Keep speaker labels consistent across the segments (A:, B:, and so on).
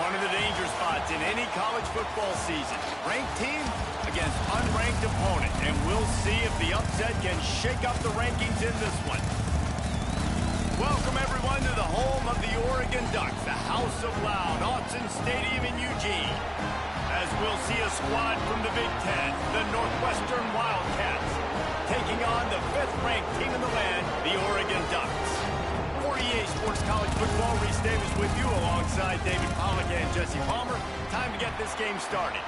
A: One of the danger spots in any college football season. Ranked team against unranked opponent. And we'll see if the upset can shake up the rankings in this one. Welcome, everyone, to the home of the Oregon Ducks, the House of Loud, Autzen Stadium in Eugene. As we'll see a squad from the Big Ten, the Northwestern Wildcats, taking on the 5th-ranked team in the land, the Oregon Ducks. 48 Sports College Football, Reese Davis with you alongside David Pollack and Jesse Palmer. Time to get this game started.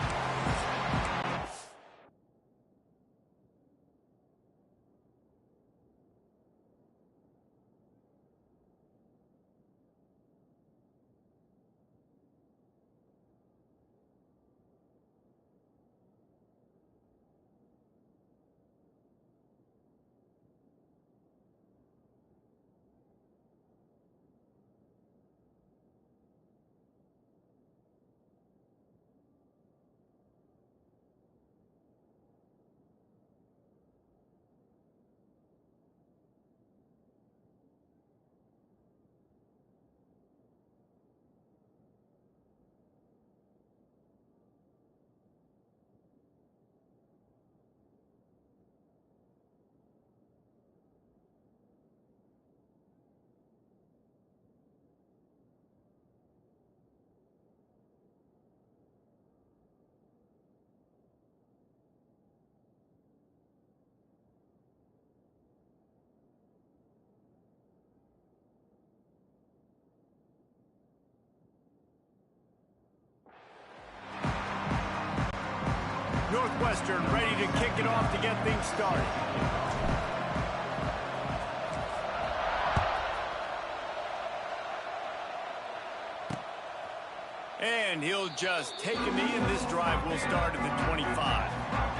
A: Northwestern ready to kick it off to get things started. And he'll just take a knee, and this drive will start at the 25.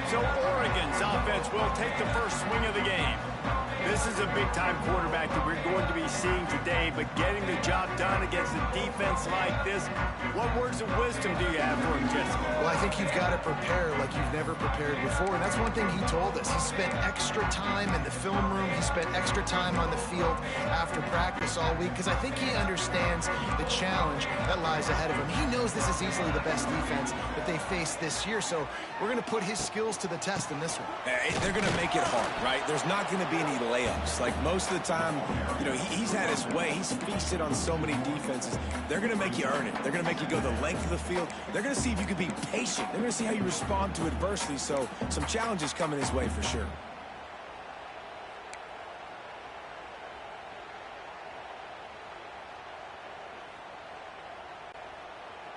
A: So Oregon's offense will take the first swing of the game. This is a big-time quarterback that we're going to be seeing today, but getting the job done against a defense like this, what words of wisdom do you have for him, Jesse?
B: Well, I think you've got to prepare like you've never prepared before, and that's one thing he told us. He spent extra time in the film room. He spent extra time on the field after practice all week, because I think he understands the challenge that lies ahead of him. He knows this is easily the best defense that they face this year, so we're going to put his skills to the test in this one.
C: They're going to make it hard, right? There's not going to be any layups. Like most of the time, you know, he's had his way. He's feasted on so many defenses. They're going to make you earn it. They're going to make you go the length of the field. They're going to see if you can be patient. They're going to see how you respond to adversity. So some challenges coming his way for sure.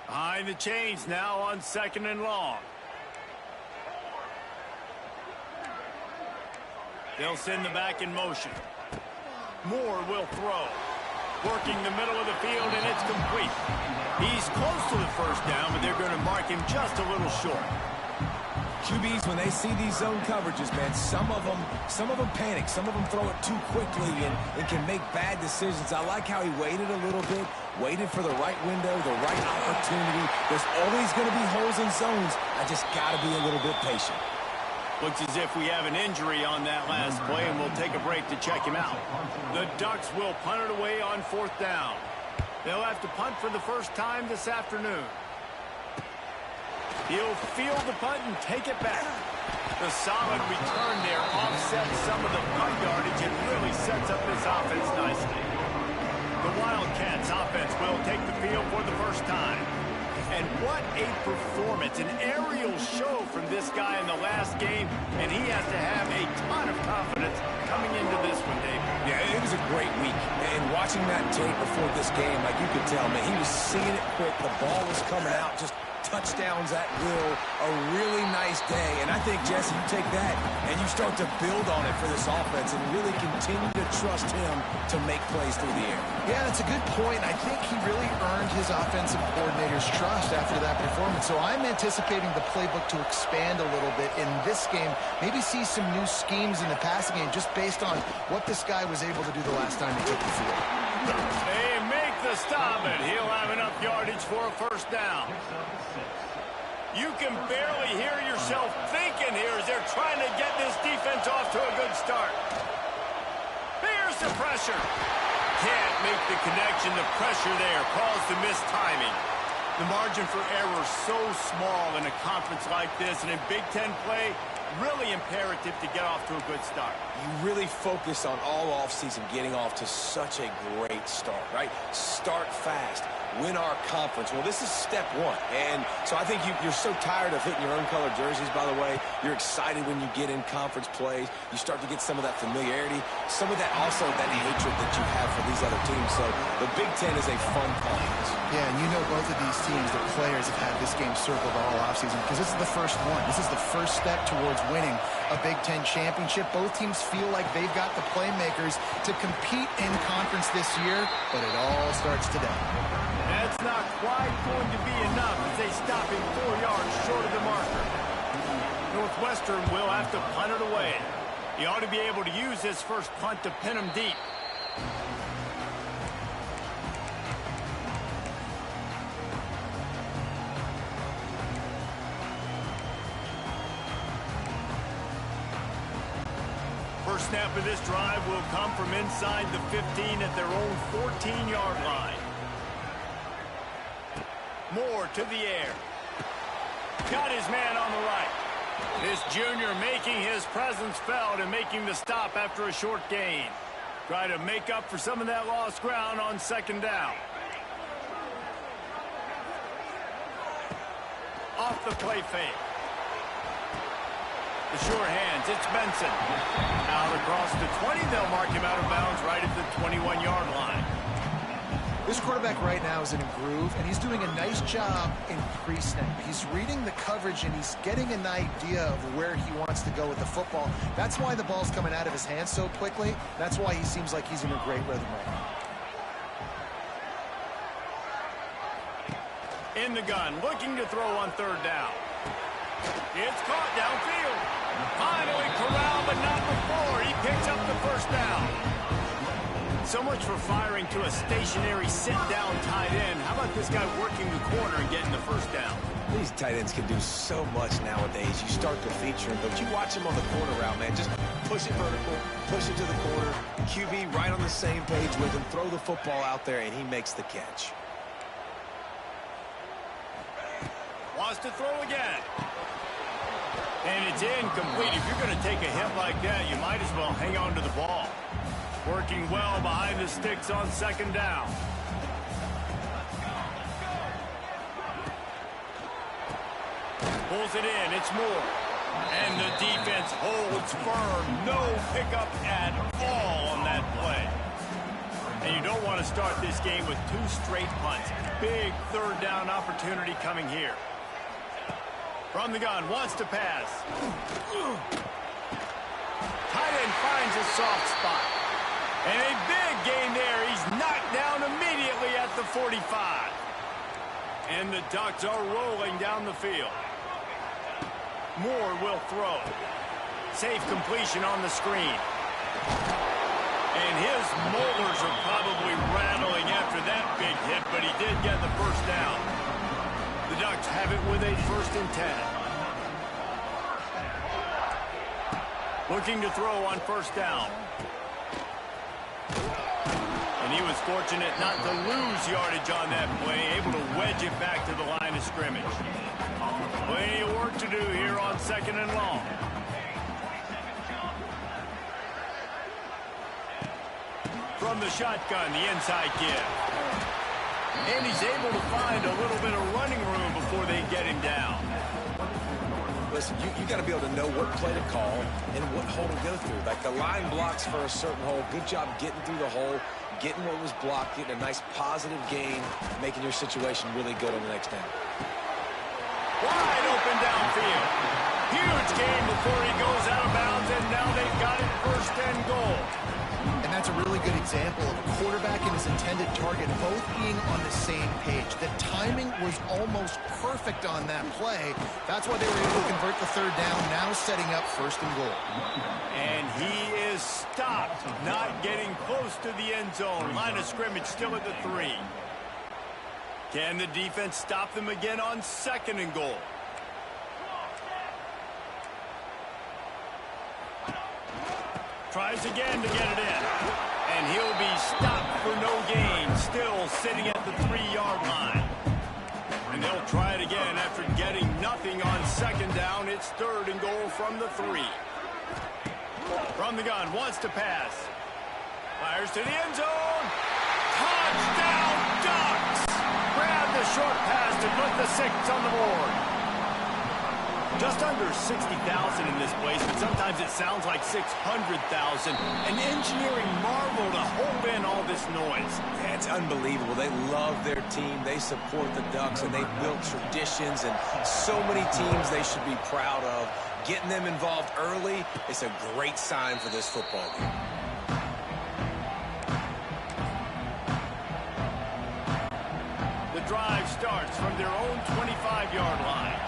A: Behind the chains now on 2nd and long. They'll send the back in motion. Moore will throw. Working the middle of the field, and it's complete. He's close to the first down, but they're going to mark him just a little short.
C: QBs, when they see these zone coverages, man, some of them panic. Some of them throw it too quickly and can make bad decisions. I like how he waited a little bit, waited for the right window, the right opportunity. There's always going to be holes in zones. I just got to be a little bit patient.
A: Looks as if we have an injury on that last play, and we'll take a break to check him out. The Ducks will punt it away on 4th down. They'll have to punt for the first time this afternoon. He'll field the punt and take it back. The solid return there offsets some of the punt yardage and really sets up this offense nicely. The Wildcats offense will take the field for the first time. And what a performance, an aerial show from this guy in the last game, and he has to have a ton of confidence coming into this one, Dave.
C: Yeah, it was a great week, and watching that tape before this game, like you could tell, man, he was seeing it quick, the ball was coming out, just touchdowns at will, a really nice day. And I think, Jesse, you take that and you start to build on it for this offense and really continue to trust him to make plays through the air.
B: Yeah, that's a good point. I think he really earned his offensive coordinator's trust after that performance. So I'm anticipating the playbook to expand a little bit in this game, maybe see some new schemes in the passing game just based on what this guy was able to do the last time he took the field.
A: They make the stop, and he'll have enough yardage for a first down. You can barely hear yourself thinking here as they're trying to get this defense off to a good start. Here's the pressure. Can't make the connection. The pressure there caused the missed timing. The margin for error is so small in a conference like this, and in Big Ten play, really imperative to get off to a good start.
C: You really focus on all offseason getting off to such a great start, right? Start fast. Win our conference. Well, this is step one. And so I think you're so tired of hitting your own colored jerseys, by the way. You're excited when you get in conference plays. You start to get some of that familiarity, some of that also that hatred that you have for these other teams. So the Big Ten is a fun conference.
B: Yeah, and you know both of these teams, the players have had this game circled all offseason because this is the first one. This is the first step towards winning a Big Ten championship. Both teams feel like they've got the playmakers to compete in conference this year, but it all starts today.
A: That's not quite going to be enough as they stop him 4 yards short of the marker. Northwestern will have to punt it away. He ought to be able to use his first punt to pin him deep. First snap of this drive will come from inside the 15 at their own 14-yard line. Moore to the air. Got his man on the right. This junior making his presence felt and making the stop after a short gain. Try to make up for some of that lost ground on second down. Off the play fake. The sure hands, it's Benson. Out across the 20, they'll mark him out of bounds right at the 21-yard line.
B: This quarterback right now is in a groove, and he's doing a nice job in pre-snap. He's reading the coverage, and he's getting an idea of where he wants to go with the football. That's why the ball's coming out of his hands so quickly. That's why he seems like he's in a great rhythm right now.
A: In the gun, looking to throw on third down. It's caught downfield. Finally corralled, but not before. He picks up the first down. So much for firing to a stationary sit-down tight end. How about this guy working the corner and getting the first down?
C: These tight ends can do so much nowadays. You start to feature him, but you watch him on the corner route, man. Just push it vertical, push it to the corner. QB right on the same page with him. Throw the football out there, and he makes the catch.
A: Wants to throw again. And it's incomplete. If you're going to take a hit like that, you might as well hang on to the ball. Working well behind the sticks on second down. Pulls it in. It's Moore. And the defense holds firm. No pickup at all on that play. And you don't want to start this game with 2 straight punts. Big third down opportunity coming here. From the gun, wants to pass. Tight end finds a soft spot. And a big gain there. He's knocked down immediately at the 45. And the Ducks are rolling down the field. Moore will throw. Safe completion on the screen. And his molars are probably rattling after that big hit, but he did get the first down. The Ducks have it with a 1st and 10. Looking to throw on first down. And he was fortunate not to lose yardage on that play, able to wedge it back to the line of scrimmage. Plenty of work to do here on second and long. From the shotgun, the inside give. And he's able to find a little bit of running room before they get him down.
C: Listen, you got to be able to know what play to call and what hole to go through. Like the line blocks for a certain hole. Good job getting through the hole, getting what was blocked, getting a nice positive gain, making your situation really good on the next down.
A: Wide open downfield. Huge gain before he goes out of bounds, and now they've got it 1st and goal.
B: And that's a really good example of a quarterback and his intended target both being on the same page. The timing was almost perfect on that play. That's why they were able to convert the third down, now setting up 1st and goal.
A: And he is stopped, not getting close to the end zone. Line of scrimmage still at the 3. Can the defense stop them again on 2nd and goal? Tries again to get it in. And he'll be stopped for no gain. Still sitting at the 3-yard line. They'll try it again after getting nothing on second down. It's 3rd and goal from the 3. From the gun, wants to pass. Fires to the end zone. Touchdown, Ducks! Grab the short pass to put the 6 on the board. Just under 60,000 in this place, but sometimes it sounds like 600,000. An engineering marvel to hold in all this noise.
C: Yeah, it's unbelievable. They love their team. They support the Ducks, and they've built traditions and so many teams they should be proud of. Getting them involved early is a great sign for this football game.
A: The drive starts from their own 25-yard line.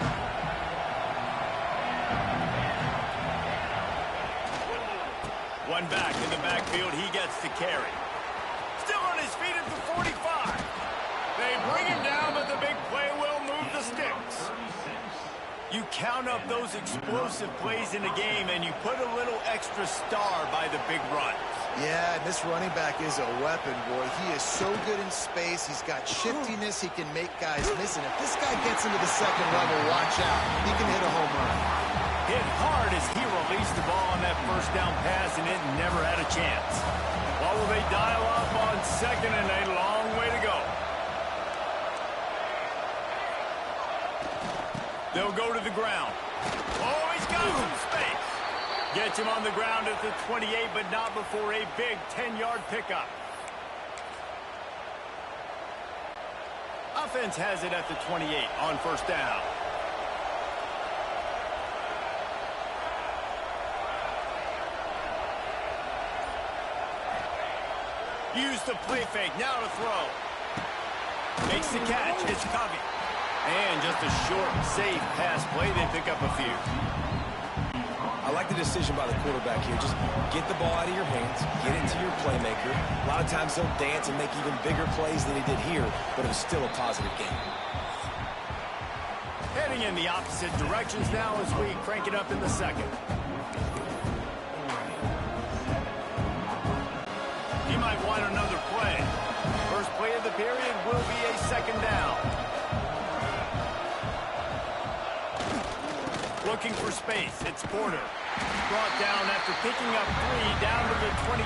A: One back in the backfield, he gets the carry. Still on his feet at the 45. They bring him down, but the big play will move the sticks. You count up those explosive plays in a game, and you put a little extra star by the big run.
B: Yeah, and this running back is a weapon, boy. He is so good in space. He's got shiftiness. He can make guys miss. And if this guy gets into the second level, watch out. He can hit a home run.
A: Hit hard as he released the ball on that first down pass, and it never had a chance. What will they dial up on second and a long way to go? They'll go to the ground. Oh, he's got some space. Gets him on the ground at the 28, but not before a big 10-yard pickup. Offense has it at the 28 on first down. Use the play fake, now to throw. Makes the catch, it's Covey. And just a short, safe pass play, they pick up a few.
C: I like the decision by the quarterback here. Just get the ball out of your hands, get it to your playmaker. A lot of times he'll dance and make even bigger plays than he did here, but it was still a positive game.
A: Heading in the opposite directions now as we crank it up in the second. He might want another play. First play of the period will be a second down. Looking for space, it's Porter. Brought down after picking up 3 down to the 22.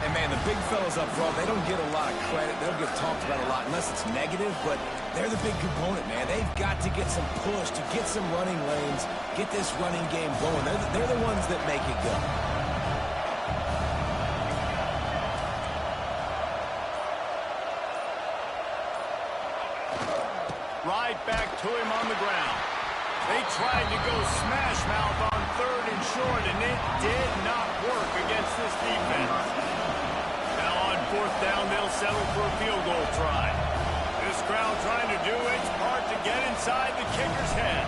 C: And man, the big fellas up front, they don't get a lot of credit. They don't get talked about a lot unless it's negative, but they're the big component, man. They've got to get some push, to get some running lanes, get this running game going. They're the ones that make it go.
A: Right back to him on the ground. They tried to go smash mouth on 3rd and short, and it did not work against this defense. Now on 4th down, they'll settle for a field goal try. This crowd trying to do its part to get inside the kicker's head.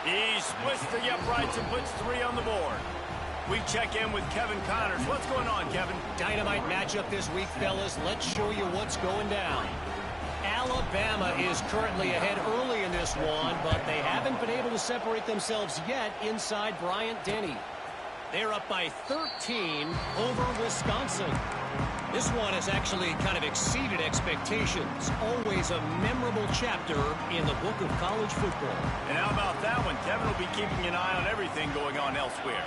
A: He splits the uprights and puts 3 on the board. We check in with Kevin Connors. What's going on, Kevin?
D: Dynamite matchup this week, fellas. Let's show you what's going down. Alabama is currently ahead early in this one, but they haven't been able to separate themselves yet inside Bryant-Denny. They're up by 13 over Wisconsin. This one has actually kind of exceeded expectations. Always a memorable chapter in the book of college football.
A: And how about that one? Kevin will be keeping an eye on everything going on elsewhere.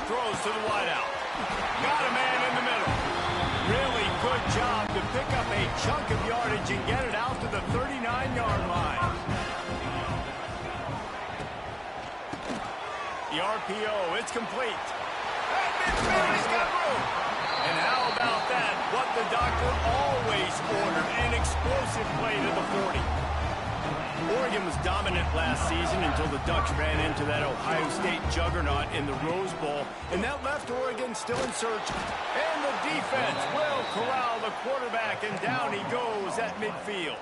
A: Throws to the wideout. Got a man in the middle. Really good job to pick up a chunk of yardage and get it out to the 39-yard line. The RPO, it's complete. At midfield, he's got room. And how about that? What the doctor always ordered, an explosive play to the 40. Oregon was dominant last season until the Ducks ran into that Ohio State juggernaut in the Rose Bowl, and that left Oregon still in search. And the defense will corral the quarterback, and down he goes at midfield.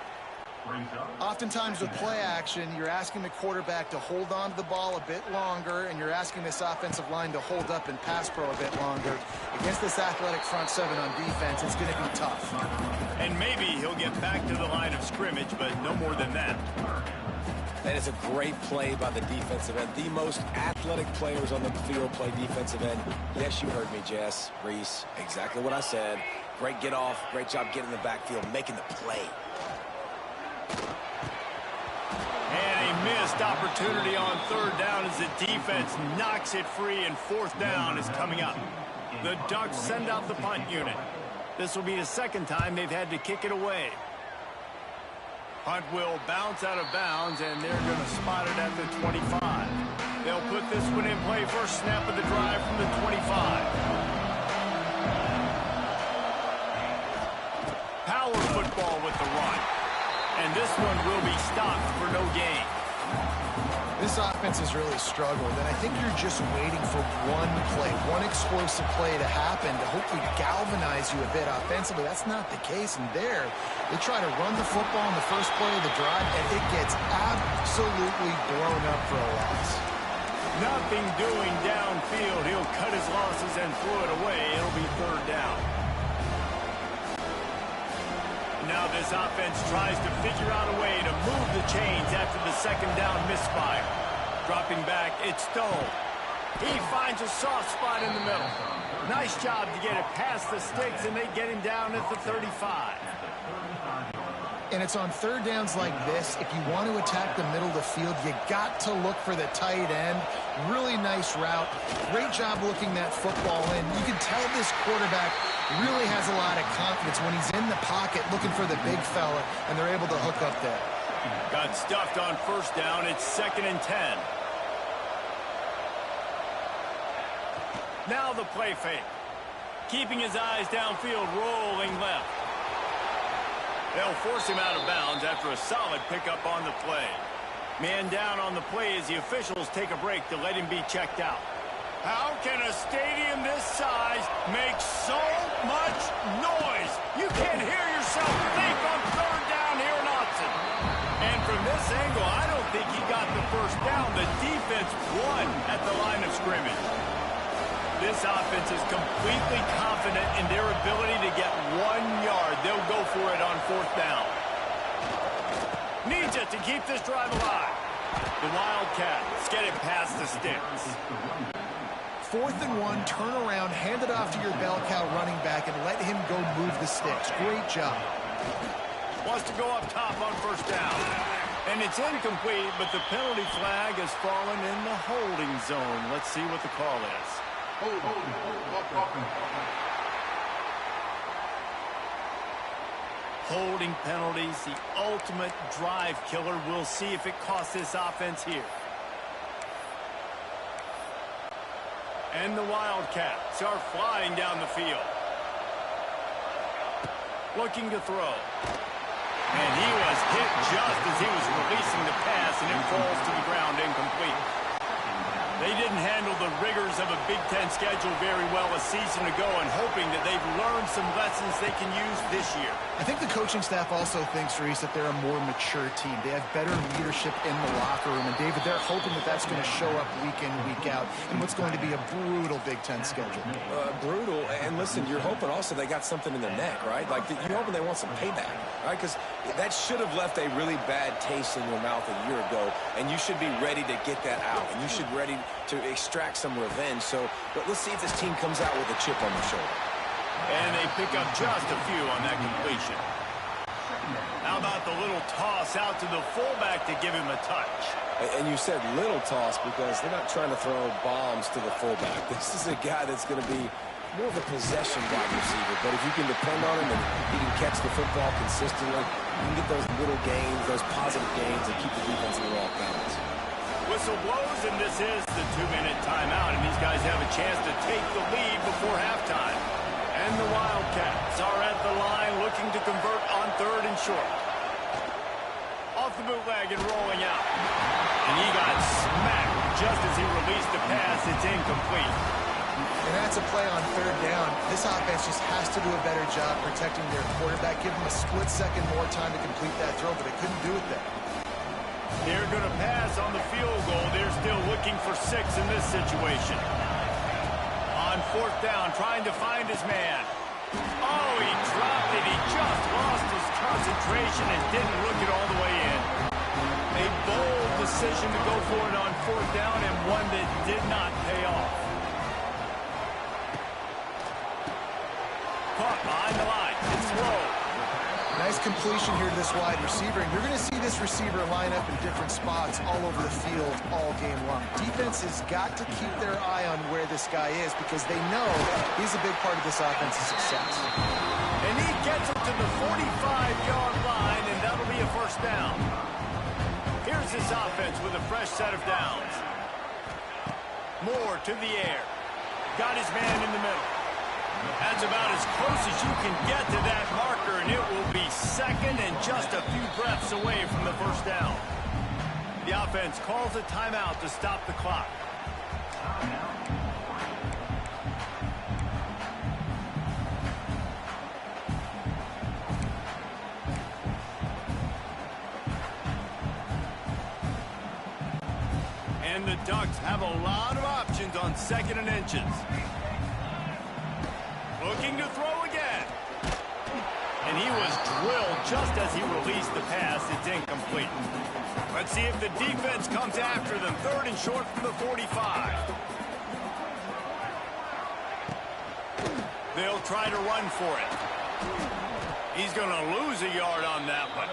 B: Oftentimes with play action, you're asking the quarterback to hold on to the ball a bit longer, and you're asking this offensive line to hold up and pass pro a bit longer. Against this athletic front 7 on defense, it's going to be tough.
A: And maybe he'll get back to the line of scrimmage, but no more than that.
C: And it's a great play by the defensive end. The most athletic players on the field play defensive end. Yes, you heard me, Jess, Reese. Exactly what I said. Great get off. Great job getting in the backfield, making the play.
A: And a missed opportunity on third down as the defense knocks it free, and fourth down is coming up. The Ducks send out the punt unit. This will be the second time they've had to kick it away. Punt will bounce out of bounds, and they're going to spot it at the 25. They'll put this one in play. First snap of the drive from the 25. Power football with the run. And this one will be stopped for no gain.
B: This offense has really struggled, and I think you're just waiting for one play, one explosive play to happen to hopefully galvanize you a bit offensively. That's not the case, and there, they try to run the football in the first play of the drive, and it gets absolutely blown up for a loss.
A: Nothing doing downfield. He'll cut his losses and throw it away. It'll be third down. Now this offense tries to figure out a way to move the chains after the second down misfire. Dropping back, it's Stone. He finds a soft spot in the middle. Nice job to get it past the sticks, and they get him down at the 35.
B: And it's on third downs like this, if you want to attack the middle of the field, you got to look for the tight end. Really nice route. Great job looking that football in. You can tell this quarterback really has a lot of confidence when he's in the pocket looking for the big fella, and they're able to hook up there.
A: Got stuffed on first down. It's 2nd and 10. Now the play fake. Keeping his eyes downfield, rolling left. They'll force him out of bounds after a solid pickup on the play. Man down on the play as the officials take a break to let him be checked out. How can a stadium this size make so much noise? You can't hear yourself think on third down here in Austin. And from this angle, I don't think he got the first down. The defense won at the line of scrimmage. This offense is completely confident in their ability to get 1 yard. They'll go for it on fourth down. Needs it to keep this drive alive. The Wildcats get it past the sticks.
B: 4th and 1, turn around, hand it off to your bell cow running back, and let him go move the sticks. Great job.
A: Wants to go up top on first down. And it's incomplete, but the penalty flag has fallen in the holding zone. Let's see what the call is. Holding penalties, the ultimate drive killer. We'll see if it costs this offense here. And the Wildcats are flying down the field. Looking to throw. And he was hit just as he was releasing the pass, and it falls to the ground incomplete. They didn't handle the rigors of a Big Ten schedule very well a season ago, and hoping that they've learned some lessons they can use this year.
B: I think the coaching staff also thinks, Reese, that they're a more mature team. They have better leadership in the locker room. And, David, they're hoping that that's going to show up week in, week out in what's going to be a brutal Big Ten schedule.
C: Brutal. And, listen, you're hoping also they got something in their neck, right? Like, you're hoping they want some payback, right? Because that should have left a really bad taste in your mouth a year ago, and you should be ready to get that out. And you should be ready to extract some revenge. So but let's see if this team comes out with a chip on their shoulder.
A: And they pick up just a few on that completion. How about the little toss out to the fullback to give him a touch?
C: And you said little toss because they're not trying to throw bombs to the fullback. This is a guy that's going to be more of a possession wide receiver. But if you can depend on him and he can catch the football consistently, you can get those little gains, those positive gains, and keep the defense in the off balance.
A: Whistle blows, and this is the 2-minute timeout, and these guys have a chance to take the lead before halftime. And the Wildcats are at the line looking to convert on third and short. Off the bootleg and rolling out. And he got smacked just as he released the pass. It's incomplete.
B: And that's a play on third down. This offense just has to do a better job protecting their quarterback. Give them a split second more time to complete that throw, but they couldn't do it there.
A: They're going to pass on the field goal. They're still looking for 6 in this situation. On fourth down, trying to find his man. Oh, he dropped it. He just lost his concentration and didn't look it all the way in. A bold decision to go for it on fourth down, and one that did not pay off. Caught behind the line. It's low.
B: Nice completion here to this wide receiver. And you're going to see this receiver line up in different spots all over the field all game long. Defense has got to keep their eye on where this guy is because they know he's a big part of this offense's success.
A: And he gets him to the 45-yard line, and that'll be a first down. Here's this offense with a fresh set of downs. Moore to the air. Got his man in the middle. That's about as close as you can get to that marker, and it will be second and just a few breaths away from the first down. The offense calls a timeout to stop the clock. And the Ducks have a lot of options on second and inches. Looking to throw again. And he was drilled just as he released the pass. It's incomplete. Let's see if the defense comes after them. Third and short from the 45. They'll try to run for it. He's going to lose a yard on that one.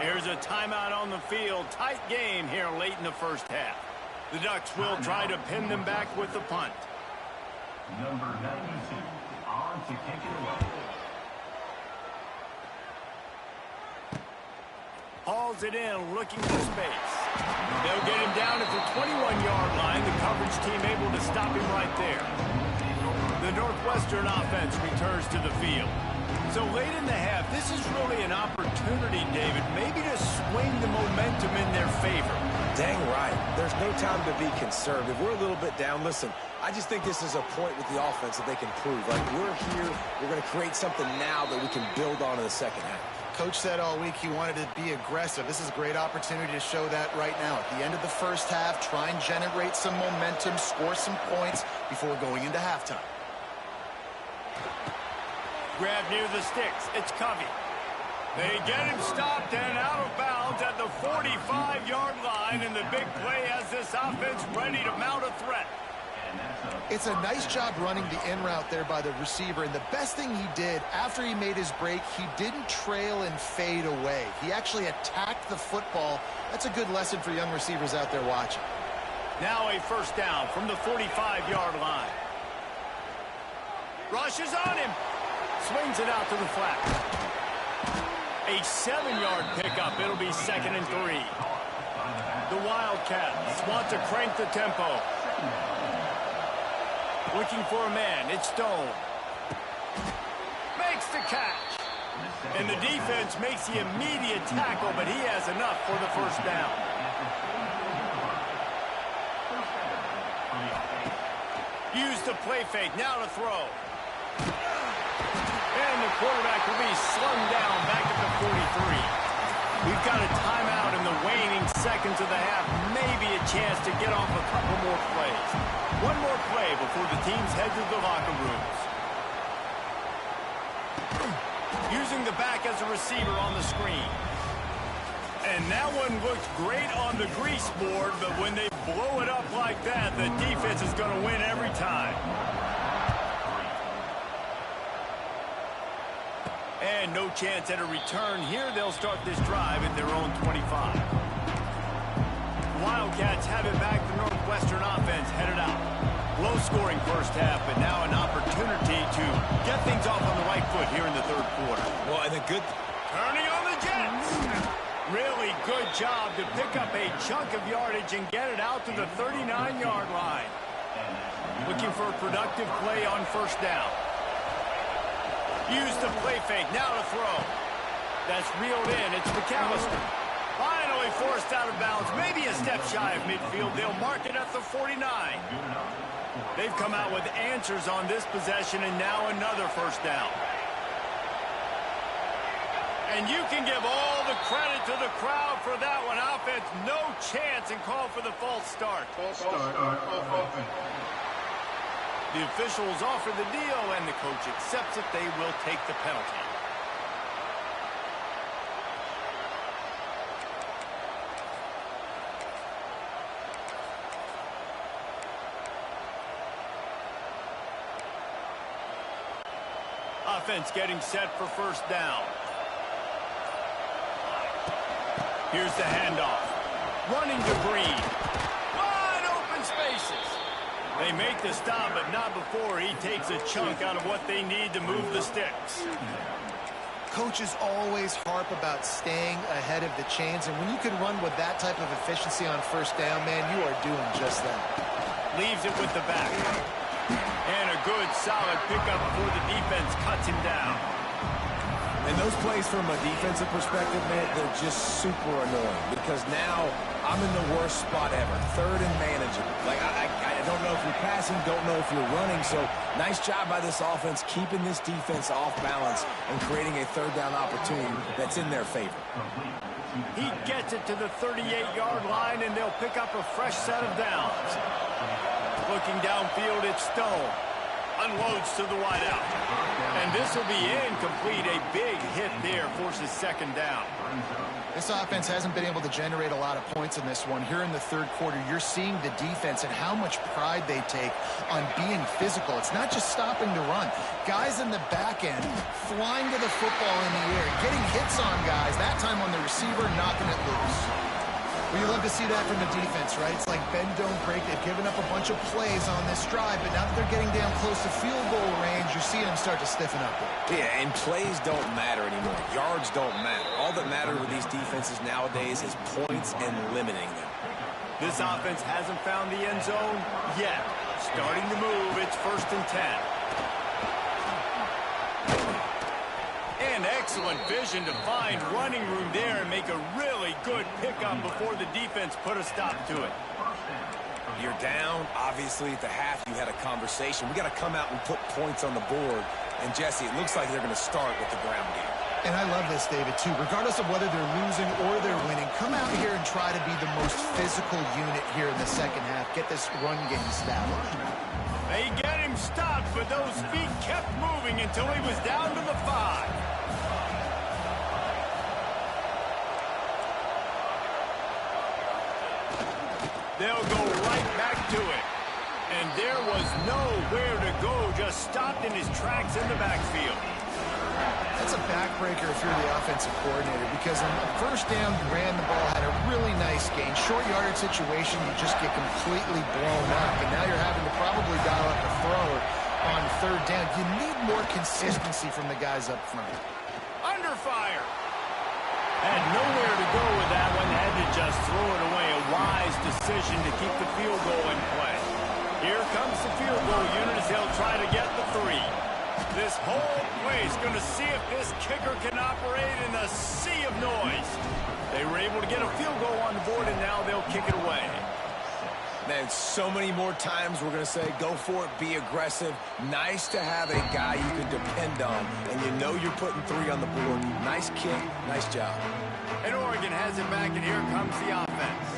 A: Here's a timeout on the field. Tight game here late in the first half. The Ducks will try to pin them back with the punt.
E: Number 92, on to kick it away.
A: Hauls it in, looking for space. They'll get him down at the 21-yard line. The coverage team able to stop him right there. The Northwestern offense returns to the field. So late in the half, this is really an opportunity, David, maybe to swing the momentum in their favor.
C: Dang right. There's no time to be conservative. We're a little bit down. Listen, I just think this is a point with the offense that they can prove. Like, we're here, we're going to create something now that we can build on in the second half.
B: Coach said all week he wanted to be aggressive. This is a great opportunity to show that right now. At the end of the first half, try and generate some momentum, score some points before going into halftime.
A: Grab near the sticks. It's Covey. They get him stopped and out of bounds at the 45-yard line, and the big play has this offense ready to mount a threat.
B: It's a nice job running the in route there by the receiver, and the best thing he did after he made his break, he didn't trail and fade away. He actually attacked the football. That's a good lesson for young receivers out there watching.
A: Now a first down from the 45-yard line. Rushes on him. Swings it out to the flat. A 7-yard pickup. It'll be 2nd and 3. The Wildcats want to crank the tempo. Looking for a man. It's Stone. Makes the catch. And the defense makes the immediate tackle, but he has enough for the first down. Use the play fake. Now to throw. And the quarterback will be slung down back at the 43. We've got a timeout in the waning seconds of the half. Maybe a chance to get off a couple more plays. One more play before the teams head to the locker rooms. Using the back as a receiver on the screen. And that one looked great on the grease board, but when they blow it up like that, the defense is going to win every time. And no chance at a return here. They'll start this drive at their own 25. Wildcats have it back. The Northwestern offense headed out. Low-scoring first half, but now an opportunity to get things off on the right foot here in the third quarter.
C: Well, and a good...
A: Turning on the Jets. Really good job to pick up a chunk of yardage and get it out to the 39-yard line. Looking for a productive play on first down. Use the play fake. Now to throw. That's reeled in. It's McAllister. Finally forced out of bounds. Maybe a step shy of midfield. They'll mark it at the 49. They've come out with answers on this possession, and now another first down. And you can give all the credit to the crowd for that one. Offense, no chance, and call for the false start.
E: False start.
A: The officials offer the deal, and the coach accepts it. They will take the penalty. offense getting set for first down. Here's the handoff. Running to Green. Wide open spaces. They make the stop, but not before he takes a chunk out of what they need to move the sticks.
B: Coaches always harp about staying ahead of the chains, and when you can run with that type of efficiency on first down, man, you are doing just that.
A: Leaves it with the back. And a good, solid pickup before the defense cuts him down.
C: And those plays from a defensive perspective, man, they're just super annoying because now I'm in the worst spot ever. Third and manageable. Like, I don't know if you're passing, don't know if you're running. So nice job by this offense keeping this defense off balance and creating a third down opportunity that's in their favor.
A: He gets it to the 38-yard line, and they'll pick up a fresh set of downs. Looking downfield, it's Stone. Unloads to the wideout. And this will be incomplete. A big hit there forces second down.
B: This offense hasn't been able to generate a lot of points in this one. Here in the third quarter, you're seeing the defense and how much pride they take on being physical. It's not just stopping the run. Guys in the back end flying to the football in the air, getting hits on guys, that time on the receiver, knocking it loose. Well, you love to see that from the defense, right? It's like bend, don't break. They've given up a bunch of plays on this drive, but now that they're getting down close to field goal range, you're seeing them start to stiffen up there.
C: Yeah, and plays don't matter anymore. Yards don't matter. All that matters with these defenses nowadays is points and limiting them.
A: This offense hasn't found the end zone yet. Starting to move, it's 1st and 10. And excellent vision to find running room there and make a really good pickup before the defense put a stop to it.
C: You're down. Obviously, at the half, you had a conversation. We got to come out and put points on the board. And, Jesse, it looks like they're going to start with the ground game.
B: And I love this, David, too. Regardless of whether they're losing or they're winning, come out here and try to be the most physical unit here in the second half. Get this run game established.
A: They get him stopped, but those feet kept moving until he was down to the 5. They'll go right back to it. And there was nowhere to go, just stopped in his tracks in the backfield.
B: That's a backbreaker if you're the offensive coordinator, because on the first down, you ran the ball, had a really nice gain. Short yardage situation, you just get completely blown up, and now you're having to probably dial up a throw on third down. You need more consistency from the guys up front.
A: Under fire. Had nowhere to go with that one, had to just throw it away. A wise decision to keep the field goal in play. Here comes the field goal unit as they'll try to get the 3. This whole place going to see if this kicker can operate in the sea of noise. They were able to get a field goal on the board, and now they'll kick it away.
C: Man, so many more times we're going to say, go for it, be aggressive. Nice to have a guy you can depend on, and you know you're putting 3 on the board. Nice kick, nice job.
A: And Oregon has it back, and here comes the offense.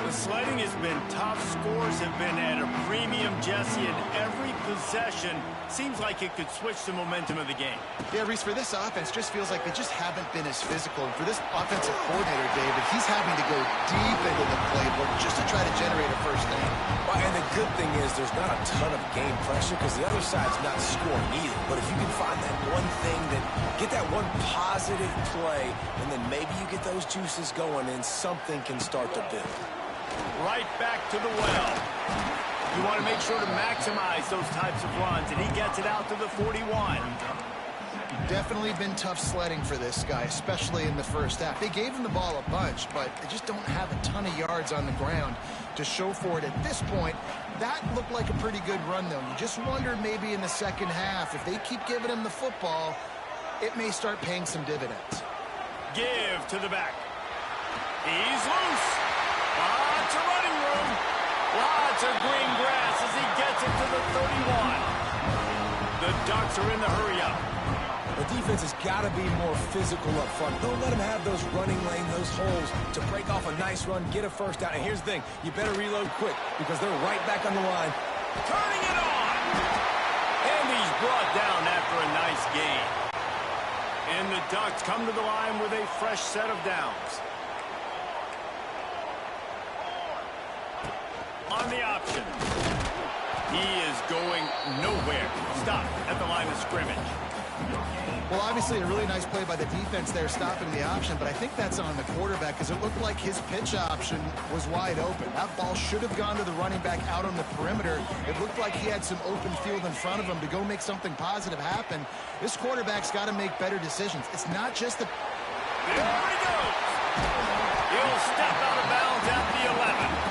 A: The sledding has been tough. Scores have been at a premium, Jesse, and every possession seems like it could switch the momentum of the game.
B: Yeah, Reese, for this offense, just feels like they just haven't been as physical. And for this offensive coordinator, David, he's having to go deep into the playbook just to try to generate a first down.
C: Well, and the good thing is there's not a ton of game pressure because the other side's not scoring either. But if you can find that one thing, that get that one positive play, and then maybe you get those juices going and something can start to build.
A: Right back to the well. You want to make sure to maximize those types of runs, and he gets it out to the 41.
B: Definitely been tough sledding for this guy, especially in the first half. They gave him the ball a bunch, but they just don't have a ton of yards on the ground to show for it at this point. That looked like a pretty good run, though. You just wonder maybe in the second half, if they keep giving him the football, it may start paying some dividends.
A: Give to the back. He's loose. Lots of running room. Lots of green grass as he gets it to the 31. The Ducks are in the hurry-up.
C: The defense has got to be more physical up front. Don't let them have those running lanes, those holes to break off a nice run, get a first down. And here's the thing, you better reload quick because they're right back on the line.
A: Turning it on. And he's brought down after a nice gain. And the Ducks come to the line with a fresh set of downs. On the option. He is going nowhere. Stop at the line of scrimmage.
B: Well, obviously a really nice play by the defense there, stopping the option, but I think that's on the quarterback because it looked like his pitch option was wide open. That ball should have gone to the running back out on the perimeter. It looked like he had some open field in front of him to go make something positive happen. This quarterback's got to make better decisions. It's not just the...
A: There he goes. He'll step out of bounds at the 11.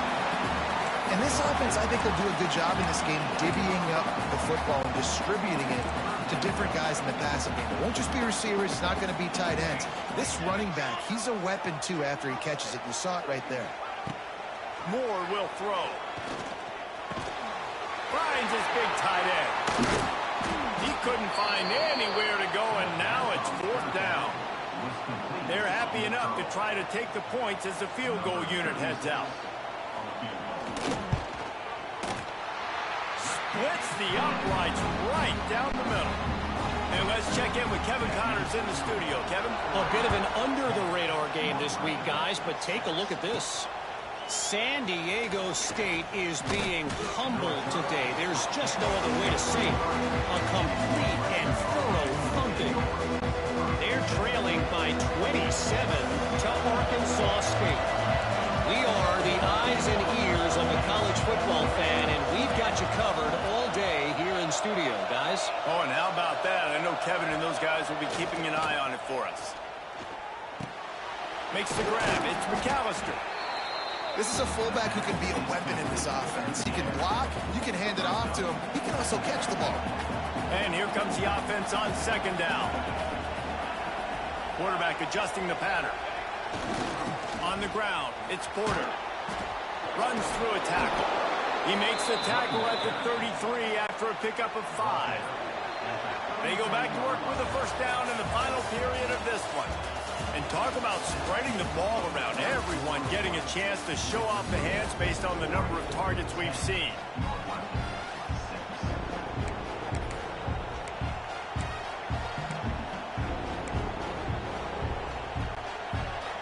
B: And this offense, I think they'll do a good job in this game divvying up the football and distributing it to different guys in the passing game. It won't just be receivers. It's not going to be tight ends. This running back, he's a weapon, too, after he catches it. You saw it right there.
A: Moore will throw. Finds his big tight end. He couldn't find anywhere to go, and now it's 4th down. They're happy enough to try to take the points as the field goal unit heads out. Splits the uprights right down the middle. And let's check in with Kevin Connors in the studio. Kevin?
D: A bit of an under-the-radar game this week, guys, but take a look at this. San Diego State is being humbled today. There's just no other way to say it. A complete and thorough thumping. They're trailing by 27 to Arkansas State. We are the eyes and ears of the college football fan, and we've got you covered all day here in studio, guys.
A: Oh, and how about that? I know Kevin and those guys will be keeping an eye on it for us. Makes the grab. It's McAllister.
B: This is a fullback who can be a weapon in this offense. He can block. You can hand it off to him. He can also catch the ball.
A: And here comes the offense on 2nd down. Quarterback adjusting the pattern. On the ground, it's Porter. Runs through a tackle. He makes the tackle at the 33 after a pickup of 5. They go back to work with a 1st down in the final period of this one. And talk about spreading the ball around. Everyone getting a chance to show off the hands based on the number of targets we've seen.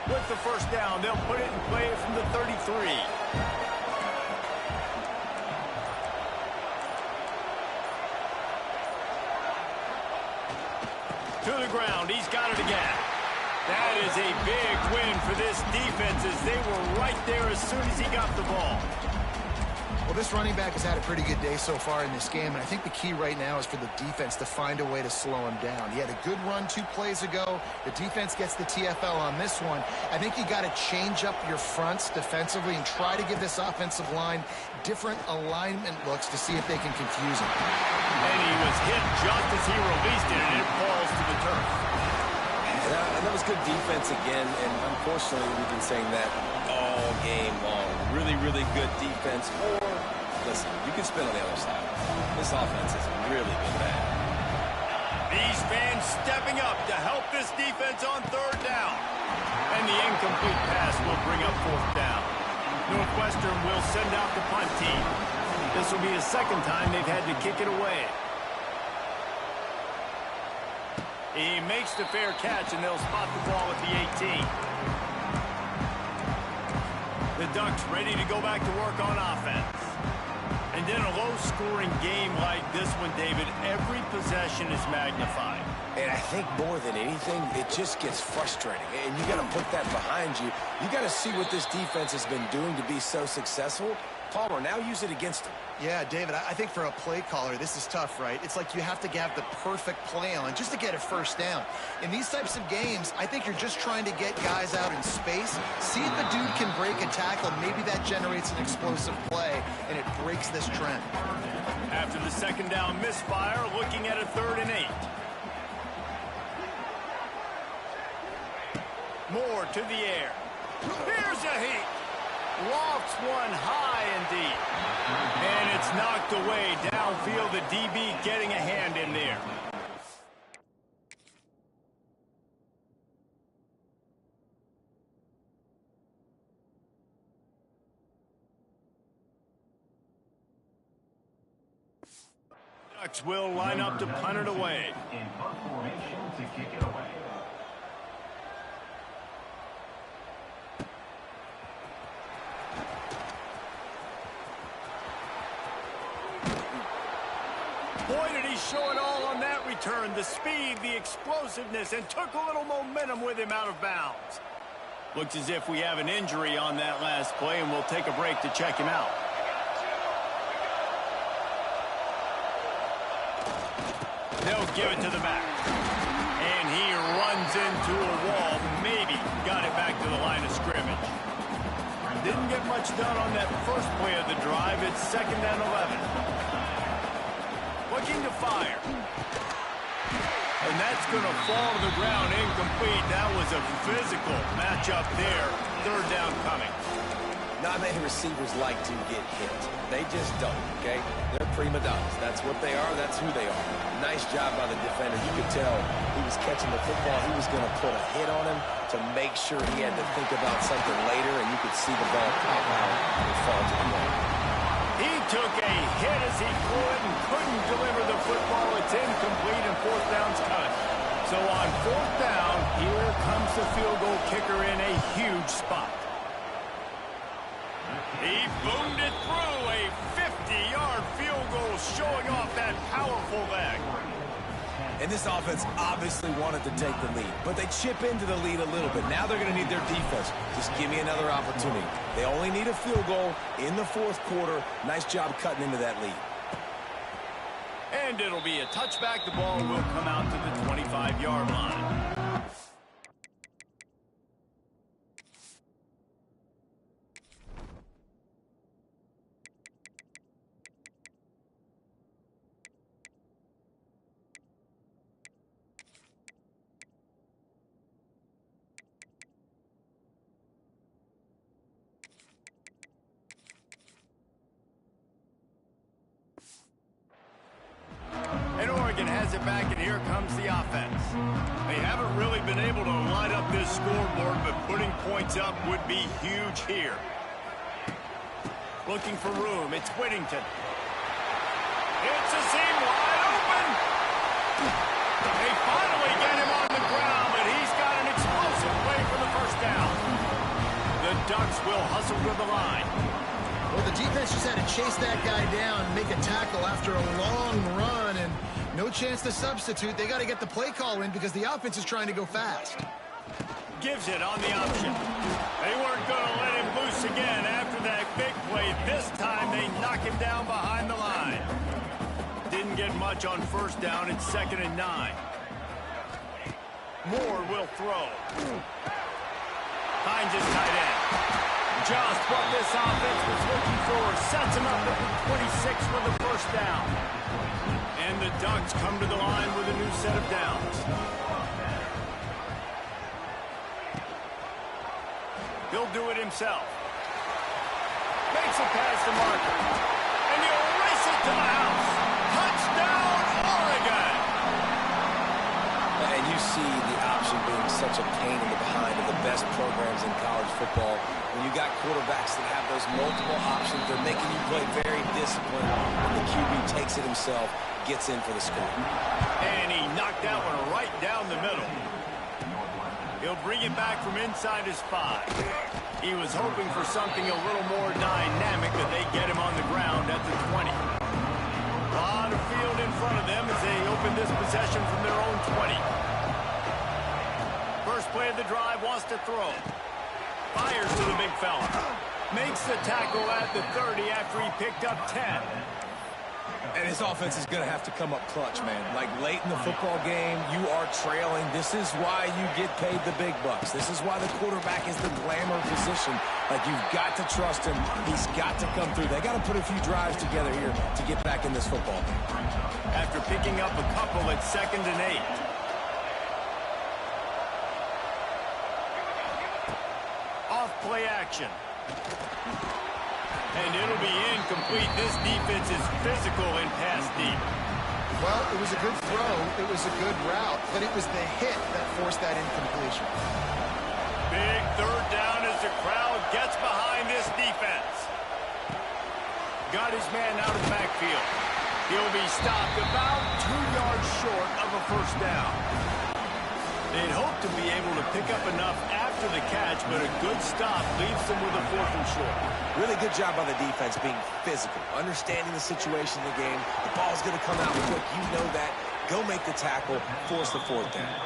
A: With the 1st down, they'll put it in play from the 33. To the ground, he's got it again. That is a big win for this defense as they were right there as soon as he got the ball.
B: Well, this running back has had a pretty good day so far in this game, and I think the key right now is for the defense to find a way to slow him down. He had a good run 2 plays ago. The defense gets the TFL on this one. I think you got to change up your fronts defensively and try to give this offensive line different alignment looks to see if they can confuse him.
A: And he was hit just as he released it, and it falls to the turf.
C: And that was good defense again, and unfortunately we've been saying that all game long. Really, really good defense. Or, listen, you can spin on the other side. This offense has really been bad.
A: These fans stepping up to help this defense on 3rd down. And the incomplete pass will bring up 4th down. Northwestern will send out the punt team. This will be the 2nd time they've had to kick it away. He makes the fair catch, and they'll spot the ball at the 18. The Ducks ready to go back to work on offense. And in a low-scoring game like this one, David, every possession is magnified.
C: And I think more than anything, it just gets frustrating. And you got to put that behind you. You got to see what this defense has been doing to be so successful. Palmer, now use it against him.
B: Yeah, David, I think for a play caller, this is tough, right? It's like you have to have the perfect play on just to get a 1st down. In these types of games, I think you're just trying to get guys out in space, see if the dude can break a tackle. Maybe that generates an explosive play, and it breaks this trend.
A: After the 2nd down misfire, looking at a 3rd and 8. Moore to the air. Here's a heat. Lofts one high and deep. And it's knocked away downfield. The DB getting a hand in there. Ducks will line up to punt it away.
E: In punt formation to kick it away.
A: Boy, did he show it all on that return, the speed, the explosiveness, and took a little momentum with him out of bounds. Looks as if we have an injury on that last play, and we'll take a break to check him out. They'll give it to the back. And he runs into a wall. Maybe got it back to the line of scrimmage. Didn't get much done on that first play of the drive. It's 2nd and 11. Looking to fire. And that's going to fall to the ground incomplete. That was a physical matchup there. 3rd down coming.
C: Not many receivers like to get hit. They just don't, okay? They're prima donnas. That's what they are. That's who they are. Nice job by the defender. You could tell he was catching the football. He was going to put a hit on him to make sure he had to think about something later, and you could see the ball pop out and fall to the ground.
A: He took a hit as he could and couldn't deliver the football. It's incomplete and 4th down's cut. So on 4th down, here comes the field goal kicker in a huge spot. He boomed it through, a 50-yard field goal showing off that powerful leg.
C: And this offense obviously wanted to take the lead, but they chip into the lead a little bit. Now they're going to need their defense. Just give me another opportunity. They only need a field goal in the 4th quarter. Nice job cutting into that lead.
A: And it'll be a touchback. The ball will come out to the 25-yard line. Has it back, and here comes the offense. They haven't really been able to light up this scoreboard, but putting points up would be huge here. Looking for room. It's Whittington. It's a seam wide open. They finally get him on the ground, but he's got an explosive play for the 1st down. The Ducks will hustle to the line.
B: Well, the defense just had to chase that guy down, make a tackle after a long run, and no chance to substitute. They got to get the play call in because the offense is trying to go fast.
A: Gives it on the option. They weren't going to let him loose again after that big play. This time they knock him down behind the line. Didn't get much on 1st down. It's 2nd and 9. Moore will throw. Finds his tight end. Just what this offense was looking for. Sets him up at the 26 for the 1st down. And the Ducks come to the line with a new set of downs. He'll do it himself. Makes a pass to Marker. And he'll race it to the house. Touchdown, Oregon!
C: And you see the option being such a pain in the behind of the best programs in college football. When you got quarterbacks that have those multiple options, they're making you play very disciplined. And the QB takes it himself, gets in for the score.
A: And he knocked that one right down the middle. He'll bring it back from inside his 5. He was hoping for something a little more dynamic, but they get him on the ground at the 20. A lot of field in front of them as they open this possession from their own 20. First play of the drive, wants to throw. Fires to the big fella. Makes the tackle at the 30 after he picked up 10.
C: And his offense is going to have to come up clutch, man. Like late in the football game, you are trailing. This is why you get paid the big bucks. This is why the quarterback is the glamour position. Like, you've got to trust him. He's got to come through. They got to put a few drives together here to get back in this football game.
A: After picking up a couple at 2nd and 8. Off play action. And it'll be incomplete. This defense is physical and pass deep.
B: Well, it was a good throw. It was a good route, but it was the hit that forced that incompletion.
A: Big 3rd down as the crowd gets behind this defense. Got his man out of the backfield. He'll be stopped about 2 yards short of a 1st down. They'd hope to be able to pick up enough after the catch, but a good stop leaves them with a 4th and short.
C: Really good job by the defense being physical, understanding the situation in the game. The ball's going to come out quick. You know that. go make the tackle, force the fourth down.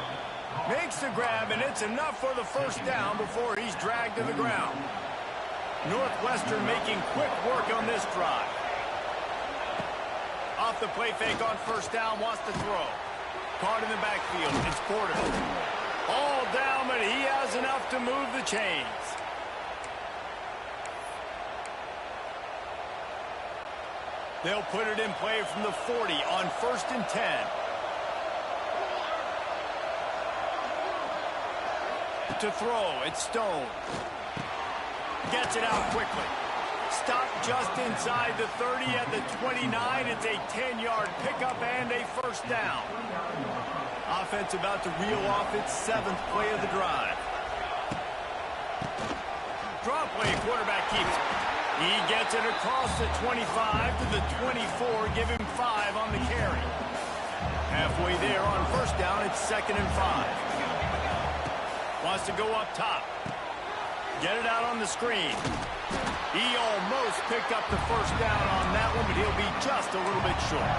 A: Makes the grab, and it's enough for the first down before he's dragged to the ground. Northwestern making quick work on this drive. Off the play fake on first down, wants to throw. Caught in the backfield, it's Porter. All down, but he has enough to move the chains. They'll put it in play from the 40 on 1st and 10. To throw, it's Stone. Gets it out quickly. Stopped just inside the 30 at the 29. It's a 10-yard pickup and a first down. Offense about to reel off its 7th play of the drive. Draw play, quarterback keeps it. He gets it across the 25 to the 24, give him 5 on the carry. Halfway there on first down, it's 2nd and 5. Wants to go up top. Get it out on the screen. He almost picked up the first down on that one, but he'll be just a little bit short.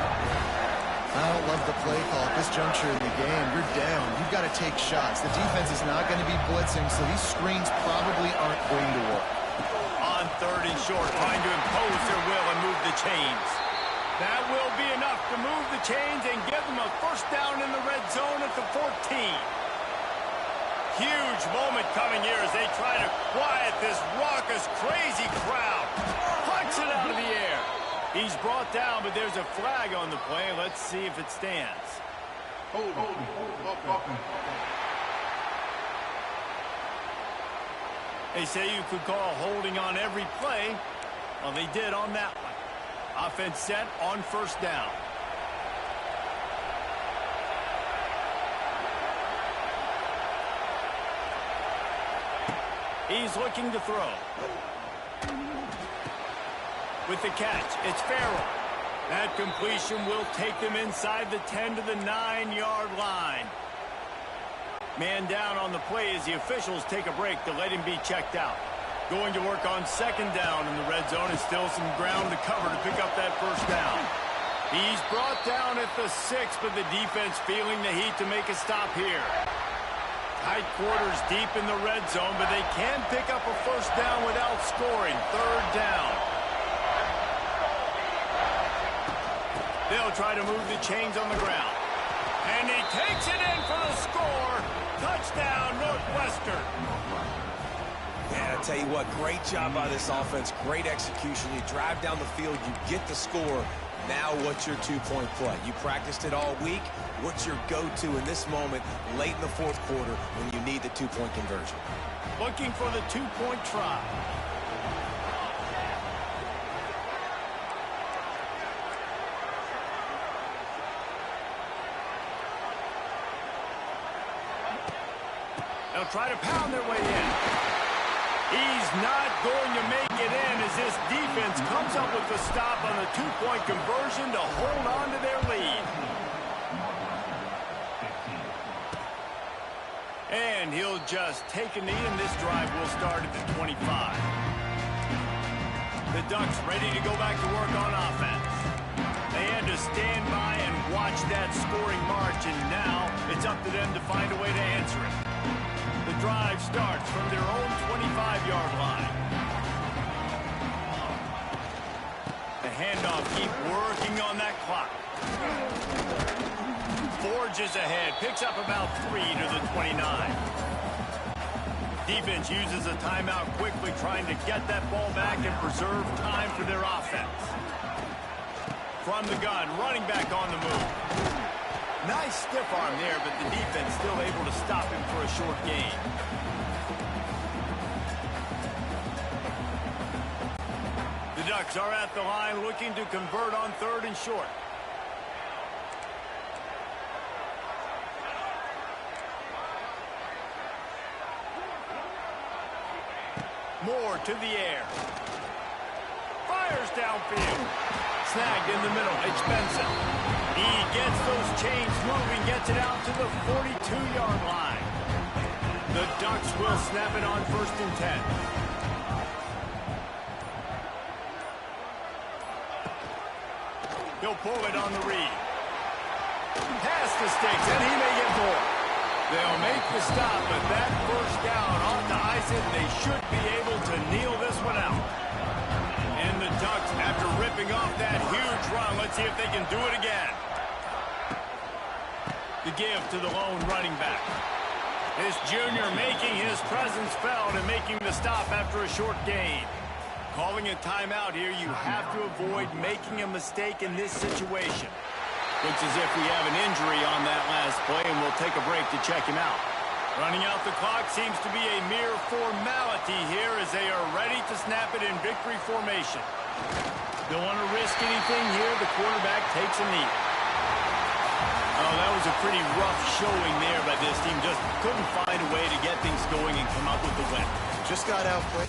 B: I don't love the play call at this juncture in the game. You're down. You've got to take shots. The defense is not going to be blitzing, so these screens probably aren't going to work.
A: On 3rd and short, trying to impose their will and move the chains. That will be enough to move the chains and give them a first down in the red zone at the 14. Huge moment coming here as they try to quiet this raucous, crazy crowd. Punts it out of the air. He's brought down, but there's a flag on the play. Let's see if it stands. They say you could call holding on every play. Well, they did on that one. Offense set on first down. He's looking to throw. With the catch, it's Farrell. That completion will take them inside the 10 to the 9-yard line. Man down on the play as the officials take a break to let him be checked out. Going to work on 2nd down in the red zone, and still some ground to cover to pick up that first down. He's brought down at the 6, but the defense feeling the heat to make a stop here. Tight quarters deep in the red zone, but they can pick up a first down without scoring. 3rd down. They'll try to move the chains on the ground. And he takes it in for the score. Touchdown, Northwestern.
C: Yeah, I tell you what, great job by this offense. Great execution. You drive down the field, you get the score. Now what's your two-point play? You practiced it all week. What's your go-to in this moment late in the 4th quarter when you need the two-point conversion?
A: Looking for the two-point try. They'll try to pound their way in. He's not going to make it in as this defense comes up with the stop on the two-point conversion to hold on to their lead. And he'll just take a knee, and this drive will start at the 25. The Ducks ready to go back to work on offense. They had to stand by and watch that scoring march, and now it's up to them to find a way to answer it. The drive starts from their own 25-yard line. The handoff, keep working on that clock. Forges ahead, picks up about 3 to the 29. Defense uses a timeout quickly, trying to get that ball back and preserve time for their offense. From the gun, running back on the move. Nice stiff arm there, but the defense still able to stop him for a short gain. The Ducks are at the line looking to convert on 3rd and short. Moore to the air. Fires downfield. Snagged in the middle. It's Benson. He gets those chains moving, gets it out to the 42-yard line. The Ducks will snap it on 1st and 10. He'll pull it on the read. past the sticks, and he may get more. They'll make the stop, but that first down ought to ice it. They should be able to kneel this one out. And the Ducks, after ripping off that huge run, let's see if they can do it again. The give to the lone running back. This junior making his presence felt and making the stop after a short gain. Calling a timeout here, you have to avoid making a mistake in this situation. Looks as if we have an injury on that last play, and we'll take a break to check him out. Running out the clock seems to be a mere formality here as they are ready to snap it in victory formation. Don't want to risk anything here. The quarterback takes a knee. Oh, that was a pretty rough showing there by this team. Just couldn't find a way to get things going and come up with the win.
B: Just got out quick.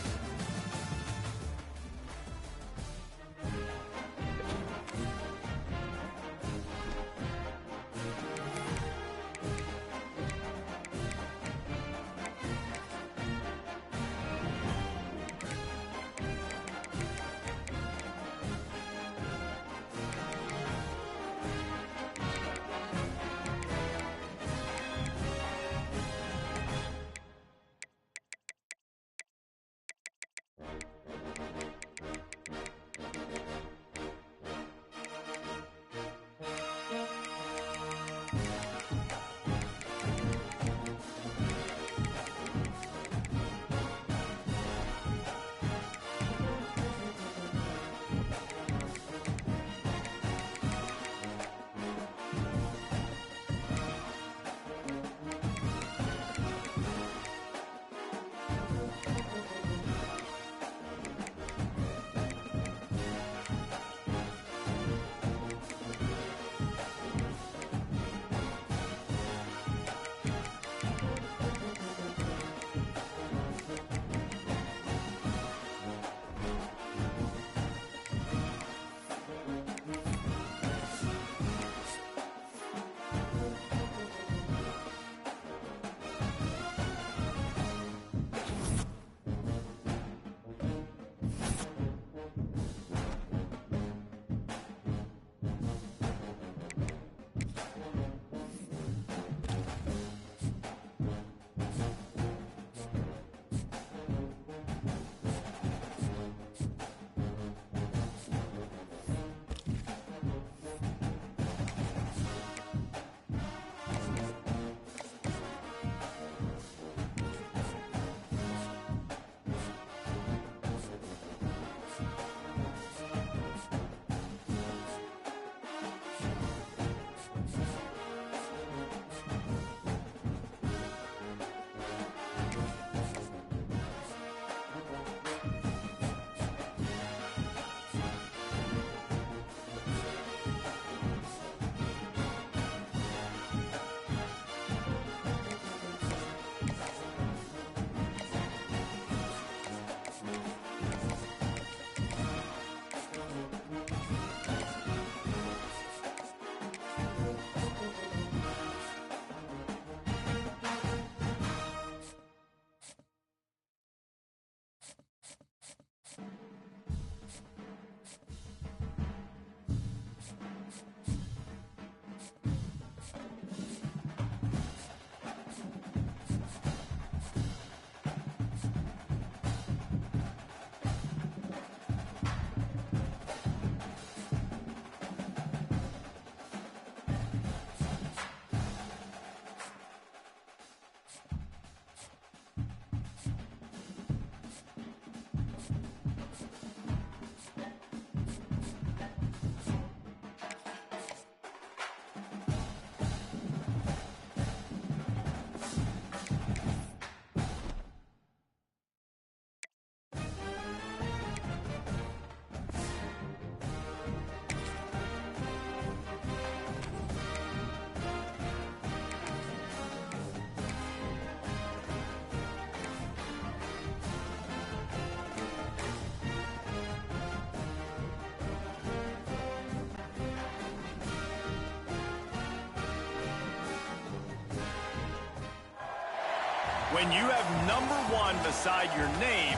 A: When you have number 1 beside your name,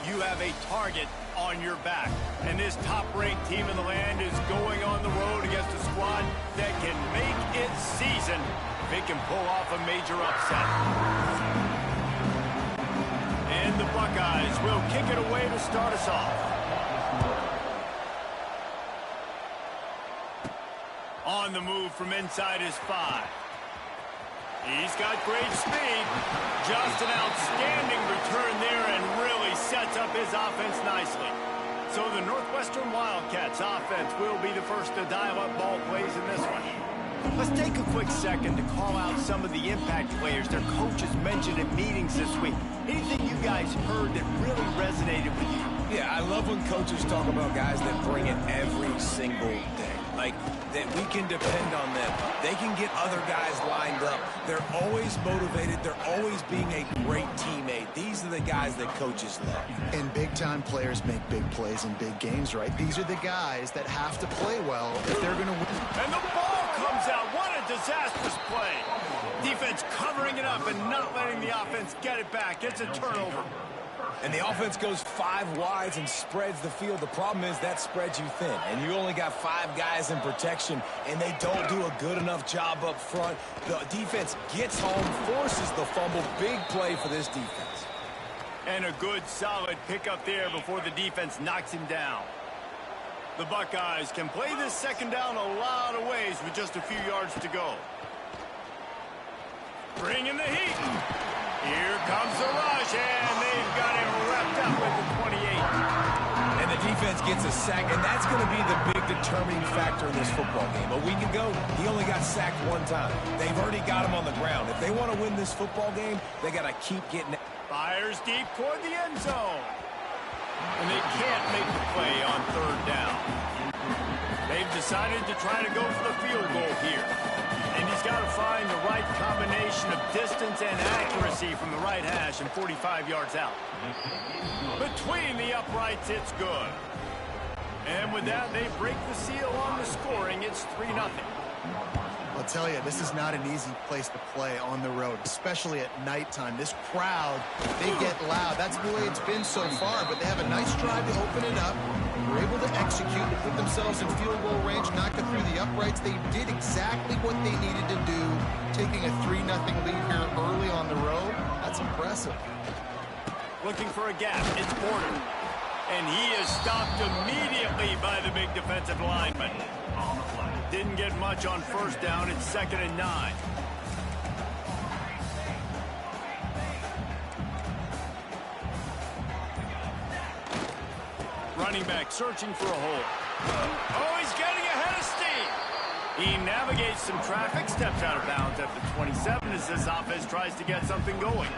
A: you have a target on your back. And this top-ranked team in the land is going on the road against a squad that can make its season if it can pull off a major upset. And the Buckeyes will kick it away to start us off. On the move from inside his 5. He's got great speed. Just an outstanding return there and really sets up his offense nicely. So the Northwestern Wildcats offense will be the first to dial up ball plays in this one. Let's take a quick second to call out some of the impact players their coaches mentioned in meetings this week. Anything you guys heard that really resonated with you?
C: Yeah, I love when coaches talk about guys that bring it every single day. Like, that we can depend on them. They can get other guys lined up. They're always motivated. They're always being a great teammate. These are the guys that coaches love.
B: And big-time players make big plays in big games, right? These are the guys that have to play well if they're going to win.
A: And the ball comes out. What a disastrous play. Defense covering it up and not letting the offense get it back. It's a turnover.
C: And the offense goes 5 wides and spreads the field. The problem is that spreads you thin. And you only got 5 guys in protection, and they don't do a good enough job up front. The defense gets home, forces the fumble. Big play for this defense.
A: And a good, solid pickup there before the defense knocks him down. The Buckeyes can play this second down a lot of ways with just a few yards to go. Bringing the heat. Here comes the rush, and they've got him wrapped up at the 28.
C: And the defense gets a sack, and that's going to be the big determining factor in this football game. A week ago, he only got sacked 1 time. They've already got him on the ground. If they want to win this football game, they got to keep getting it.
A: Fires deep toward the end zone. And they can't make the play on 3rd down. They've decided to try to go for the field goal here. And he's got to find the right combination of distance and accuracy from the right hash and 45 yards out. Between the uprights, it's good. And with that, they break the seal on the scoring. It's 3-0.
B: I'll tell you, this is not an easy place to play on the road, especially at nighttime. This crowd, they get loud. That's the way it's been so far, but they have a nice drive to open it up. They're able to execute, to put themselves in field goal range, knock it through the uprights. They did exactly what they needed to do, taking a 3-0 lead here early on the road. That's impressive.
A: Looking for a gap. It's Porter. And he is stopped immediately by the big defensive lineman. Didn't get much on 1st down. It's 2nd and 9. Running back searching for a hole. Oh, he's getting ahead of steam. He navigates some traffic, steps out of bounds at the 27 as this offense tries to get something going.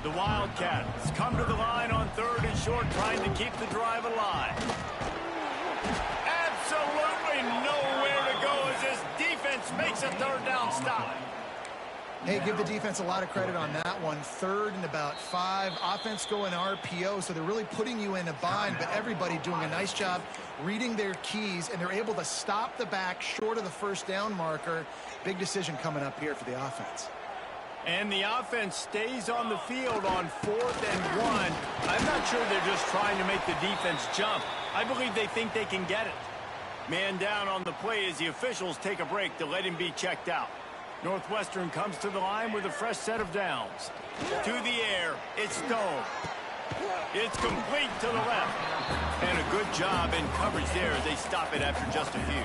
A: The Wildcats come to the line on 3rd and short, trying to keep the drive alive. Absolutely nowhere to go as this defense makes a 3rd down stop.
B: Hey, give the defense a lot of credit on that one. 3rd and about 5. Offense going RPO, so they're really putting you in a bind, but everybody doing a nice job reading their keys, and they're able to stop the back short of the 1st down marker. Big decision coming up here for the offense.
A: And the offense stays on the field on 4th and 1. I'm not sure they're just trying to make the defense jump. I believe they think they can get it. Man down on the play as the officials take a break to let him be checked out. Northwestern comes to the line with a fresh set of downs. To the air, it's Stone. It's complete to the left. And a good job in coverage there as they stop it after just a few.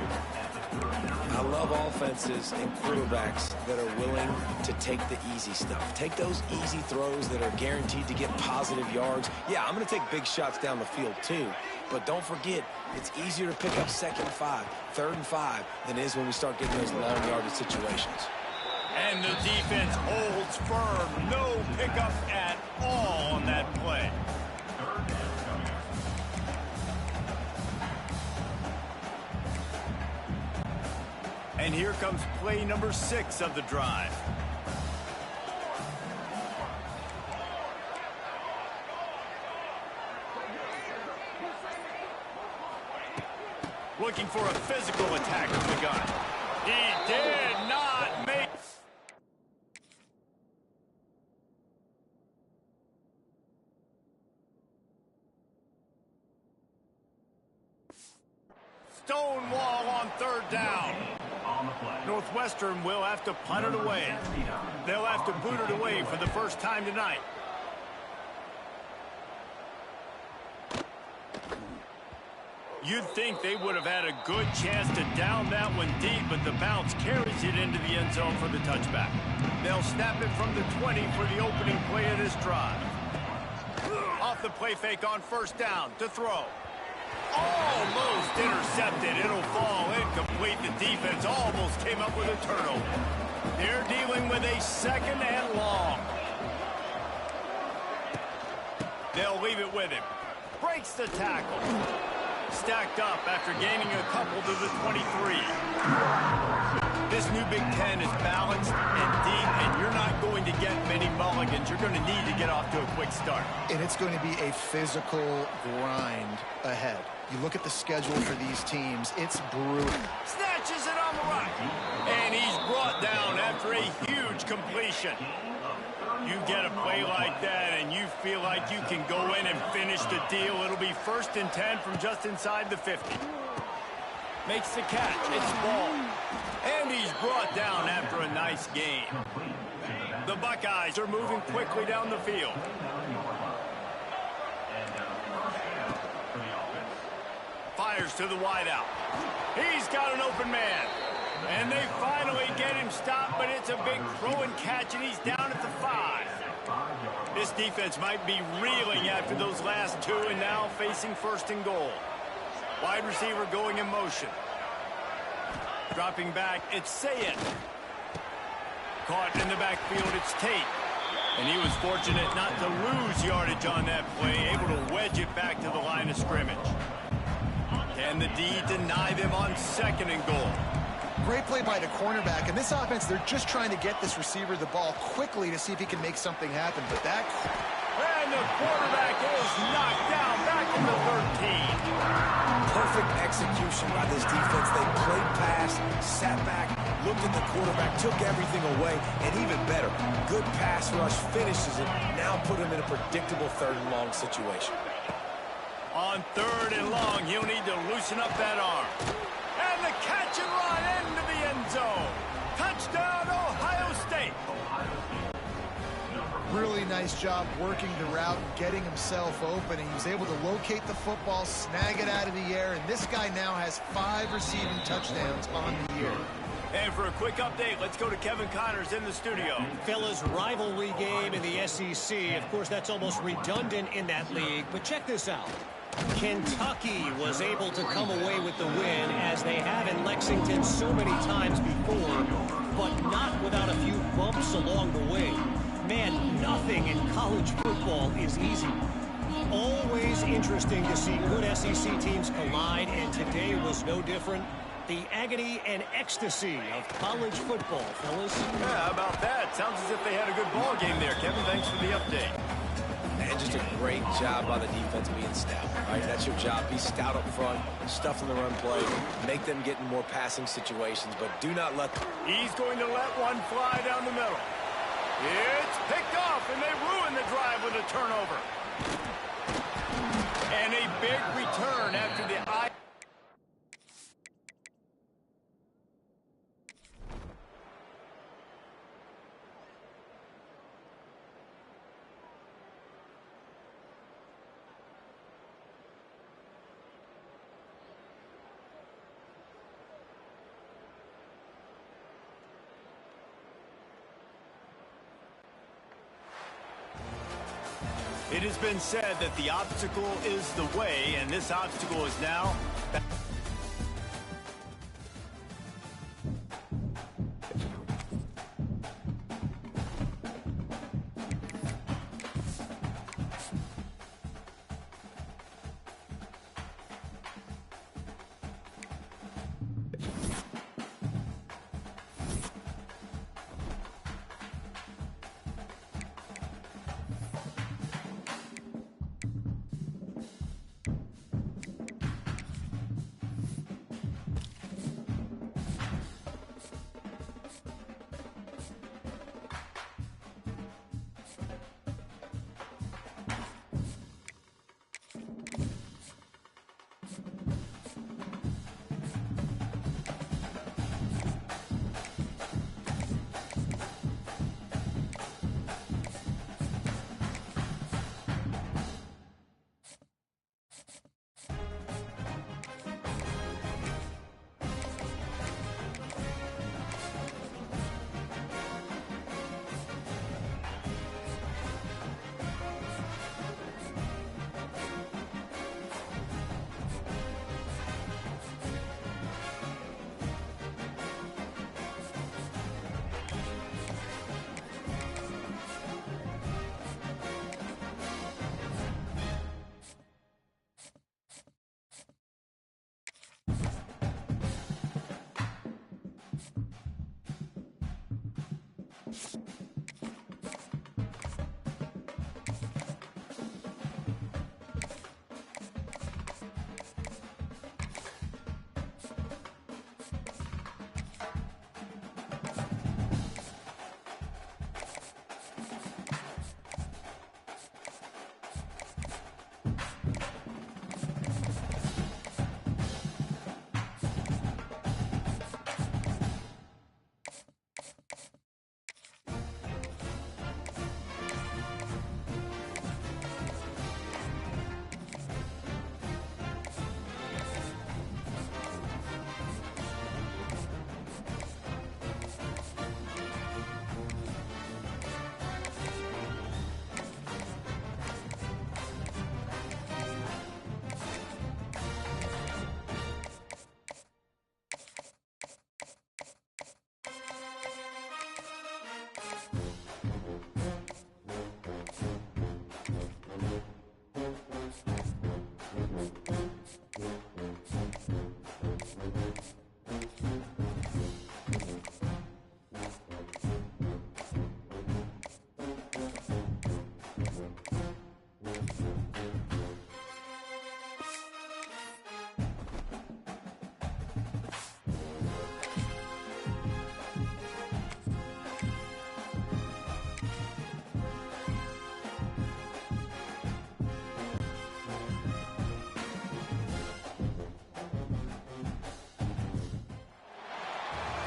C: I love offenses and quarterbacks that are willing to take the easy stuff. Take those easy throws that are guaranteed to get positive yards. Yeah, I'm going to take big shots down the field too. But don't forget, it's easier to pick up 2nd and 5, 3rd and 5 than it is when we start getting those long yardage situations.
A: And the defense holds firm. No pickup at all on that play. And here comes play number 6 of the drive. Looking for a physical attack from the gun. He did not make... stonewall on third down. Northwestern will have to punt it away. They'll have to boot it away for the first time tonight. You'd think they would have had a good chance to down that one deep, but the bounce carries it into the end zone for the touchback. They'll snap it from the 20 for the opening play of this drive. Off the play fake on first down to throw. Almost intercepted. It'll fall incomplete. The defense almost came up with a turnover. They're dealing with a second and long. They'll leave it with him. Breaks the tackle. Stacked up after gaining a couple to the 23. This new Big Ten is balanced and deep, and you're not going to get many mulligans. You're going to need to get off to a quick start.
B: And it's going to be a physical grind ahead. You look at the schedule for these teams, it's brutal.
A: Snatches it on the right. And he's brought down after a huge completion. You get a play like that and you feel like you can go in and finish the deal. It'll be 1st and 10 from just inside the 50. Makes the catch. It's ball. And he's brought down after a nice gain. The Buckeyes are moving quickly down the field. Fires to the wideout. He's got an open man. And they finally get him stopped, but it's a big throw and catch, and he's down at the 5. This defense might be reeling after those last two, and now facing 1st and goal. Wide receiver going in motion. Dropping back, it's Sayed. Caught in the backfield, it's Tate. And he was fortunate not to lose yardage on that play, able to wedge it back to the line of scrimmage. Can the D deny them on 2nd and goal?
B: Great play by the cornerback. And this offense, they're just trying to get this receiver the ball quickly to see if he can make something happen. But that...
A: And the quarterback is knocked down back in the 13.
C: Perfect execution by this defense. They played pass, sat back, looked at the quarterback, took everything away, and even better, good pass rush, finishes it, now put him in a predictable 3rd and long situation.
A: On 3rd and long, he'll need to loosen up that arm. And the catch and run into the end zone. Touchdown, Ohio State.
B: Really nice job working the route, getting himself open. And he was able to locate the football, snag it out of the air. And this guy now has 5 receiving touchdowns on the year.
A: And for a quick update, let's go to Kevin Connors in the studio.
D: Fellas, rivalry game in the SEC. Of course, that's almost redundant in that league. But check this out. Kentucky was able to come away with the win, as they have in Lexington so many times before, but not without a few bumps along the way. Man, nothing in college football is easy. Always interesting to see good SEC teams collide, and today was no different. The agony and ecstasy of college football, fellas.
A: Yeah, how about that? Sounds as if they had a good ball game there. Kevin, thanks for the update.
C: And just a great job by the defense being stout. Right, that's your job. Be stout up front, stuff in the run play, make them get in more passing situations, but do not let them.
A: He's going to let one fly down the middle. It's picked off, and they ruin the drive with a turnover. And a big return after the eye. It has been said that the obstacle is the way, and this obstacle is now...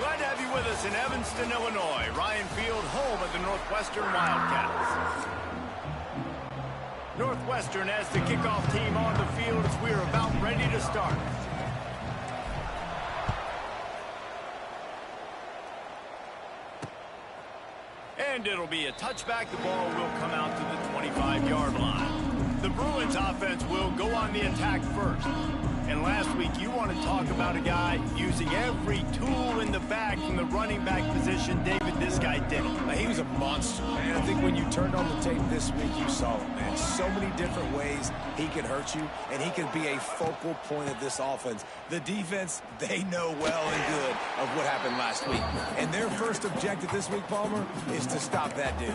A: Glad to have you with us in Evanston, Illinois. Ryan Field, home of the Northwestern Wildcats. Northwestern has the kickoff team on the field as we are about ready to start. And it'll be a touchback. The ball will come out to the 25-yard line. The Bruins offense will go on the attack first. And last week, you want to talk about a guy using every tool in the bag from the running back position. David, this guy did it.
C: He was a monster, man. I think when you turned on the tape this week, you saw it, man. So many different ways he could hurt you, and he could be a focal point of this offense. The defense, they know well and good of what happened last week. And their first objective this week, Palmer, is to stop that dude.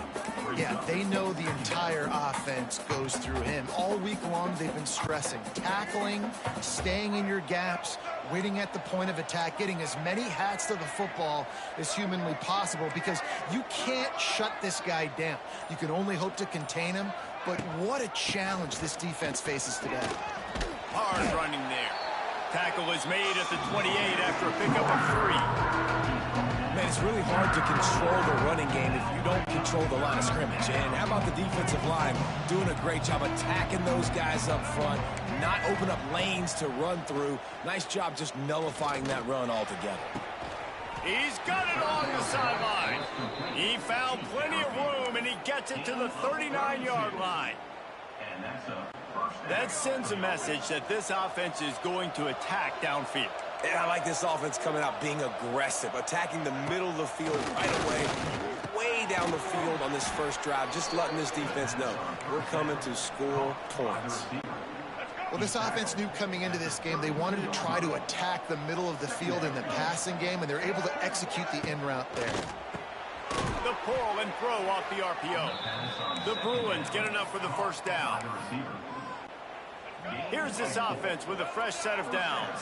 B: Yeah, they know the entire offense goes through him. All week long, they've been stressing tackling, staying in your gaps, waiting at the point of attack, getting as many hats to the football as humanly possible, because you can't shut this guy down. You can only hope to contain him, but what a challenge this defense faces today.
A: Hard running there. Tackle is made at the 28 after a pickup of 3.
C: Man, it's really hard to control the running game if you don't control the line of scrimmage. And how about the defensive line doing a great job attacking those guys up front, not open up lanes to run through. Nice job just nullifying that run altogether.
A: He's got it on the sideline. He found plenty of room, and he gets it to the 39-yard line. That sends a message that this offense is going to attack downfield.
C: And I like this offense coming out being aggressive, attacking the middle of the field right away, way down the field on this first drive, just letting this defense know we're coming to score points.
B: Well, this offense knew coming into this game they wanted to try to attack the middle of the field in the passing game, and they're able to execute the in route there.
A: The pull and throw off the RPO. The Bruins get enough for the first down. Here's this offense with a fresh set of downs.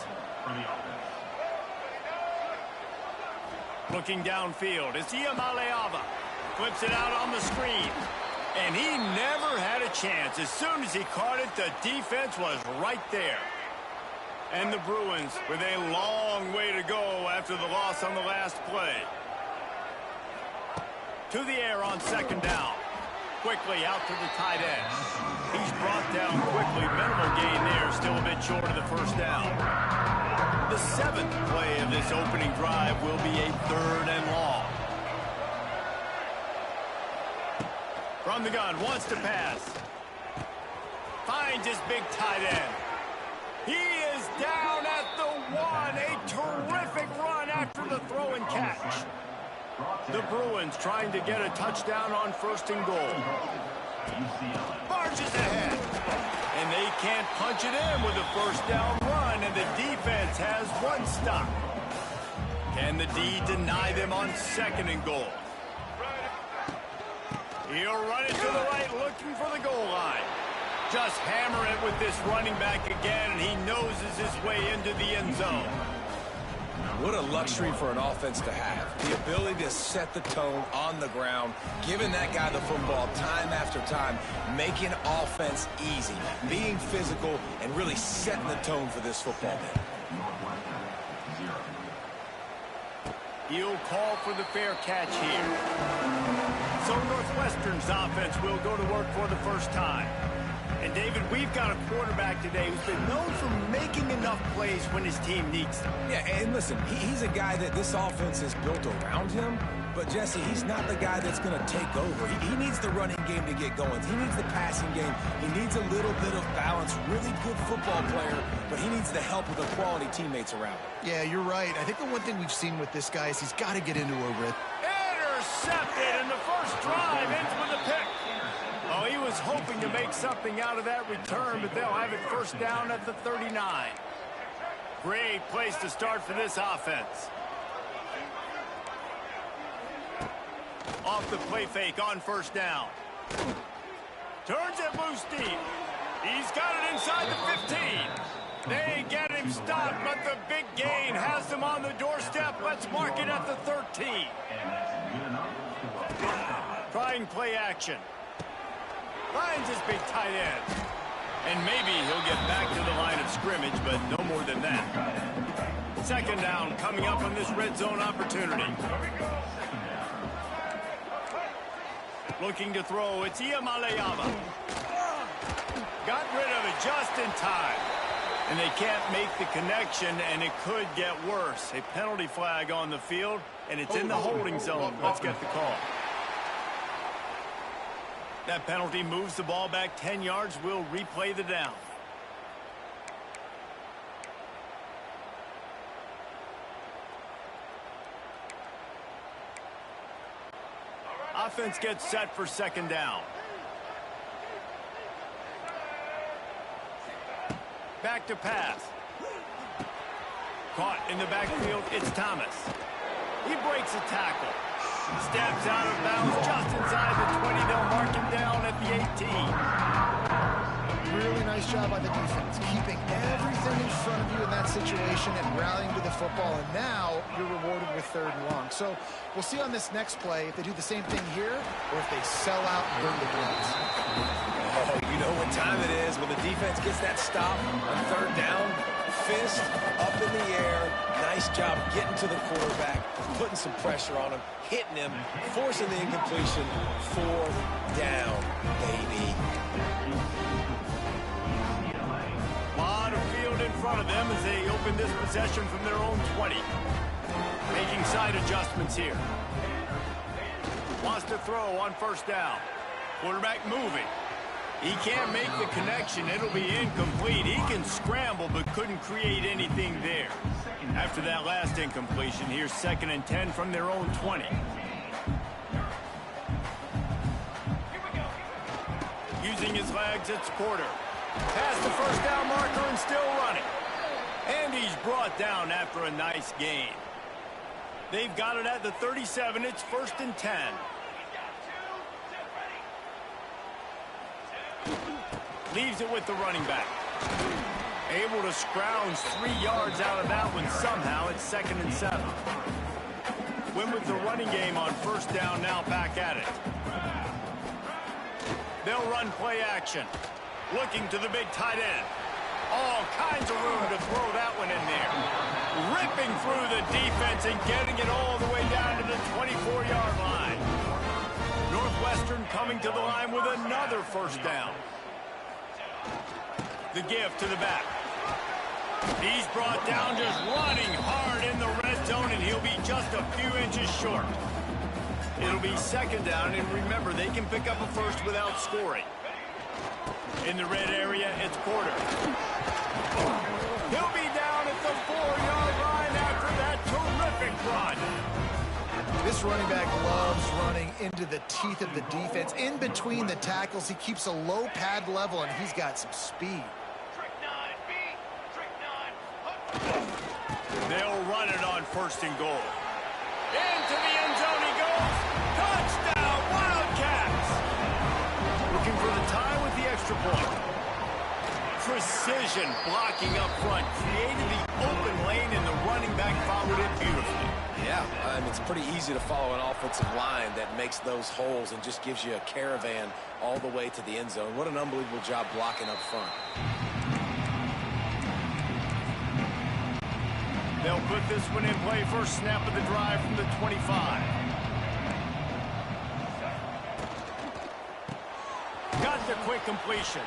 A: Looking downfield, it's Iamaleava. Flips it out on the screen. And he never had a chance. As soon as he caught it, the defense was right there. And the Bruins with a long way to go after the loss on the last play. To the air on second down. Quickly out to the tight end. He's brought down quickly. Minimal gain there. Still a bit short of the first down. The 7th play of this opening drive will be a 3rd and long. From the gun, wants to pass. Finds his big tight end. He is down at the 1. A terrific run after the throw and catch. The Bruins trying to get a touchdown on 1st and goal. Barges ahead. And they can't punch it in with a first down run, and the defense has 1 stop. Can the D deny them on 2nd and goal? He'll run it to the right, looking for the goal line. Just hammer it with this running back again, and he noses his way into the end zone.
C: What a luxury for an offense to have. The ability to set the tone on the ground, giving that guy the football time after time, making offense easy, being physical, and really setting the tone for this football game.
A: He'll call for the fair catch here. So Northwestern's offense will go to work for the first time. And, David, we've got a quarterback today who's been known for making enough plays when his team needs them.
C: Yeah, and listen, he's a guy that this offense is built around him. But, Jesse, he's not the guy that's going to take over. He needs the running game to get going. He needs the passing game. He needs a little bit of balance. Really good football player, but he needs the help of the quality teammates around him.
B: Yeah, you're right. I think the one thing we've seen with this guy is he's got to get into a rhythm.
A: Intercepted, and the first drive ends with a pick. Oh, he was hoping to make something out of that return, but they'll have it first down at the 39. Great place to start for this offense. Off the play fake on first down. Turns it loose deep. He's got it inside the 15. They get him stopped, but the big gain has them on the doorstep. Let's mark it at the 13. Trying play action. Finds his big tight end. And maybe he'll get back to the line of scrimmage, but no more than that. Second down coming up on this red zone opportunity. Looking to throw, it's Iamaleava. Got rid of it just in time. And they can't make the connection, and it could get worse. A penalty flag on the field, and it's in the holding zone. Let's get the call. That penalty moves the ball back 10 yards. We'll replay the down. Offense gets set for second down. Back to pass. Caught in the backfield, it's Thomas. He breaks a tackle. Steps out of bounds just inside the 20. They'll mark him down at the 18.
B: Really nice job by the defense, keeping everything in front of you in that situation and rallying to the football. And now you're rewarded with third and long. So we'll see on this next play if they do the same thing here or if they sell out and burn the blitz.
C: Oh, you know what time it is when the defense gets that stop on third down. Fist up in the air. Nice job getting to the quarterback, putting some pressure on him, hitting him, forcing the incompletion. Fourth down, baby.
A: Lot of field in front of them as they open this possession from their own 20. Making side adjustments here. Wants to throw on first down. Quarterback moving. He can't make the connection. It'll be incomplete. He can scramble but couldn't create anything there. After that last incompletion, here's 2nd and 10 from their own 20. Using his legs, it's Porter. Past the first down marker and still running. And he's brought down after a nice gain. They've got it at the 37. It's 1st and 10. Leaves it with the running back. Able to scrounge 3 yards out of that one somehow. It's 2nd and 7. Win with the running game on first down, now back at it. They'll run play action. Looking to the big tight end. All kinds of room to throw that one in there. Ripping through the defense and getting it all the way down to the 24-yard line. Northwestern coming to the line with another first down. The give to the back. He's brought down just running hard in the red zone, and he'll be just a few inches short. It'll be 2nd down, and remember, they can pick up a first without scoring. In the red area, it's Porter. He'll be down at the 4-yard line after that terrific run.
B: This running back loves running into the teeth of the defense. In between the tackles, he keeps a low pad level, and he's got some speed.
A: They'll run it on 1st and goal. Into the end zone he goes. Touchdown, Wildcats! Looking for the tie with the extra point. Precision blocking up front. Created the open lane, and the running back followed it beautifully.
C: Yeah, it's pretty easy to follow an offensive line that makes those holes and just gives you a caravan all the way to the end zone. What an unbelievable job blocking up front.
A: They'll put this one in play. First snap of the drive from the 25. Got the quick completion.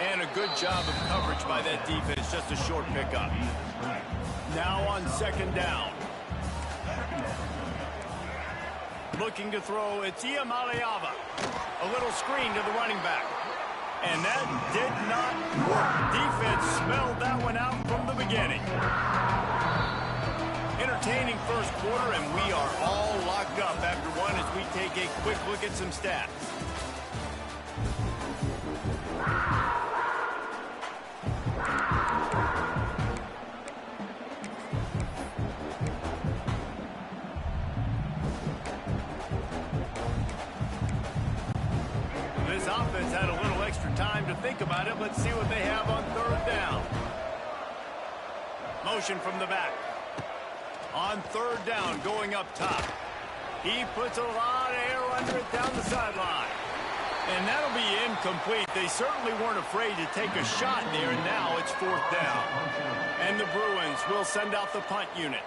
A: And a good job of coverage by that defense. Just a short pickup. Now on 2nd down. Looking to throw, it's Iamaleava. A little screen to the running back. And that did not work. Defense smelled that one out from the beginning. Entertaining first quarter, and we are all locked up after one as we take a quick look at some stats. This offense had a little extra time to think about it. Let's see what they have on 3rd down. Motion from the back. On 3rd down, going up top. He puts a lot of air under it down the sideline. And that'll be incomplete. They certainly weren't afraid to take a shot there, and now it's 4th down. And the Bruins will send out the punt unit.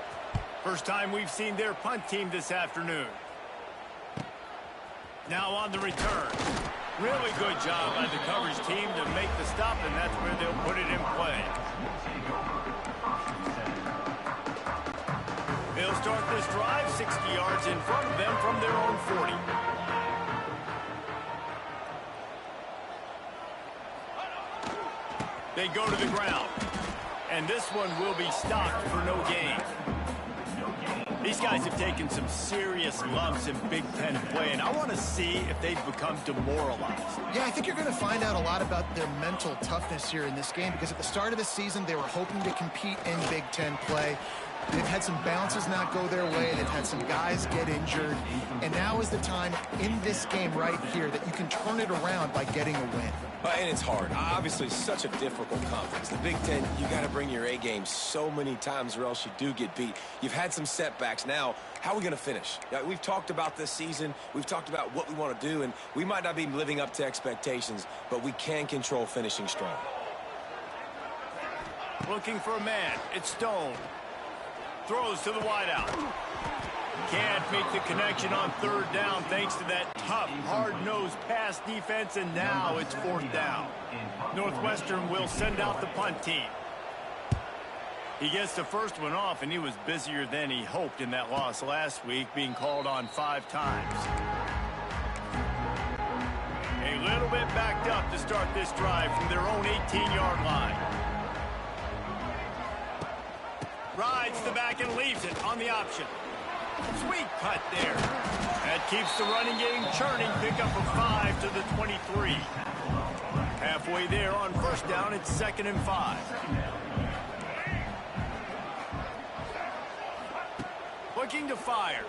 A: First time we've seen their punt team this afternoon. Now on the return. Really good job by the coverage team to make the stop, and that's where they'll put it in play. They'll start this drive 60 yards in front of them from their own 40. They go to the ground. And this one will be stopped for no gain. These guys have taken some serious lumps in Big Ten play, and I want to see if they've become demoralized.
B: Yeah, I think you're going to find out a lot about their mental toughness here in this game, because at the start of the season, they were hoping to compete in Big Ten play. They've had some bounces not go their way. They've had some guys get injured. And now is the time in this game right here that you can turn it around by getting a win.
C: And it's hard. Obviously, such a difficult conference. The Big Ten, you got to bring your A game so many times or else you do get beat. You've had some setbacks. Now, how are we going to finish? We've talked about this season. We've talked about what we want to do, and we might not be living up to expectations, but we can control finishing strong.
A: Looking for a man. It's Stone. Throws to the wideout. Can't make the connection on 3rd down thanks to that tough, hard-nosed pass defense, and now it's 4th down. Northwestern will send out the punt team. He gets the first one off, and he was busier than he hoped in that loss last week, being called on 5 times. A little bit backed up to start this drive from their own 18-yard line. Rides the back and leaves it on the option. Sweet cut there. That keeps the running game churning. Pickup of 5 to the 23. Halfway there on 1st down, it's 2nd and 5. Looking to fire.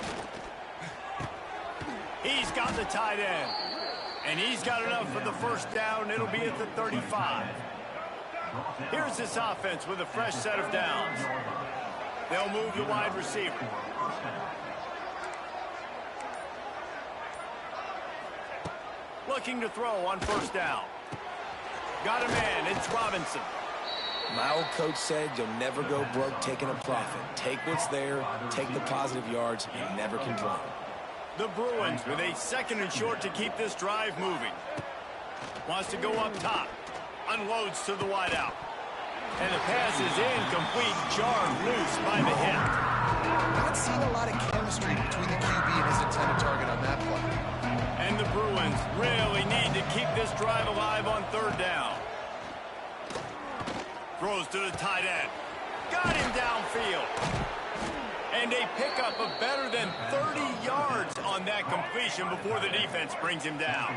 A: He's got the tight end. And he's got enough for the 1st down. It'll be at the 35. Here's this offense with a fresh set of downs. They'll move the wide receiver. Looking to throw on 1st down. Got a man. It's Robinson.
C: My old coach said you'll never go broke taking a profit. Take what's there, take the positive yards, and never complain.
A: The Bruins with a 2nd and short to keep this drive moving. Wants to go up top. Unloads to the wideout. And the pass is incomplete, jarred loose by the hip.
B: Not seeing a lot of chemistry between the QB and his intended target on that play.
A: And the Bruins really need to keep this drive alive on 3rd down. Throws to the tight end. Got him downfield. And a pickup of better than 30 yards on that completion before the defense brings him down.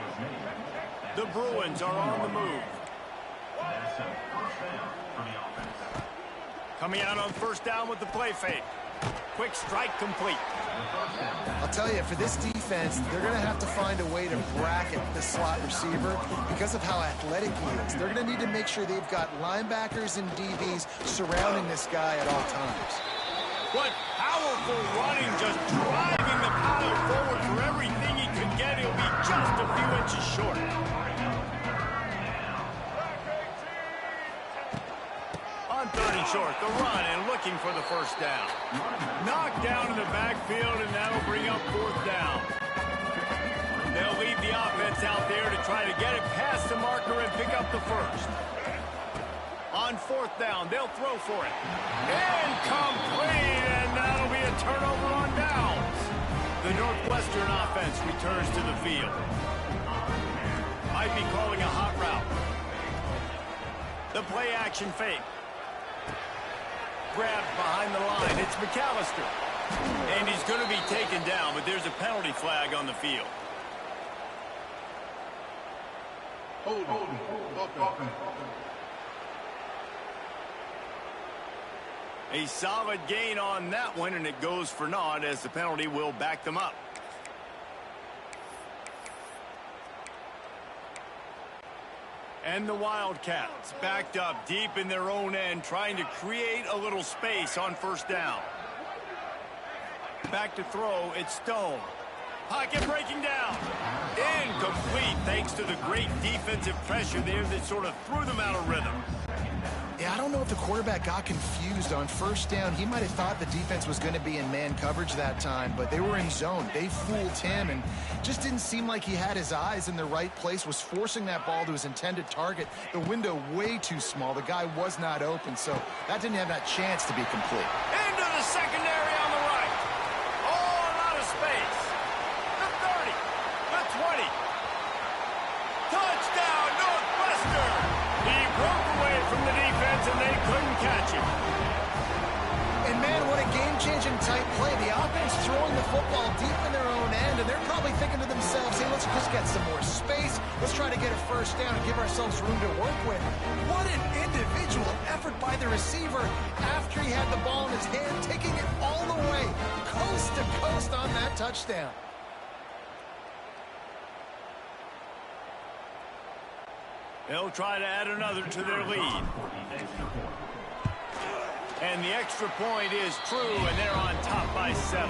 A: The Bruins are on the move. Coming out on 1st down with the play fake. Quick strike complete.
B: I'll tell you, for this defense, they're going to have to find a way to bracket the slot receiver because of how athletic he is. They're going to need to make sure they've got linebackers and DBs surrounding this guy at all times.
A: What powerful running, just driving the pile forward for everything he could get. He'll be just a few inches short. On 3rd and short, the run and looking for the 1st down. Knocked down in the backfield, and that'll bring up 4th down. They'll leave the offense out there to try to get it past the marker and pick up the 1st. On 4th down, they'll throw for it. Incomplete, and that'll be a turnover on downs. The Northwestern offense returns to the field. Might be calling a hot route. The play action fake. Grabbed behind the line. It's McAllister. And he's going to be taken down, but there's a penalty flag on the field.
E: Hold.
A: A solid gain on that one, and it goes for naught as the penalty will back them up. And the Wildcats backed up deep in their own end, trying to create a little space on 1st down. Back to throw, it's Stone. Pocket breaking down. Incomplete, thanks to the great defensive pressure there that sort of threw them out of rhythm.
B: Yeah, I don't know if the quarterback got confused on first down. He might have thought the defense was going to be in man coverage that time, but they were in zone. They fooled him and just didn't seem like he had his eyes in the right place, was forcing that ball to his intended target. The window way too small. The guy was not open, so that didn't have that chance to be complete.
A: Into the secondary on the right. All out of space. The 30, the 20. Touchdown, Northwestern. He broke away from the defense, and they couldn't catch him.
B: And, man, what a game-changing type play. The offense throwing the football deep in their own end, and they're probably thinking to themselves, hey, let's just get some more space. Let's try to get a first down and give ourselves room to work with. What an individual effort by the receiver after he had the ball in his hand, taking it all the way, coast to coast on that touchdown.
A: They'll try to add another to their lead. And the extra point is true, and they're on top by 7.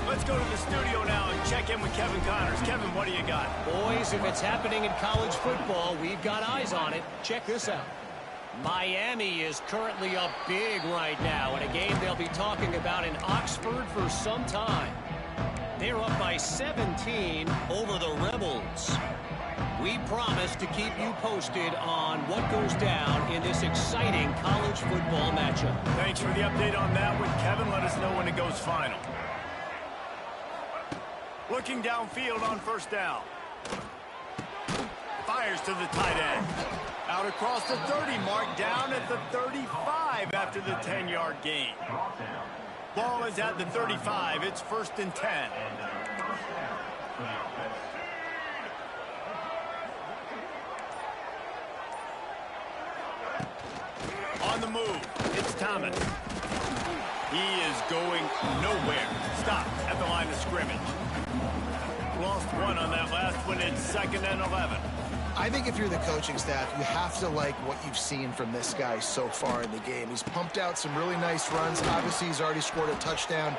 A: Let's go to the studio now and check in with Kevin Connors. Kevin, what do you got?
D: Boys, if it's happening in college football, we've got eyes on it. Check this out. Miami is currently up big right now in a game they'll be talking about in Oxford for some time. They're up by 17 over the Rebels. We promise to keep you posted on what goes down in this exciting college football matchup.
A: Thanks for the update on that with Kevin. Let us know when it goes final. Looking downfield on first down. Fires to the tight end. Out across the 30 mark, down at the 35 after the 10-yard gain. Ball is at the 35. It's 1st and 10. On the move, it's Thomas. He is going nowhere. Stop at the line of scrimmage. Lost one on that last one. It's 2nd and 11.
B: I think if you're the coaching staff, you have to like what you've seen from this guy so far in the game. He's pumped out some really nice runs. Obviously, he's already scored a touchdown.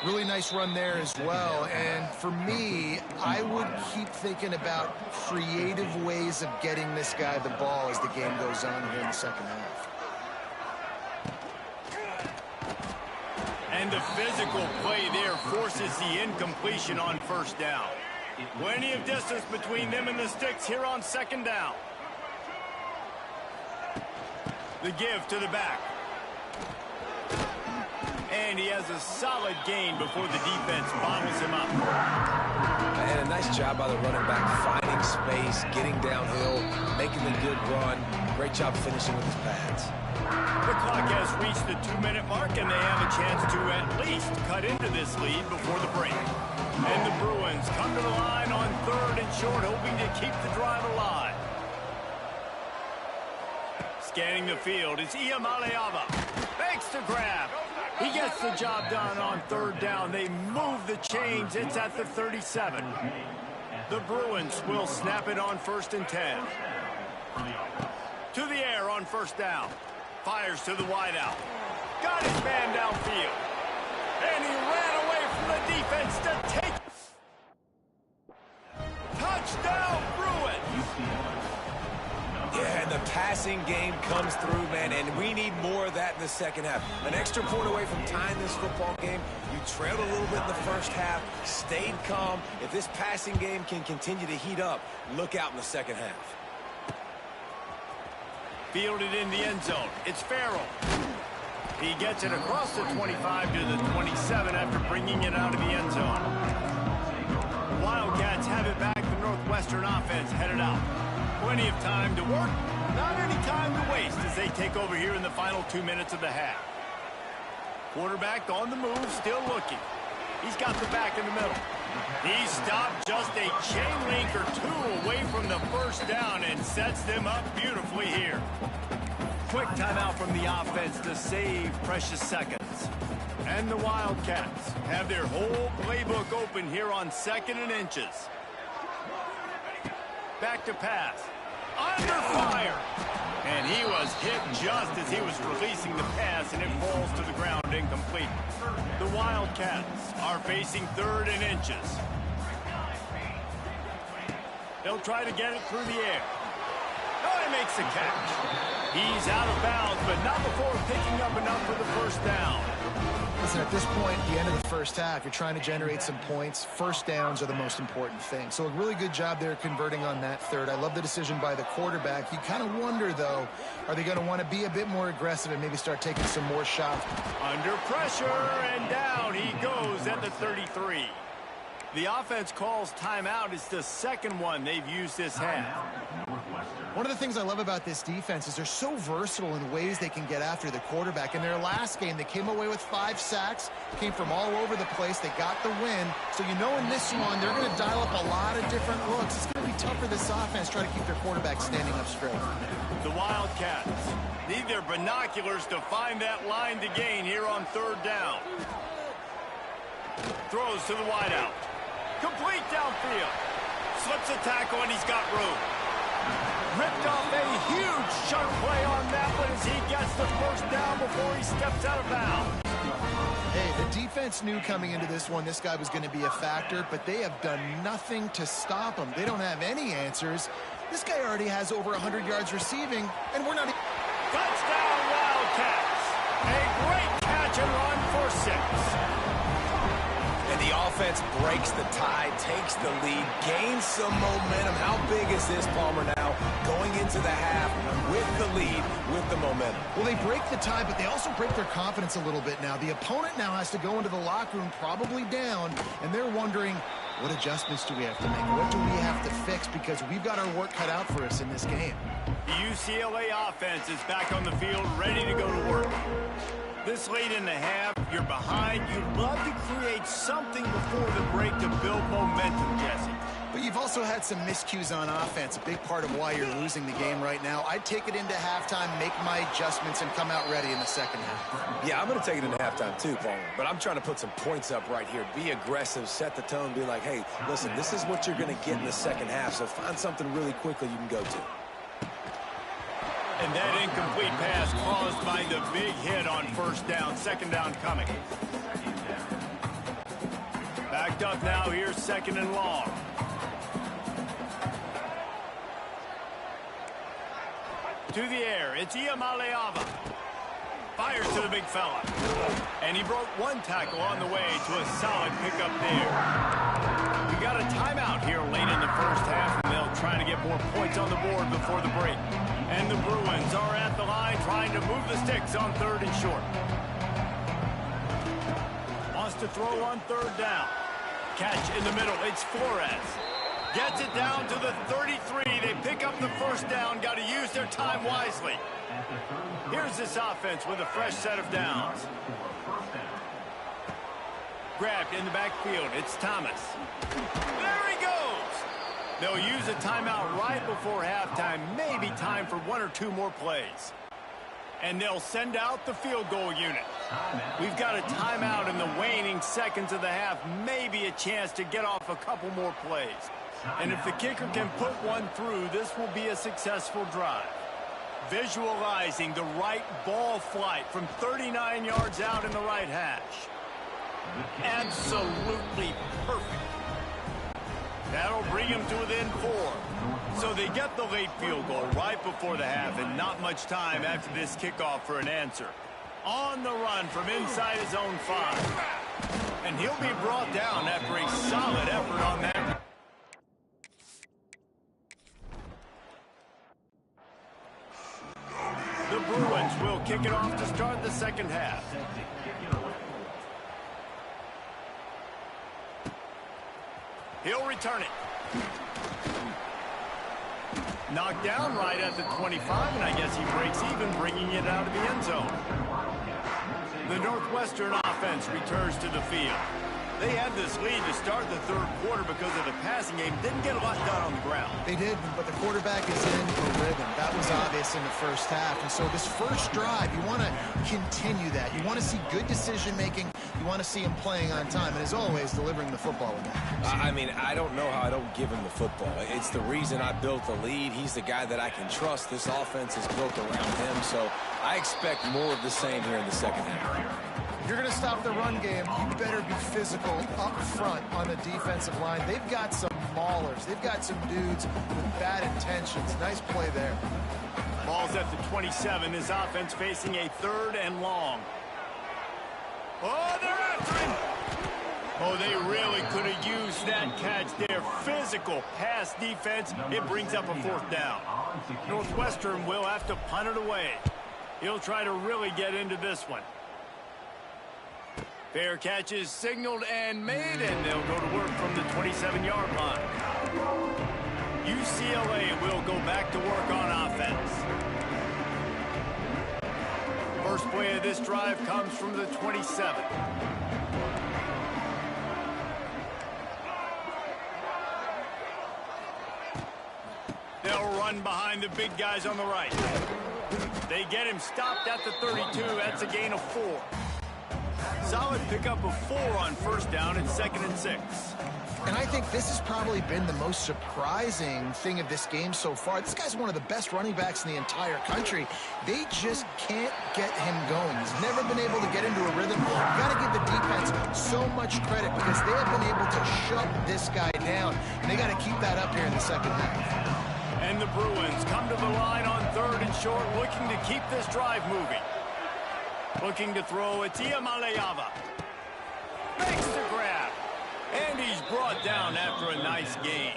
B: Really nice run there as well. And for me, I would keep thinking about creative ways of getting this guy the ball as the game goes on here in the second half.
A: And the physical play there forces the incompletion on first down. Plenty of distance between them and the sticks here on 2nd down. The give to the back. And he has a solid gain before the defense bottles him up.
C: And a nice job by the running back, finding space, getting downhill, making the good run. Great job finishing with his pads.
A: The clock has reached the 2-minute mark, and they have a chance to at least cut into this lead before the break. And the Bruins come to the line on 3rd and short, hoping to keep the drive alive. Scanning the field, it's Iamaleava. Makes the grab. He gets the job done on 3rd down. They move the chains. It's at the 37. The Bruins will snap it on 1st and 10. To the air on 1st down. Fires to the wideout. Got his man downfield. And he ran away from the defense to take it. Touchdown, Bruins!
C: Yeah, and the passing game comes through, man, and we need more of that in the second half. An extra point away from tying this football game. You trailed a little bit in the first half, stayed calm. If this passing game can continue to heat up, look out in the second half.
A: Fielded in the end zone. It's Farrell. He gets it across the 25 to the 27 after bringing it out of the end zone. Wildcats have it back. The Northwestern offense headed out. Plenty of time to work. Not any time to waste as they take over here in the final 2 minutes of the half. Quarterback on the move, still looking. He's got the back in the middle. He stopped just a chain link or two away from the first down and sets them up beautifully here. Quick timeout from the offense to save precious seconds. And the Wildcats have their whole playbook open here on 2nd and inches. Back to pass. Under fire. And he was hit just as he was releasing the pass, and it falls to the ground incomplete. The Wildcats are facing 3rd and inches. They'll try to get it through the air. Oh, he makes the catch. He's out of bounds, but not before picking up enough for the first down.
B: Listen, at this point, the end of the first half, you're trying to generate some points. First downs are the most important thing. So a really good job there converting on that third. I love the decision by the quarterback. You kind of wonder, though, are they going to want to be a bit more aggressive and maybe start taking some more shots?
A: Under pressure, and down he goes at the 33. The offense calls timeout. It's the second one they've used this half.
B: One of the things I love about this defense is they're so versatile in ways they can get after the quarterback. In their last game, they came away with 5 sacks, came from all over the place. They got the win. So you know in this one, they're going to dial up a lot of different looks. It's going to be tough for this offense trying to keep their quarterback standing up straight.
A: The Wildcats need their binoculars to find that line to gain here on third down. Throws to the wideout. Complete downfield. Slips a tackle and he's got room. Ripped off a huge chunk play on that one as he gets the first down before he steps out of bounds.
B: Hey, the defense knew coming into this one this guy was going to be a factor, but they have done nothing to stop him. They don't have any answers. This guy already has over 100 yards receiving, and we're not...
A: Touchdown, Wildcats! A great catch and run for 6.
C: And the offense breaks the tie, takes the lead, gains some momentum. How big is this, Palmer, now going into the half with the lead, with the momentum?
B: Well, they break the tie, but they also break their confidence a little bit now. The opponent now has to go into the locker room probably down, and they're wondering, what adjustments do we have to make? What do we have to fix? Because we've got our work cut out for us in this game.
A: The UCLA offense is back on the field, ready to go to work. This late in the half, you're behind. You'd love to create something before the break to build momentum, Jesse.
B: But you've also had some miscues on offense, a big part of why you're losing the game right now. I'd take it into halftime, make my adjustments, and come out ready in the second half.
C: Yeah, I'm going to take it into halftime too, Palmer. But I'm trying to put some points up right here. Be aggressive, set the tone, be like, hey, listen, this is what you're going to get in the second half, so find something really quickly you can go to.
A: And that incomplete pass caused by the big hit on first down. Second down coming. Backed up now. Here's second and long. To the air. It's Iamaleava. Fires to the big fella. And he broke one tackle on the way to a solid pickup there. We got a timeout here late in the first half, and they'll try to get more points on the board before the break. And the Bruins are at the line trying to move the sticks on third and short. Wants to throw on third down. Catch in the middle. It's Flores. Gets it down to the 33. They pick up the first down. Got to use their time wisely. Here's this offense with a fresh set of downs. Grabbed in the backfield. It's Thomas. There he goes. They'll use a timeout right before halftime. Maybe time for 1 or 2 more plays. And they'll send out the field goal unit. We've got a timeout in the waning seconds of the half. Maybe a chance to get off a couple more plays. And if the kicker can put one through, this will be a successful drive. Visualizing the right ball flight from 39 yards out in the right hash. Absolutely perfect. That'll bring him to within 4. So they get the late field goal right before the half, and not much time after this kickoff for an answer. On the run from inside his own 5. And he'll be brought down after a solid effort on that. The Bruins will kick it off to start the second half. He'll return it. Knocked down right at the 25, and I guess he breaks even, bringing it out of the end zone. The Northwestern offense returns to the field. They had this lead to start the third quarter because of the passing game. Didn't get a lot done on the ground.
B: They did, but the quarterback is in a rhythm. That was obvious in the first half. And so this first drive, you want to continue that. You want to see good decision-making. You want to see him playing on time. And as always, delivering the football with that.
C: I mean, I don't know how I don't give him the football. It's the reason I built the lead. He's the guy that I can trust. This offense is built around him. So I expect more of the same here in the second half.
B: If you're going to stop the run game, you better be physical up front on the defensive line. They've got some maulers. They've got some dudes with bad intentions. Nice play there.
A: Ball's at the 27. His offense facing a 3rd and long. Oh, they're after him. Oh, they really could have used that catch there. Physical pass defense. It brings up a 4th down. Northwestern will have to punt it away. He'll try to really get into this one. Fair catch is signaled and made, and they'll go to work from the 27-yard line. UCLA will go back to work on offense. First play of this drive comes from the 27. They'll run behind the big guys on the right. They get him stopped at the 32. That's a gain of 4. Solid pickup of 4 on 1st down and 2nd and 6.
B: And I think this has probably been the most surprising thing of this game so far. This guy's one of the best running backs in the entire country. They just can't get him going. He's never been able to get into a rhythm. You've got to give the defense so much credit because they have been able to shut this guy down. And they got to keep that up here in the second half.
A: And the Bruins come to the line on 3rd and short, looking to keep this drive moving. Looking to throw, it's Iamaleava. Makes the grab. And he's brought down after a nice gain.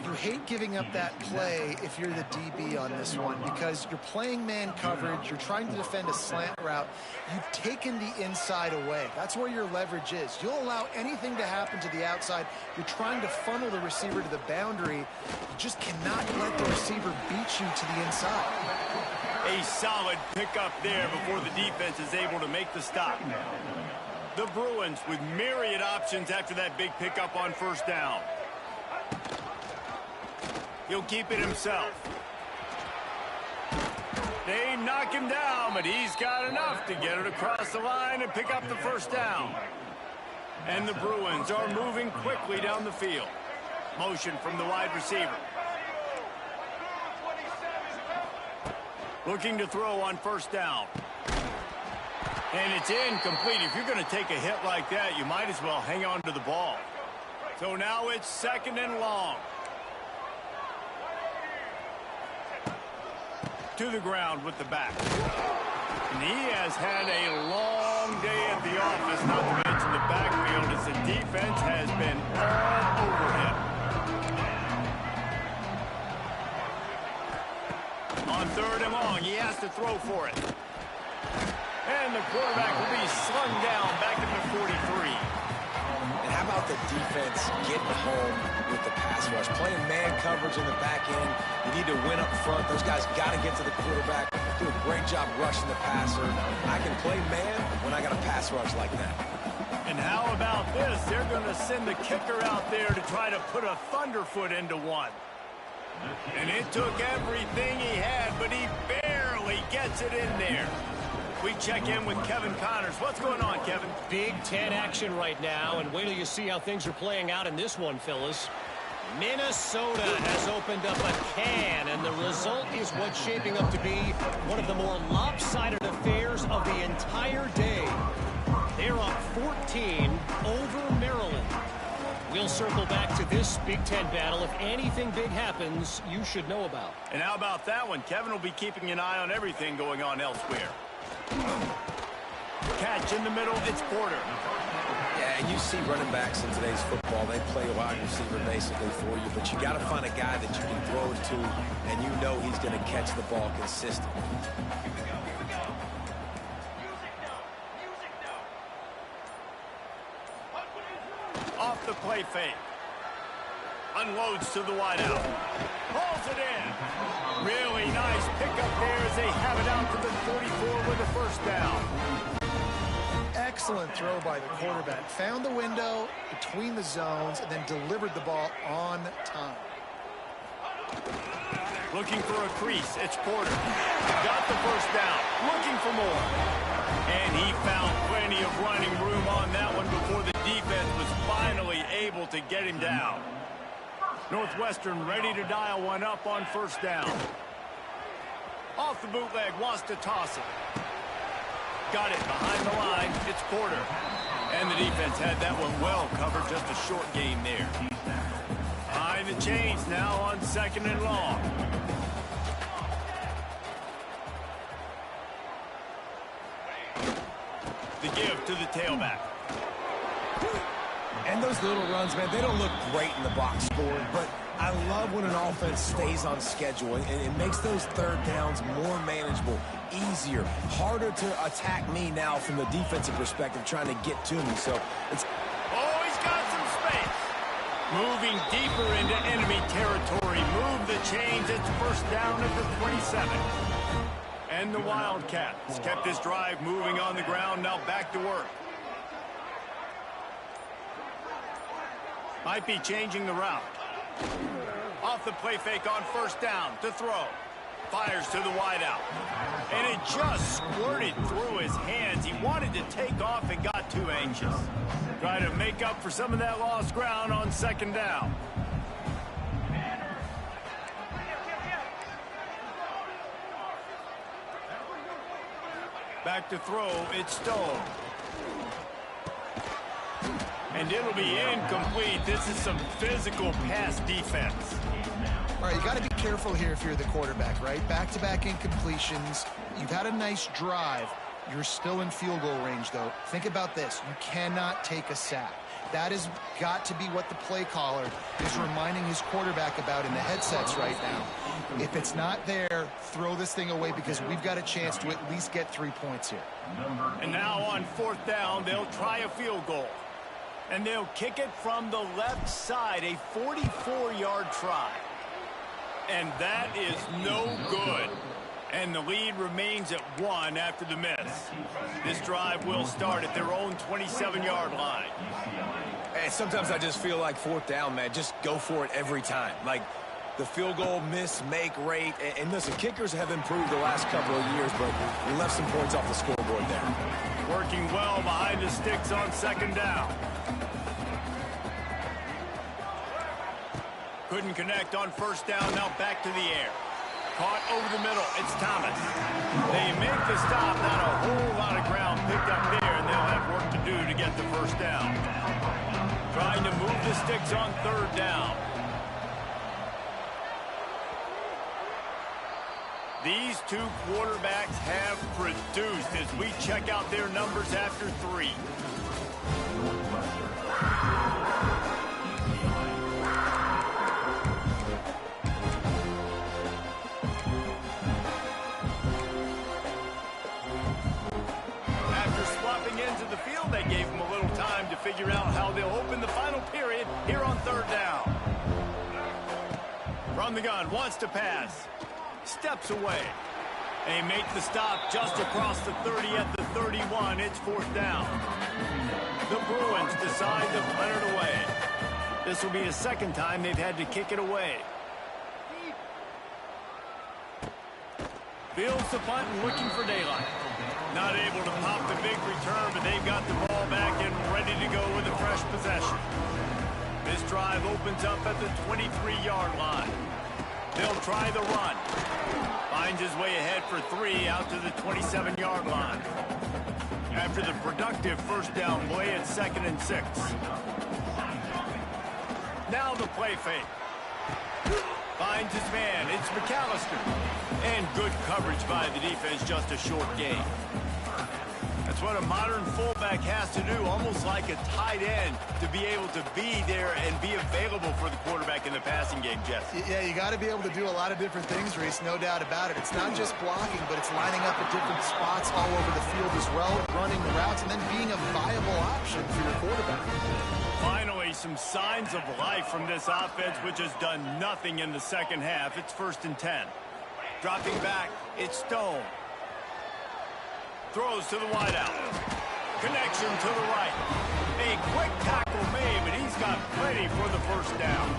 B: You hate giving up that play if you're the DB on this one because you're playing man coverage, you're trying to defend a slant route, you've taken the inside away. That's where your leverage is. You'll allow anything to happen to the outside. You're trying to funnel the receiver to the boundary. You just cannot let the receiver beat you to the inside.
A: A solid pickup there before the defense is able to make the stop. The Bruins with myriad options after that big pickup on 1st down. He'll keep it himself. They knock him down, but he's got enough to get it across the line and pick up the 1st down. And the Bruins are moving quickly down the field. Motion from the wide receiver. Looking to throw on 1st down. And it's incomplete. If you're going to take a hit like that, you might as well hang on to the ball. So now it's 2nd and long. To the ground with the back. And he has had a long day at the office, not to mention the backfield, as the defense has been all over him. On 3rd and long, he has to throw for it. And the quarterback will be slung down back at the 43.
C: And how about the defense getting home with the pass rush? Playing man coverage in the back end. You need to win up front. Those guys got to get to the quarterback. Do a great job rushing the passer. I can play man when I got a pass rush like that.
A: And how about this? They're going to send the kicker out there to try to put a thunderfoot into one. And it took everything he had, but he barely gets it in there. We check in with Kevin Connors. What's going on, Kevin?
D: Big Ten action right now, and wait till you see how things are playing out in this one, Phyllis. Minnesota has opened up a can, and the result is what's shaping up to be one of the more lopsided affairs of the entire day. They're up 14 over Maryland. We'll circle back to this Big Ten battle. If anything big happens, you should know about.
A: And how about that one? Kevin will be keeping an eye on everything going on elsewhere. Catch in the middle, it's Porter.
C: Yeah, and you see running backs in today's football, they play a wide receiver basically for you, but you got to find a guy that you can throw it to, and you know he's going to catch the ball consistently.
A: Off the play fake. Unloads to the wideout. Pulls it in. Really nice pickup there as they have it out to the 44 with a 1st down.
B: Excellent throw by the quarterback. Found the window between the zones and then delivered the ball on time.
A: Looking for a crease. It's Porter. Got the 1st down. Looking for more. And he found plenty of running room on that one before the defense was finally able to get him down. Northwestern ready to dial one up on 1st down. Off the bootleg, wants to toss it. Got it behind the line. It's Porter. And the defense had that one well covered. Just a short gain there. the chains now on 2nd and long. The give to the tailback.
C: And those little runs, man, they don't look great in the box score, but I love when an offense stays on schedule, and it makes those third downs more manageable, easier, harder to attack me now from the defensive perspective, trying to get to me. So it's...
A: Oh, he's got some space. Moving deeper into enemy territory. Move the chains. It's first down at the 27. And the Wildcats kept this drive moving on the ground. Now back to work. Might be changing the route. Off the play fake on first down to throw. Fires to the wideout. And it just squirted through his hands. He wanted to take off and got too anxious. Try to make up for some of that lost ground on 2nd down. Back to throw, it's Stone. And it'll be incomplete. This is some physical pass defense.
B: All right, you got to be careful here if you're the quarterback, right? Back-to-back incompletions. You've had a nice drive. You're still in field goal range, though. Think about this. You cannot take a sack. That has got to be what the play caller is reminding his quarterback about in the headsets right now. If it's not there, throw this thing away because we've got a chance to at least get 3 points here.
A: And now on 4th down, they'll try a field goal. And they'll kick it from the left side, a 44-yard try. And that is no good. And the lead remains at 1 after the miss. This drive will start at their own 27-yard line.
C: And sometimes I just feel like 4th down, man, just go for it every time. Like the field goal miss-make rate. And listen, kickers have improved the last couple of years, but we left some points off the scoreboard there.
A: Working well behind the sticks on 2nd down. Couldn't connect on 1st down, now back to the air. Caught over the middle, it's Thomas. They make the stop, not a whole lot of ground picked up there, and they'll have work to do to get the 1st down. Trying to move the sticks on 3rd down. These two quarterbacks have produced as we check out their numbers after 3. They gave him a little time to figure out how they'll open the final period here on 3rd down. From the gun, wants to pass. Steps away. They make the stop just across the 30 at the 31. It's 4th down. The Bruins decide to punt it away. This will be the 2nd time they've had to kick it away. Fields the punt and looking for daylight. Not able to pop the big return, but they've got the ball back and ready to go with a fresh possession. This drive opens up at the 23-yard line. They'll try the run. Finds his way ahead for 3 out to the 27-yard line. After the productive 1st down play at 2nd and 6. Now the play fake. Finds his man. It's McAllister. And good coverage by the defense, just a short gain. That's what a modern fullback has to do, almost like a tight end, to be able to be there and be available for the quarterback in the passing game, Jeff.
B: Yeah, you got to be able to do a lot of different things, Reese, no doubt about it. It's not just blocking, but it's lining up at different spots all over the field as well, running the routes, and then being a viable option for your quarterback.
A: Finally, some signs of life from this offense, which has done nothing in the 2nd half. It's 1st and 10. Dropping back, it's Stone. Throws to the wideout. Connection to the right. A quick tackle made, but he's got plenty for the 1st down.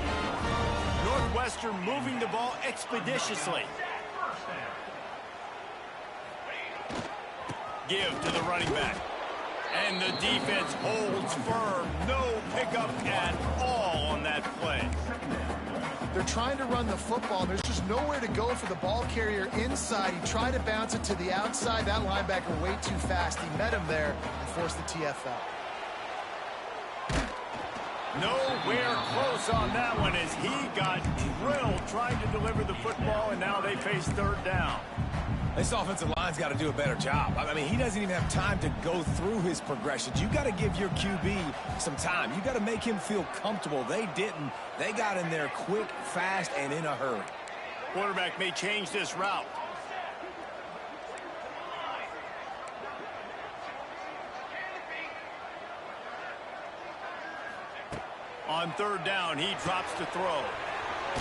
A: Northwestern moving the ball expeditiously. Give to the running back. And the defense holds firm. No pickup at all on that play.
B: They're trying to run the football. There's just nowhere to go for the ball carrier inside. He tried to bounce it to the outside. That linebacker way too fast. He met him there and forced the TFL.
A: Nowhere close on that one as he got drilled trying to deliver the football, and now they face third down.
C: This offensive line's got to do a better job. I mean, he doesn't even have time to go through his progressions. You got to give your QB some time. You got to make him feel comfortable. They didn't. They got in there quick, fast, and in a hurry.
A: Quarterback may change this route. On third down, he drops to throw.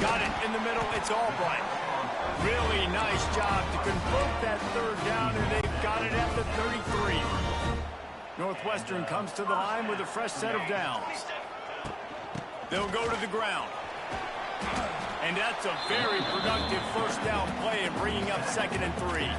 A: Got it in the middle. It's Albright. Really nice job to convert that third down, and they've got it at the 33. Northwestern comes to the line with a fresh set of downs. They'll go to the ground. And that's a very productive first down play in bringing up 2nd and 3.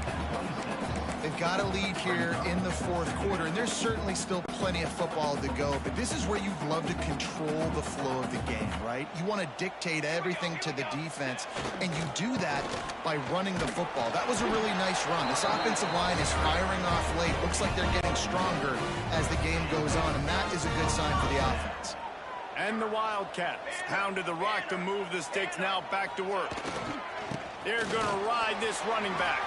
B: They've got a lead here in the fourth quarter, and there's certainly still plenty of football to go, but this is where you'd love to control the flow of the game, right? You want to dictate everything to the defense, and you do that by running the football. That was a really nice run. This offensive line is firing off late. Looks like they're getting stronger as the game goes on, and that is a good sign for the offense.
A: And the Wildcats pounded the rock to move the sticks, now back to work. They're going to ride this running back.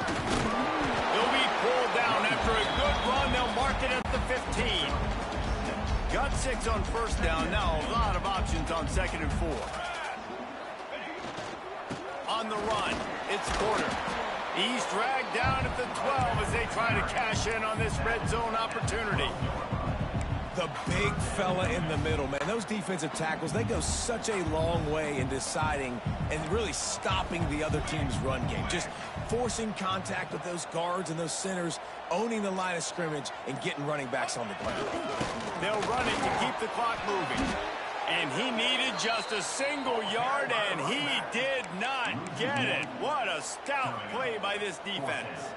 A: He'll be pulled down after a good run. They'll mark it at the 15. Got 6 on first down. Now a lot of options on 2nd and 4. On the run, it's Porter. He's dragged down at the 12 as they try to cash in on this red zone opportunity.
C: The big fella in the middle, man. Those defensive tackles, they go such a long way in deciding and really stopping the other team's run game. Just forcing contact with those guards and those centers, owning the line of scrimmage, and getting running backs on the ground.
A: They'll run it to keep the clock moving. And he needed just a single yard, and he did not get it. What a stout play by this defense.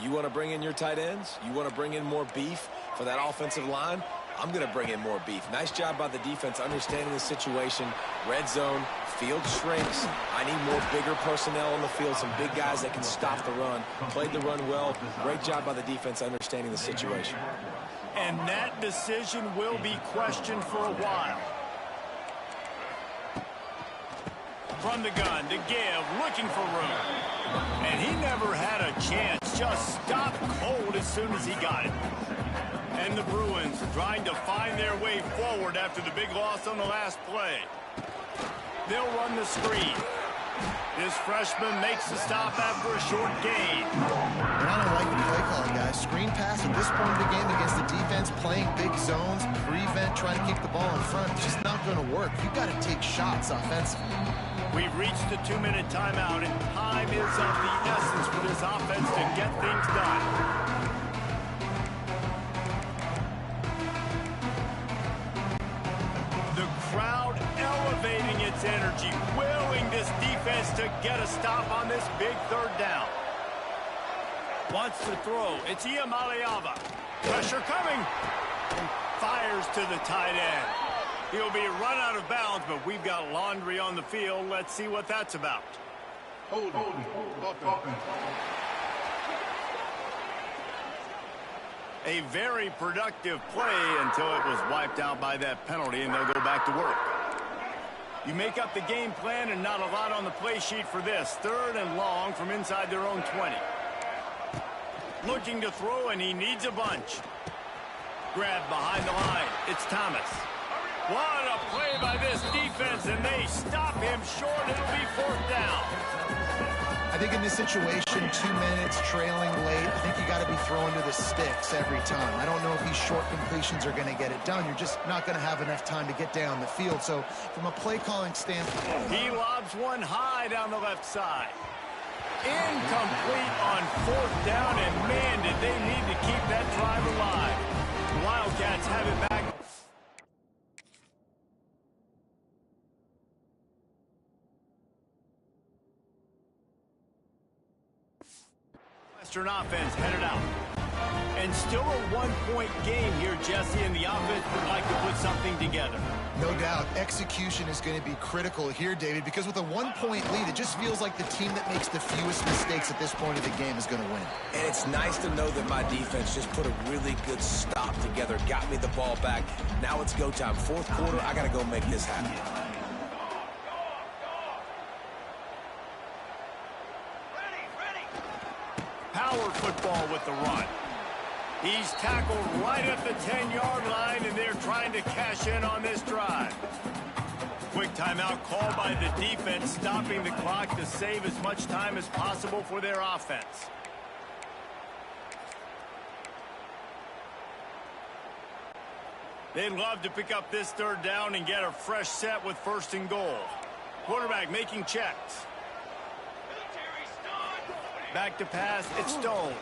C: You want to bring in your tight ends? You want to bring in more beef for that offensive line? I'm going to bring in more beef. Nice job by the defense understanding the situation. Red zone, field shrinks. I need more bigger personnel on the field, some big guys that can stop the run. Played the run well. Great job by the defense understanding the situation.
A: And that decision will be questioned for a while. From the gun to give, looking for room. And he never had a chance. Just stopped cold as soon as he got it. And the Bruins trying to find their way forward after the big loss on the last play. They'll run the screen. This freshman makes the stop after a short gain.
B: And I don't like the play calling, guys. Screen pass at this point of the game against the defense, playing big zones, prevent, trying to keep the ball in front. It's just not going to work. You've got to take shots offensively.
A: We've reached the 2-minute timeout, and time is of the essence for this offense to get things done. The crowd elevating its energy, willing this defense to get a stop on this big third down. Wants to throw. It's Iamaleava. Pressure coming. And fires to the tight end. He'll be run out of bounds, but we've got laundry on the field. Let's see what that's about.
E: Hold.
A: A very productive play until it was wiped out by that penalty, and they'll go back to work. You make up the game plan and not a lot on the play sheet for this. 3rd and long from inside their own 20. Looking to throw, and he needs a bunch. Grabbed behind the line. It's Thomas. What a play by this defense, and they stop him short. It'll be 4th down.
B: I think in this situation, 2 minutes, trailing late, I think you got to be throwing to the sticks every time. I don't know if these short completions are going to get it done. You're just not going to have enough time to get down the field. So from a play calling standpoint,
A: he lobs one high down the left side. Incomplete on 4th down, and man, did they need to keep that drive alive. The Wildcats have it back. Northwestern offense headed out. And still a 1-point game here, Jesse, and the offense would like to put something together.
B: no doubt execution is going to be critical here, David, because with a 1-point lead, it just feels like the team that makes the fewest mistakes at this point of the game is going to win.
C: And it's nice to know that my defense just put a really good stop stuff together, got me the ball back. Now it's go time. Fourth quarter, I got to go make this happen.
A: Power football with the run. He's tackled right at the 10-yard line, and they're trying to cash in on this drive. Quick timeout called by the defense, stopping the clock to save as much time as possible for their offense. They'd love to pick up this third down and get a fresh set with 1st and goal. Quarterback making checks. Back to pass, it's Stone.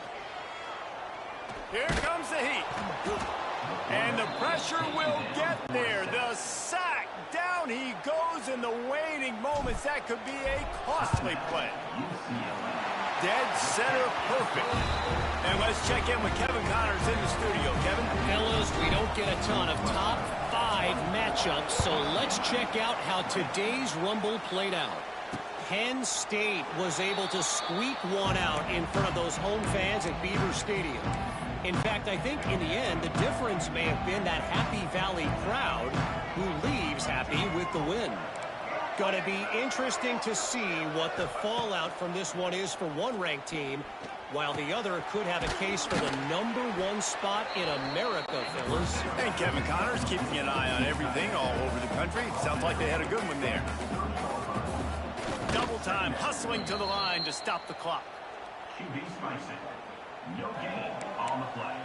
A: Here comes the heat. And the pressure will get there. The sack. Down he goes in the waiting moments. That could be a costly play. Dead center perfect. And let's check in with Kevin Connors in the studio. Kevin?
D: Fellas, we don't get a ton of top 5 matchups, so let's check out how today's Rumble played out. Penn State was able to squeak one out in front of those home fans at Beaver Stadium. In fact, I think in the end, the difference may have been that Happy Valley crowd who leaves happy with the win. Going to be interesting to see what the fallout from this one is for one ranked team, while the other could have a case for the #1 spot in America, fellas.
A: And Kevin Connors keeping an eye on everything all over the country. Sounds like they had a good one there. Double time, hustling to the line to stop the clock.
E: QB Spicer. No gain on the play.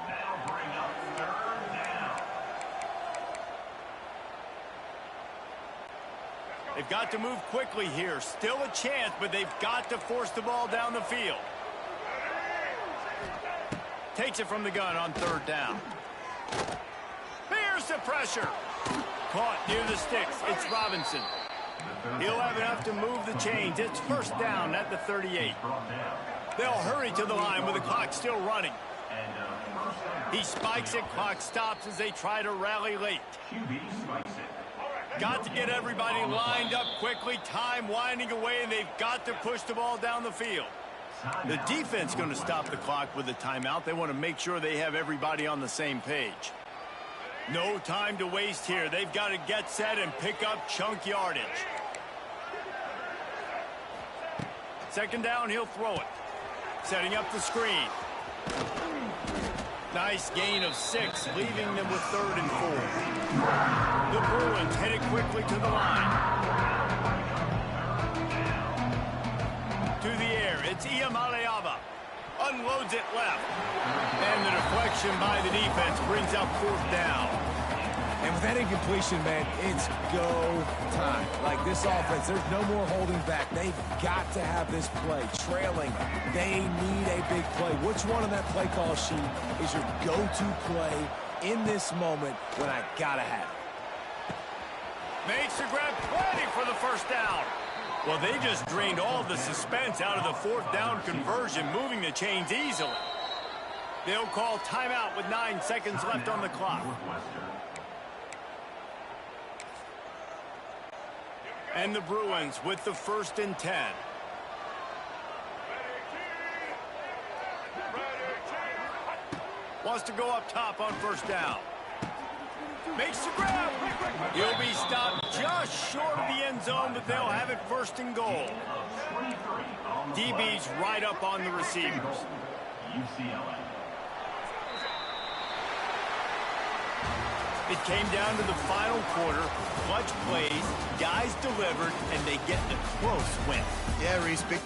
E: That'll bring up 3rd down.
A: They've got to move quickly here. Still a chance, but they've got to force the ball down the field. Takes it from the gun on 3rd down. Here's the pressure. Caught near the sticks. It's Robinson. He'll have enough to move the chains. It's 1st down at the 38. They'll hurry to the line with the clock still running. He spikes it. Clock stops as they try to rally late. Got to get everybody lined up quickly. Time winding away, and they've got to push the ball down the field. The defense going to stop the clock with a timeout. They want to make sure they have everybody on the same page. No time to waste here. They've got to get set and pick up chunk yardage. 2nd down, he'll throw it. Setting up the screen. Nice gain of 6, leaving them with 3rd and 4. The Bruins headed quickly to the line. To the air, it's Iamaleava. Unloads it left. And the deflection by the defense brings up 4th down.
C: And with that incompletion, man, it's go time. Like this offense, there's no more holding back. They've got to have this play. Trailing, they need a big play. Which one on that play call sheet is your go-to play in this moment when I gotta have it?
A: Makes the grab, plenty for the 1st down. Well, they just drained all the suspense out of the 4th down conversion, moving the chains easily. They'll call timeout with 9 seconds left on the clock. And the Bruins with the 1st and 10. Wants to go up top on 1st down. Makes the grab. He'll be stopped just short of the end zone, but they'll have it 1st and goal. DB's right up on the receivers.
E: UCLA.
A: It came down to the final quarter. Clutch plays, guys delivered, and they get the close win.
B: Yeah, Reese, big...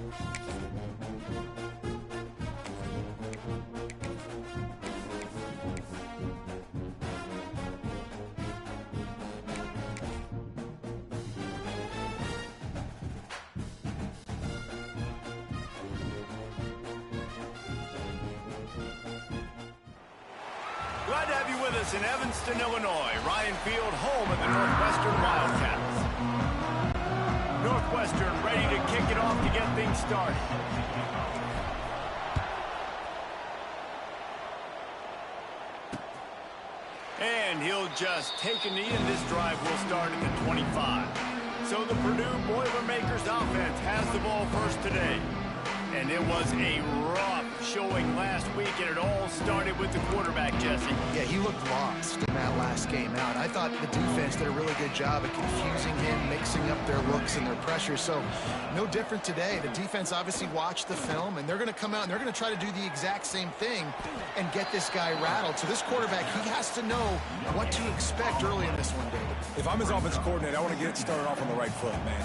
A: Glad to have you with us in Evanston, Illinois. Ryan Field, home of the Northwestern Wildcats. Northwestern ready to kick it off to get things started. And he'll just take a knee, and this drive will start at the 25. So the Purdue Boilermakers offense has the ball first today. And it was a rough showing last week, and it all started with the quarterback, Jesse.
B: Yeah, he looked lost in that last game out. I thought the defense did a really good job at confusing him, mixing up their looks and their pressure. So no different today. The defense obviously watched the film, and they're going to come out and they're going to try to do the exact same thing and get this guy rattled. So this quarterback, he has to know what to expect early in this one, David.
C: If I'm his offensive coordinator, I want to get it started off on the right foot, man.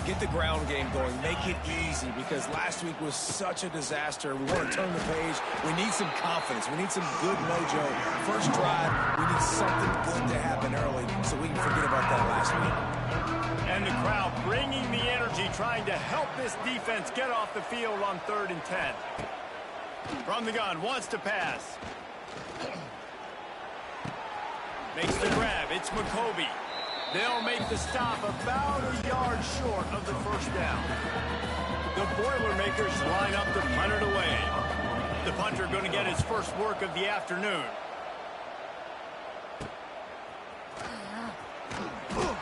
C: Get the ground game going. Make it easy, because last week was such a disaster. We want to turn the page. We need some confidence. We need some good mojo. First drive, we need something good to happen early so we can forget about that last week.
A: And the crowd bringing the energy, trying to help this defense get off the field on 3rd and 10. From the gun, wants to pass. Makes the grab. It's McCoby. They'll make the stop about a yard short of the first down. The Boilermakers line up to punt it away. The punter going to get his first work of the afternoon.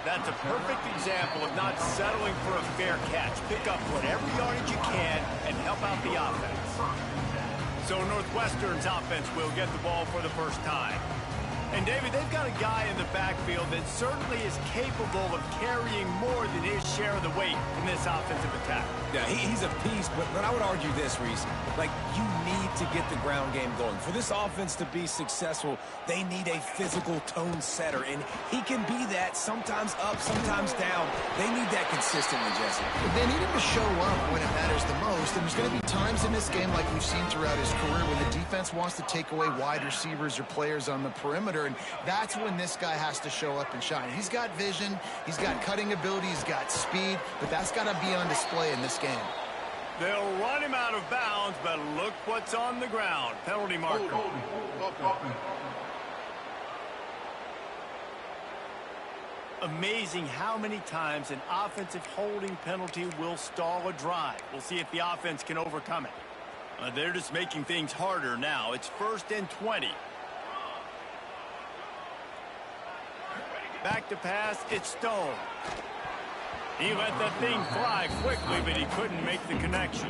A: That's a perfect example of not settling for a fair catch. Pick up whatever yardage you can and help out the offense. So Northwestern's offense will get the ball for the first time. And, David, they've got a guy in the backfield that certainly is capable of carrying more than his share of the weight in this offensive attack.
C: Yeah, he's a piece, but I would argue this, Reese. Like, you need to get the ground game going. For this offense to be successful, they need a physical tone setter, and he can be that, sometimes up, sometimes down. They need that consistently, Jesse.
B: They need him to show up when it matters the most, and there's going to be times in this game, like we've seen throughout his career, when the defense wants to take away wide receivers or players on the perimeter, and that's when this guy has to show up and shine. He's got vision, he's got cutting ability, he's got speed, but that's got to be on display in this game.
A: They'll run him out of bounds, but look what's on the ground. Penalty marker. Amazing how many times an offensive holding penalty will stall a drive. We'll see if the offense can overcome it. They're just making things harder now. It's 1st and 20. Back to pass, it's Stone. He let that thing fly quickly, but he couldn't make the connection.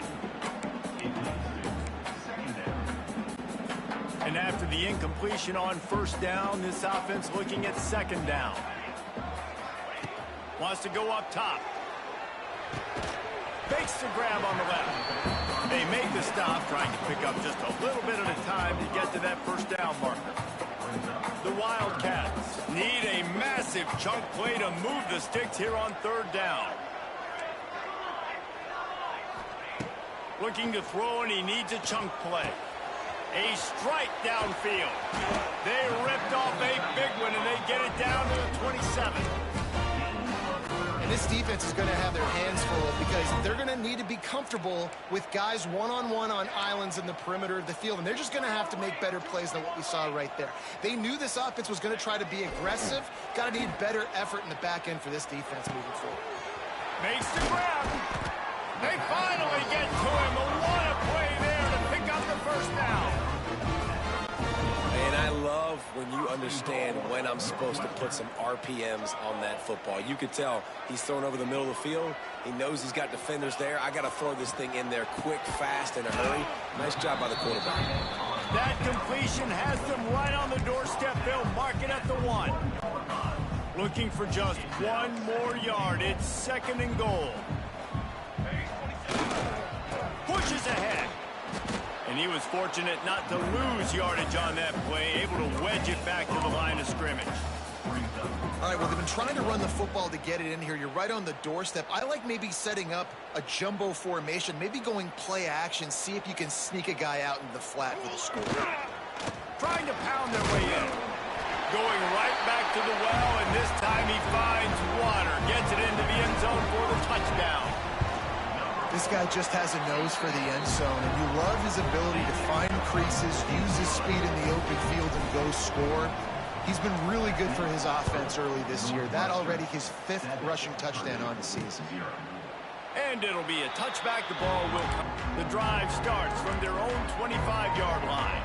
A: And after the incompletion on 1st down, this offense looking at 2nd down. Wants to go up top. Fakes the grab on the left. They make the stop, trying to pick up just a little bit at a time to get to that 1st down marker. The Wildcats need a massive chunk play to move the sticks here on 3rd down. Looking to throw, and he needs a chunk play. A strike downfield. They ripped off a big one, and they get it down to the 27.
B: And this defense is going to have their hands full, because they're going to need to be comfortable with guys one-on-one on islands in the perimeter of the field, and they're just going to have to make better plays than what we saw right there. They knew this offense was going to try to be aggressive. Got to need better effort in the back end for this defense moving forward.
A: Makes the grab. They finally get to him. What a play there to pick up the 1st down.
C: And I love when you understand when I'm supposed to put some RPMs on that football. You could tell he's thrown over the middle of the field. He knows he's got defenders there. I got to throw this thing in there quick, fast, in a hurry. Nice job by the quarterback.
A: That completion has them right on the doorstep. They'll mark it at the 1. Looking for just 1 more yard. It's 2nd and goal. Pushes ahead. And he was fortunate not to lose yardage on that play, able to wedge it back to the line of scrimmage.
B: All right, well, they've been trying to run the football to get it in here. You're right on the doorstep. I like maybe setting up a jumbo formation, maybe going play action, see if you can sneak a guy out into the flat for the score.
A: Trying to pound their way in. Going right back to the well, and this time he finds water. Gets it into the end zone for the touchdown.
B: This guy just has a nose for the end zone, and you love his ability to find creases, use his speed in the open field, and go score. He's been really good for his offense early this year. That already his 5th rushing touchdown on the season.
A: And it'll be a touchback. The ball will come. The drive starts from their own 25-yard line.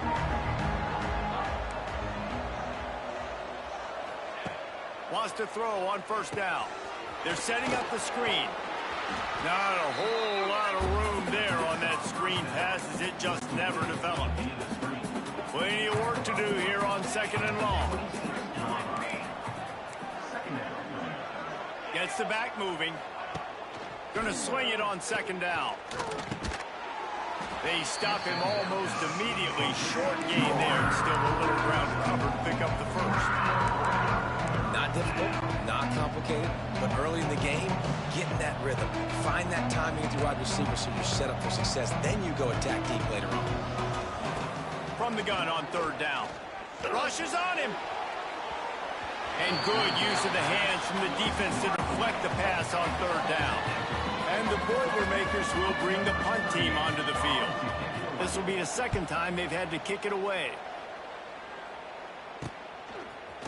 A: Wants to throw on first down. They're setting up the screen. Not a whole lot of room there on that screen pass as it just never developed. Plenty of work to do here on 2nd and long. Gets the back moving. Gonna swing it on 2nd down. They stop him almost immediately. Short gain there. Still a little ground to cover to pick up the first.
C: Not difficult, not complicated, but early in the game, getting that rhythm. Find that timing with your wide receiver so you're set up for success. Then you go attack deep later on.
A: From the gun on 3rd down. Rushes on him. And good use of the hands from the defense to deflect the pass on 3rd down. And the Boilermakers will bring the punt team onto the field. This will be the 2nd time they've had to kick it away.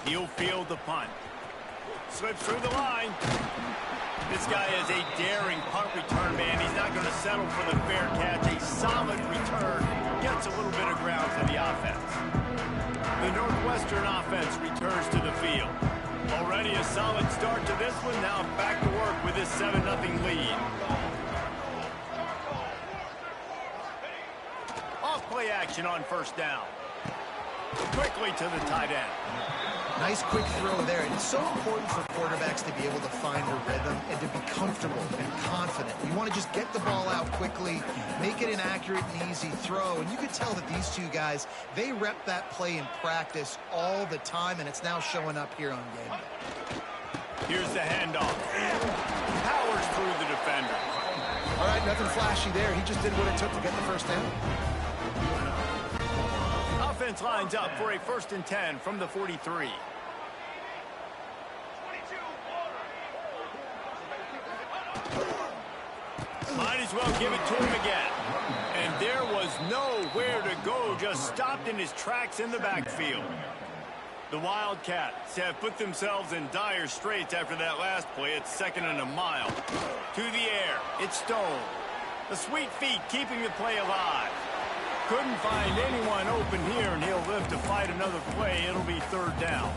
A: He'll field the punt. Slips through the line. This guy is a daring punt return man. He's not going to settle for the fair catch. A solid return. Gets a little bit of ground for the offense. The Northwestern offense returns to the field. Already a solid start to this one. Now back to work with this 7-0 lead. Off play action on first down. Quickly to the tight end.
B: Nice quick throw there. And it's so important for quarterbacks to be able to find a rhythm and to be comfortable and confident. You want to just get the ball out quickly, make it an accurate and easy throw. And you can tell that these two guys, they rep that play in practice all the time, and it's now showing up here on game day.
A: Here's the handoff. Powers through the defender.
B: All right, nothing flashy there. He just did what it took to get the first down.
A: Offense lines up for a 1st and 10 from the 43. Might as well give it to him again. And there was nowhere to go, just stopped in his tracks in the backfield. The Wildcats have put themselves in dire straits after that last play. It's 2nd and a mile. To the air, it's Stone. The sweet feet keeping the play alive. Couldn't find anyone open here, and he'll live to fight another play. It'll be 3rd down.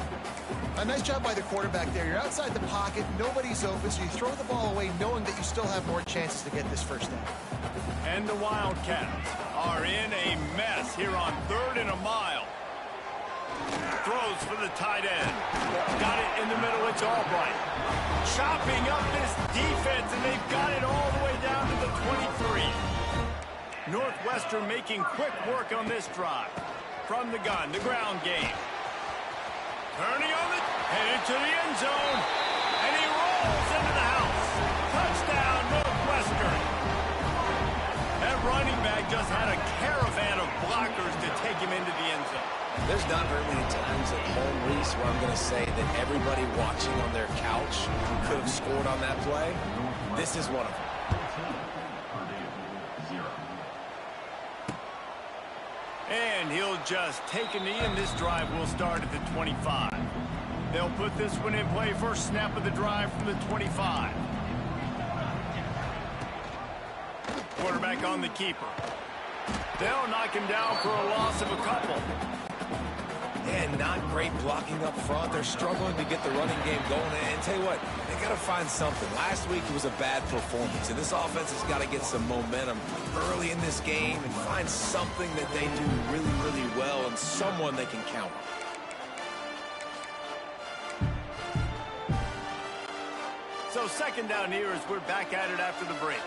B: A nice job by the quarterback there. You're outside the pocket, nobody's open, so you throw the ball away knowing that you still have more chances to get this first down.
A: And the Wildcats are in a mess here on 3rd and a mile. Throws for the tight end. Got it in the middle. It's Albright. Chopping up this defense, and they've got it all the way down to the 23. Northwestern making quick work on this drive. From the gun, the ground game. Turning on it, headed to the end zone. And he rolls into the house. Touchdown, Northwestern. That running back just had a caravan of blockers to take him into the end zone.
C: There's not very many times at home, Reese, where I'm going to say that everybody watching on their couch could have scored on that play. This is one of them.
A: And he'll just take a knee, and this drive will start at the 25. They'll put this one in play. First snap of the drive from the 25. Quarterback on the keeper. They'll knock him down for a loss of a couple.
C: And not great blocking up front. They're struggling to get the running game going. And tell you what, they got to find something. Last week it was a bad performance, and this offense has got to get some momentum early in this game and find something that they do really, really well and someone they can count on.
A: So 2nd down here as we're back at it after the break.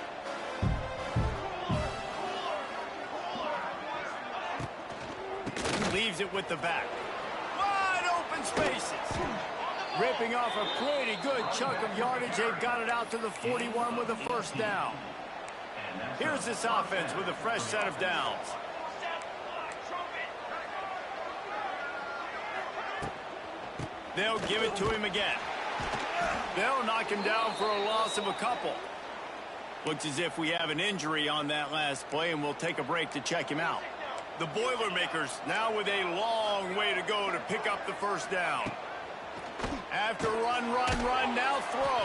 A: Leaves it with the back. Wide open spaces. Ripping off a pretty good chunk of yardage. They've got it out to the 41 with a first down. Here's this offense with a fresh set of downs. They'll give it to him again. They'll knock him down for a loss of a couple. Looks as if we have an injury on that last play, and we'll take a break to check him out. The Boilermakers now with a long way to go to pick up the first down. After run, now throw.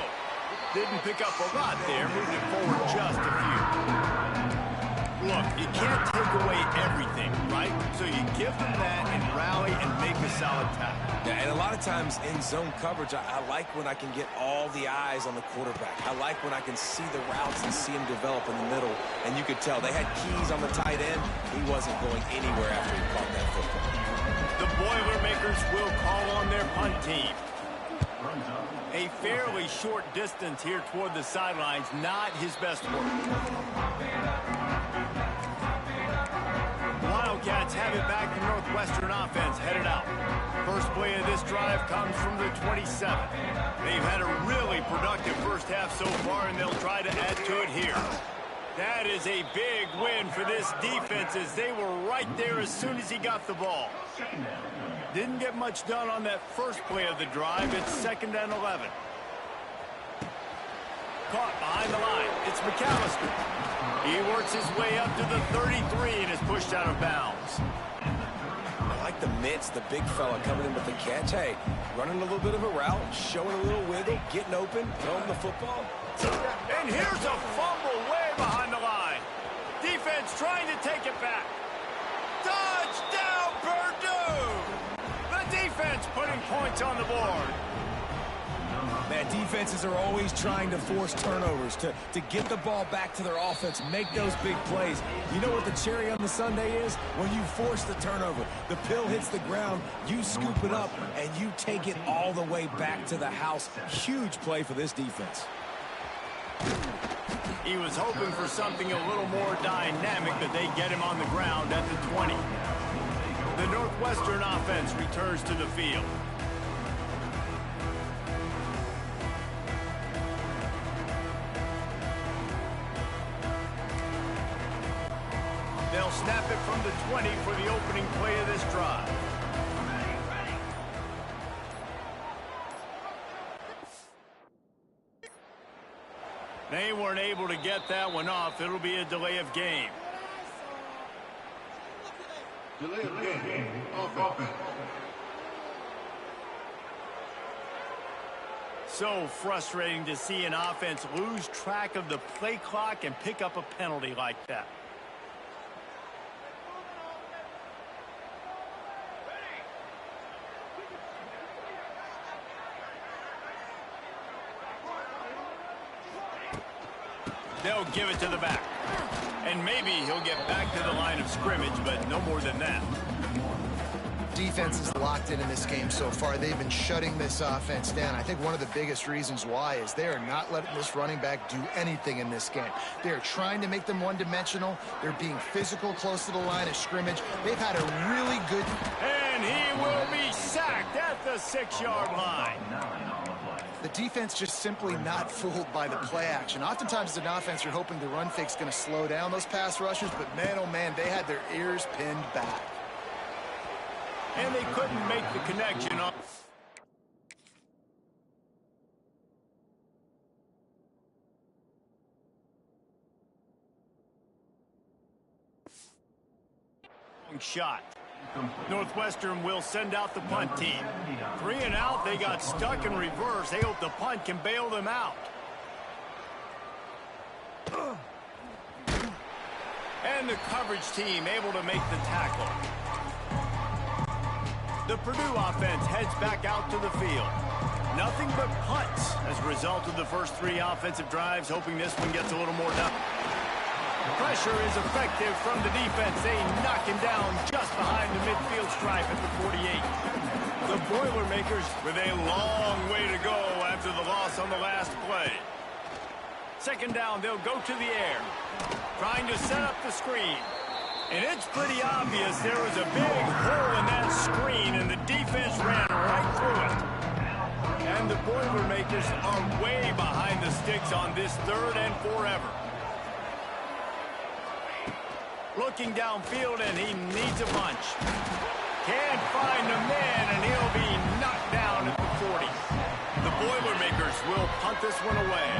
A: Didn't pick up a lot there, moving it forward just a few. Look, you can't take away everything, right? So you give them that and rally and make a solid tackle.
C: Yeah, and a lot of times in zone coverage, I like when I can get all the eyes on the quarterback. I like when I can see the routes and see him develop in the middle. And you could tell they had keys on the tight end. He wasn't going anywhere after he caught that football.
A: The Boilermakers will call on their punt team. A fairly short distance here toward the sidelines, not his best work. Wildcats have it back. The Northwestern offense headed out. First play of this drive comes from the 27. They've had a really productive first half so far, and they'll try to add to it here. That is a big win for this defense, as they were right there as soon as he got the ball. Didn't get much done on that first play of the drive. It's 2nd and 11. Caught behind the line. It's McAllister. He works his way up to the 33 and is pushed out of bounds.
C: I like the mitts, the big fella coming in with the catch. Hey, running a little bit of a route, showing a little wiggle, getting open, throwing the football.
A: And here's a fumble way behind the line. Defense trying to take it back. Touchdown, Purdue! The defense putting points on the board.
C: Man, defenses are always trying to force turnovers, to get the ball back to their offense, make those big plays. You know what the cherry on the sundae is? When you force the turnover, the pill hits the ground, you scoop it up, and you take it all the way back to the house. Huge play for this defense.
A: He was hoping for something a little more dynamic, but they get him on the ground at the 20. The Northwestern offense returns to the field. They'll snap it from the 20 for the opening play of this drive. They weren't able to get that one off. It'll be a delay of game.
E: Delay of game. Offense.
A: So frustrating to see an offense lose track of the play clock and pick up a penalty like that. They'll give it to the back. And maybe he'll get back to the line of scrimmage, but no more than that.
B: Defense is locked in this game so far. They've been shutting this offense down. I think one of the biggest reasons why is they are not letting this running back do anything in this game. They're trying to make them one-dimensional. They're being physical close to the line of scrimmage. They've had a really good...
A: And he will be sacked at the 6-yard line.
B: The defense just simply not fooled by the play action. Oftentimes as an offense, you're hoping the run fake's going to slow down those pass rushers, but man, oh man, they had their ears pinned back.
A: And they couldn't make the connection on... shot. Northwestern will send out the punt team. 3 and out, they got stuck in reverse. They hope the punt can bail them out. And the coverage team able to make the tackle. The Purdue offense heads back out to the field. Nothing but punts as a result of the first 3 offensive drives, hoping this one gets a little more done. Pressure is effective from the defense. They knock him down just behind the midfield stripe at the 48. The Boilermakers with a long way to go after the loss on the last play. 2nd down, they'll go to the air, trying to set up the screen. And it's pretty obvious there was a big hole in that screen, and the defense ran right through it. And the Boilermakers are way behind the sticks on this 3rd and forever. Looking downfield, and he needs a bunch. Can't find the man, and he'll be knocked down at the 40. The Boilermakers will punt this one away.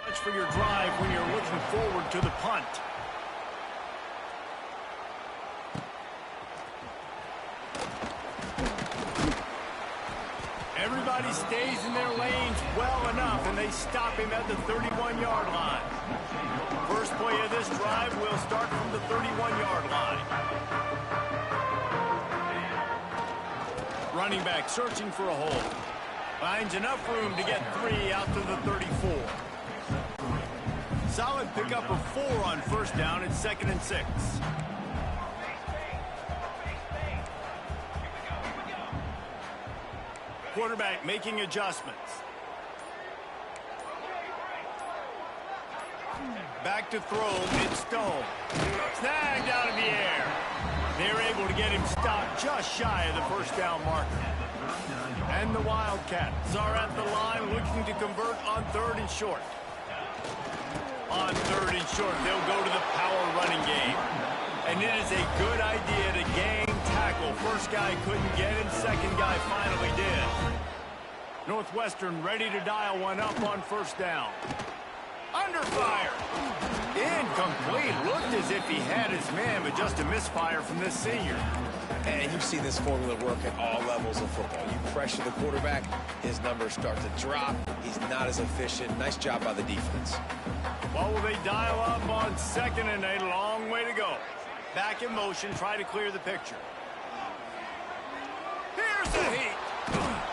A: Much for your drive when you're looking forward to the punt. Everybody stays in their lanes well enough, and they stop him at the 31-yard line. First play of this drive will start from the 31-yard line. Running back searching for a hole. Finds enough room to get 3 out to the 34. Solid pickup of 4 on first down. It's 2nd and 6. Quarterback making adjustments. Back to throw. It's Stone. Snagged out of the air. They're able to get him stopped just shy of the first down marker. And the Wildcats are at the line looking to convert on 3rd and short. On 3rd and short, they'll go to the power running game. And it is a good idea to gang tackle. First guy couldn't get him, second guy finally did. Northwestern ready to dial one up on first down. Under fire. Incomplete. Looked as if he had his man, but just a misfire from this senior.
C: And you've seen this formula work at all levels of football. You pressure the quarterback, his numbers start to drop. He's not as efficient. Nice job by the defense.
A: Well, will they dial up on 2nd and 8? A long way to go. Back in motion, try to clear the picture. Here's the heat.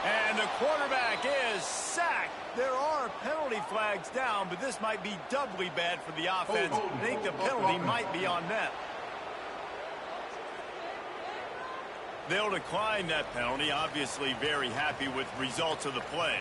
A: And the quarterback is sacked. There are penalty flags down, but this might be doubly bad for the offense. I think the penalty might be on them. They'll decline that penalty. Obviously very happy with results of the play.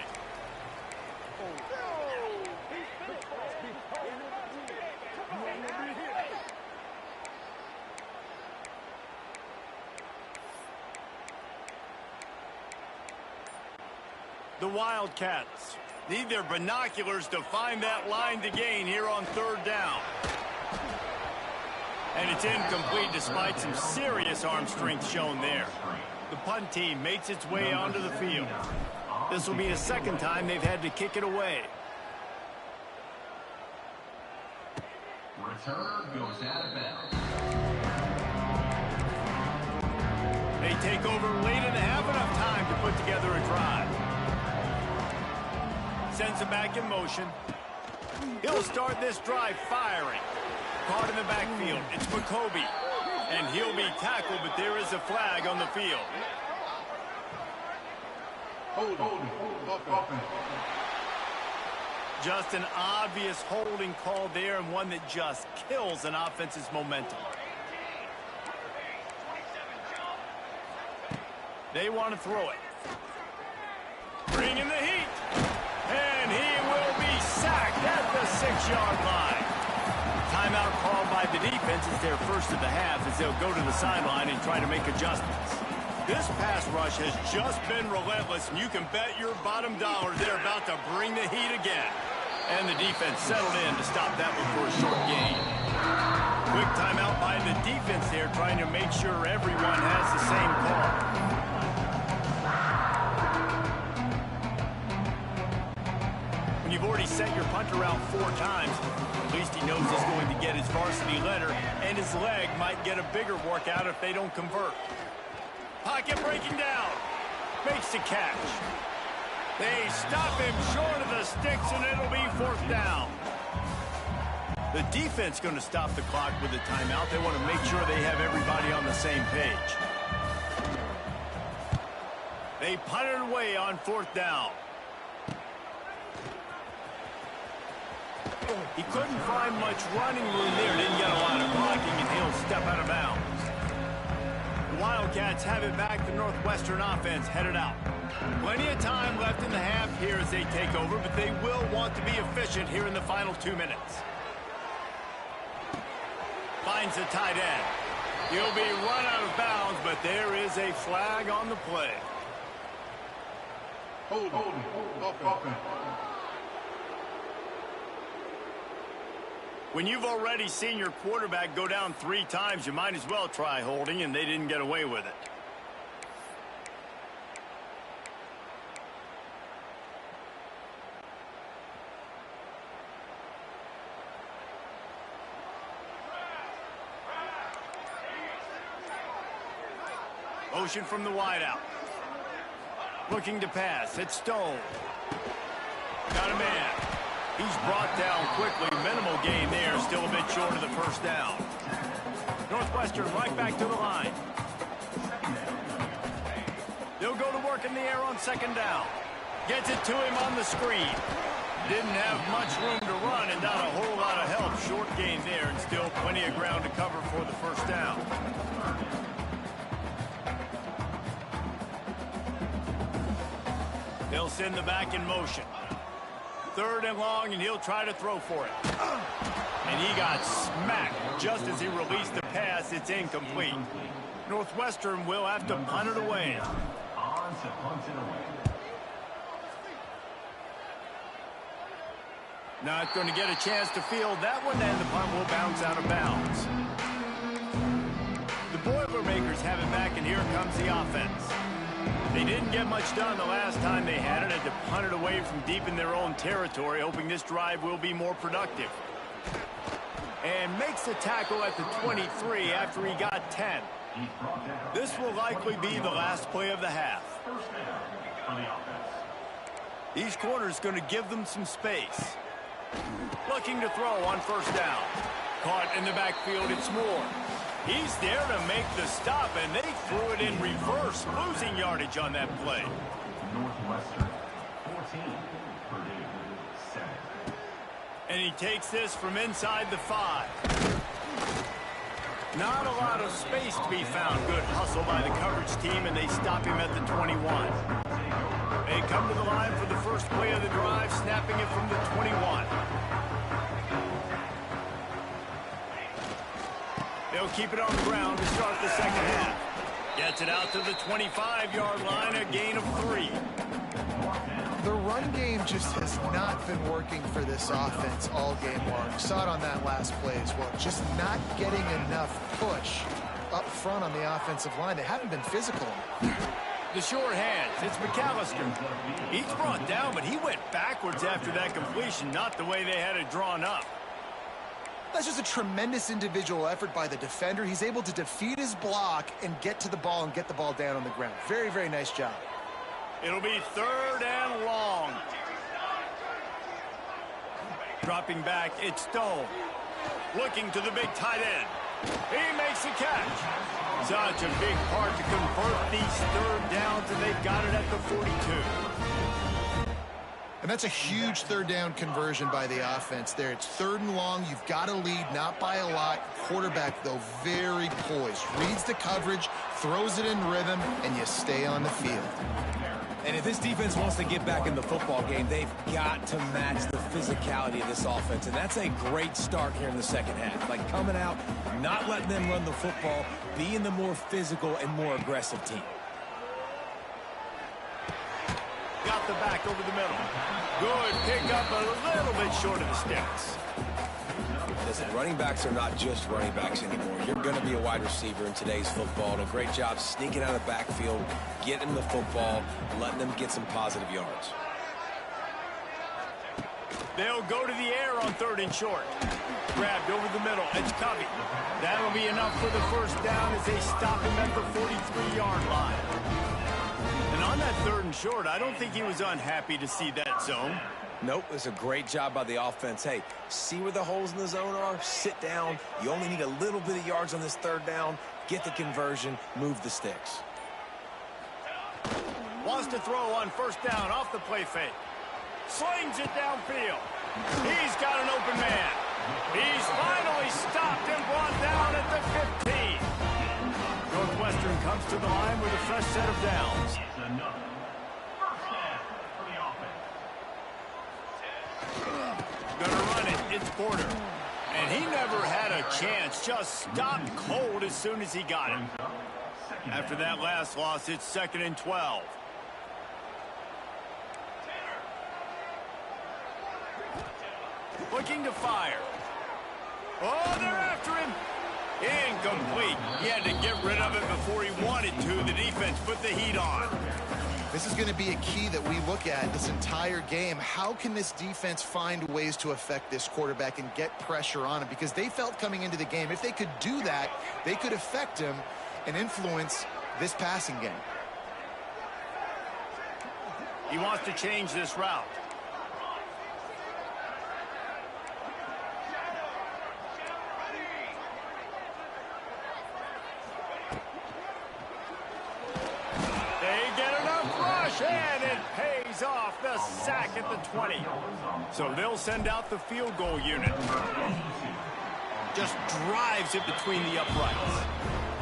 A: The Wildcats need their binoculars to find that line to gain here on 3rd down. And it's incomplete despite some serious arm strength shown there. The punt team makes its way onto the field. This will be the 2nd time they've had to kick it away.
E: Return goes out of bounds.
A: They take over late and have enough time to put together a drive. Sends him back in motion. He'll start this drive firing. Caught in the backfield. It's McCoby. And he'll be tackled, but there is a flag on the field. Just an obvious holding call there, and one that just kills an offense's momentum. They want to throw it. Bring in the heat. And he will be sacked at the 6-yard line. Timeout called by the defense is their first of the half as they'll go to the sideline and try to make adjustments. This pass rush has just been relentless, and you can bet your bottom dollar they're about to bring the heat again. And the defense settled in to stop that one for a short gain. Quick timeout by the defense there, trying to make sure everyone has the same call. When you've already sent your punter out 4 times, at least he knows he's going to get his varsity letter, and his leg might get a bigger workout if they don't convert. Pocket breaking down. Makes the catch. They stop him short of the sticks, and it'll be 4th down. The defense going to stop the clock with a timeout. They want to make sure they have everybody on the same page. They punt it away on 4th down. He couldn't find much running room there. Didn't get a lot of blocking, and he'll step out of bounds. The Wildcats have it back. The Northwestern offense headed out. Plenty of time left in the half here as they take over, but they will want to be efficient here in the final 2 minutes. Finds finds the tight end. He'll be run out of bounds, but there is a flag on the play.
F: Hold.
A: When you've already seen your quarterback go down 3 times, you might as well try holding, and they didn't get away with it. Motion from the wideout. Looking to pass. It's Stone. Got a man. He's brought down quickly. Minimal gain there. Still a bit short of the first down. Northwestern right back to the line. They'll go to work in the air on second down. Gets it to him on the screen. Didn't have much room to run and not a whole lot of help. Short gain there and still plenty of ground to cover for the first down. They'll send the back in motion. 3rd and long, and he'll try to throw for it. And he got smacked just as he released the pass. It's incomplete. Northwestern will have to punt it away.
E: On to punt it away.
A: Not going to get a chance to field that one, and the punt will bounce out of bounds. The Boilermakers have it back, and here comes the offense. They didn't get much done the last time they had it. Had to punt it away from deep in their own territory, hoping this drive will be more productive. And makes the tackle at the 23 after he got 10. This will likely be the last play of the half.
E: First down for the offense.
A: Each corner's going to give them some space. Looking to throw on first down. Caught in the backfield, it's Moore. He's there to make the stop, and they threw it in reverse, losing yardage on that play.
E: Northwestern 14, Purdue 7.
A: And he takes this from inside the 5. Not a lot of space to be found. Good hustle by the coverage team, and they stop him at the 21. They come to the line for the first play of the drive, snapping it from the 21. They'll keep it on the ground to start the second half. Gets it out to the 25-yard line, a gain of 3.
B: The run game just has not been working for this offense all game long. Saw it on that last play as well. Just not getting enough push up front on the offensive line. They haven't been physical.
A: The short hands, it's McAllister. He's brought down, but he went backwards after that completion, not the way they had it drawn up.
B: That's just a tremendous individual effort by the defender. He's able to defeat his block and get to the ball and get the ball down on the ground. Very, very nice job.
A: It'll be 3rd and long. Dropping back, it's Stone. Looking to the big tight end. He makes the catch. Such a big part to convert these 3rd downs, and they've got it at the 42.
B: And that's a huge 3rd down conversion by the offense there. It's 3rd and long. You've got to lead, not by a lot. Quarterback, though, very poised. Reads the coverage, throws it in rhythm, and you stay on the field.
C: And if this defense wants to get back in the football game, they've got to match the physicality of this offense. And that's a great start here in the second half. Like coming out, not letting them run the football, being the more physical and more aggressive team.
A: Got the back over the middle. Good pick up, a little bit short of the sticks.
C: Listen, running backs are not just running backs anymore. You're going to be a wide receiver in today's football. And a great job sneaking out of the backfield, getting the football, letting them get some positive yards.
A: They'll go to the air on 3rd and short. Grabbed over the middle. It's Covey. That'll be enough for the first down as they stop him at the 43-yard line. And on that 3rd and short, I don't think he was unhappy to see that zone.
C: Nope, it's a great job by the offense. Hey, see where the holes in the zone are? Sit down. You only need a little bit of yards on this 3rd down. Get the conversion. Move the sticks.
A: Wants to throw on first down off the play fake. Slings it downfield. He's got an open man. He's finally stopped and brought down at the 15. Northwestern comes to the line with a fresh set of downs.
E: It's another first down for the offense.
A: Gonna run it. It's Porter. And he never had a chance. Just stopped cold as soon as he got it. After that last loss, it's 2nd and 12. Looking to fire. Oh, they're after him. Incomplete. He had to get rid of it before he wanted to. The defense put the heat on.
B: This is going to be a key that we look at this entire game. How can this defense find ways to affect this quarterback and get pressure on him? Because they felt coming into the game, if they could do that, they could affect him and influence this passing game.
A: He wants to change this route. And it pays off, the sack at the 20. So they'll send out the field goal unit. Just drives it between the uprights.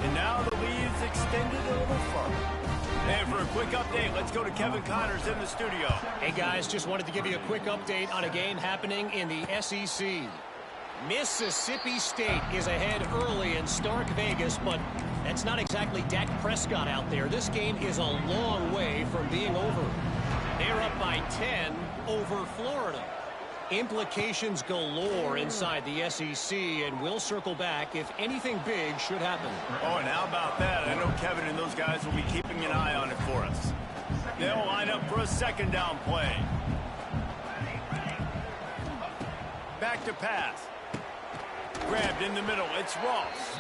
A: And now the lead's extended a little further. And for a quick update, let's go to Kevin Connors in the studio.
D: Hey guys, just wanted to give you a quick update on a game happening in the SEC. Mississippi State is ahead early in Stark Vegas, but that's not exactly Dak Prescott out there. This game is a long way from being over. They're up by 10 over Florida. Implications galore inside the SEC, and we'll circle back if anything big should happen.
A: Oh, and how about that? I know Kevin and those guys will be keeping an eye on it for us. They'll line up for a 2nd down play. Back to pass. Grabbed in the middle. It's Ross.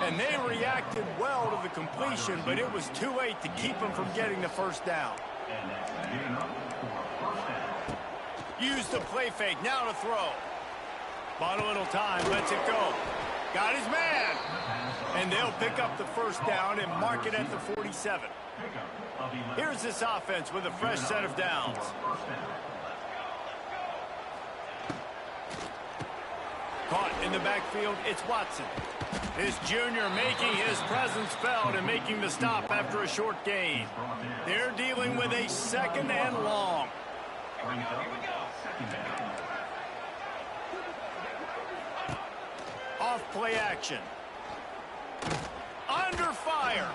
A: And they reacted well to the completion, but it was too late to keep him from getting the 1st down. Use the play fake. Now to throw. Bought a little time. Lets it go. Got his man. And they'll pick up the 1st down and mark it at the 47. Here's this offense with a fresh set of downs. Caught in the backfield, it's Watson. This junior making his presence felt and making the stop after a short gain. They're dealing with a 2nd and long. Off play action. Under fire.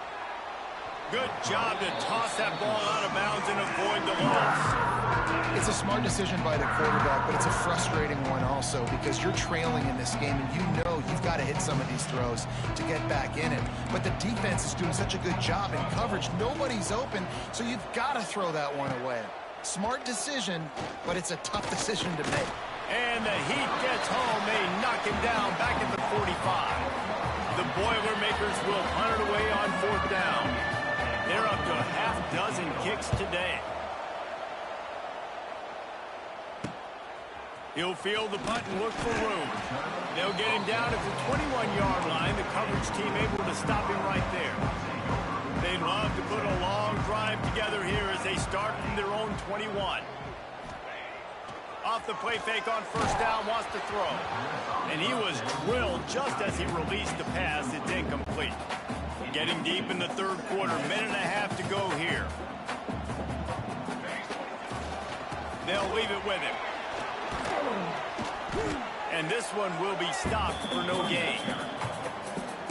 A: Good job to toss that ball out of bounds and avoid the loss.
B: It's a smart decision by the quarterback, but it's a frustrating one also because you're trailing in this game and you know you've got to hit some of these throws to get back in it. But the defense is doing such a good job in coverage. Nobody's open, so you've got to throw that one away. Smart decision, but it's a tough decision to make.
A: And the Heat gets home. They knock him down back at the 45. The Boilermakers will punt it away on 4th down. They're up to a half-dozen kicks today. He'll field the punt and look for room. They'll get him down at the 21-yard line. The coverage team able to stop him right there. They'd love to put a long drive together here as they start from their own 21. Off the play fake on 1st down, wants to throw. And he was drilled just as he released the pass. It's incomplete. Getting deep in the 3rd quarter, minute and a half to go here. They'll leave it with him. And this one will be stopped for no gain.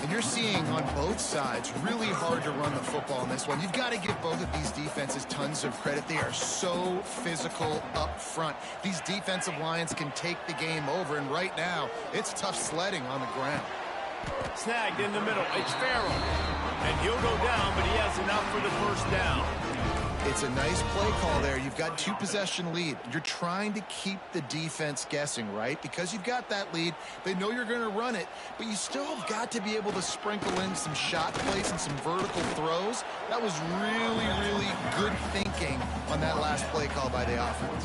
B: And you're seeing on both sides really hard to run the football in this one. You've got to give both of these defenses tons of credit. They are so physical up front. These defensive lines can take the game over, and right now it's tough sledding on the ground.
A: Snagged in the middle. It's Farrell. And he'll go down, but he has enough for the 1st down.
B: It's a nice play call there. You've got 2-possession lead. You're trying to keep the defense guessing, right? Because you've got that lead. They know you're going to run it, but you still have got to be able to sprinkle in some shot plays and some vertical throws. That was really, really good thinking on that last play call by the offense.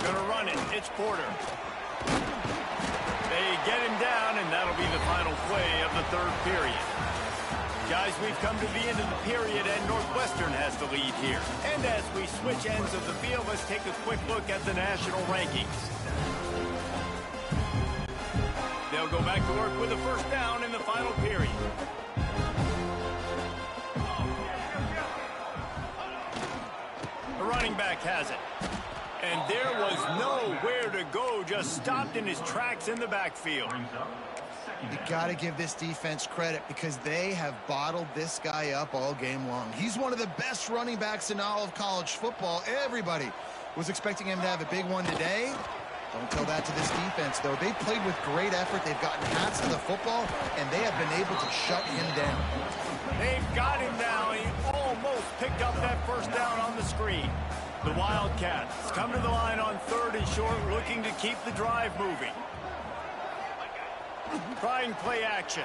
A: Gonna run it. It's Porter. They get him down, and that'll be the final play of the 3rd period. Guys, we've come to the end of the period, and Northwestern has the lead here. And as we switch ends of the field, let's take a quick look at the national rankings. They'll go back to work with a 1st down in the final period. The running back has it. And there was nowhere to go, just stopped in his tracks in the backfield.
B: You got to give this defense credit because they have bottled this guy up all game long. He's one of the best running backs in all of college football. Everybody was expecting him to have a big one today. Don't tell that to this defense, though. They played with great effort. They've gotten hats to the football, and they have been able to shut him down.
A: They've got him down. He almost picked up that first down on the screen. The Wildcats come to the line on 3rd and short, looking to keep the drive moving. Trying play action.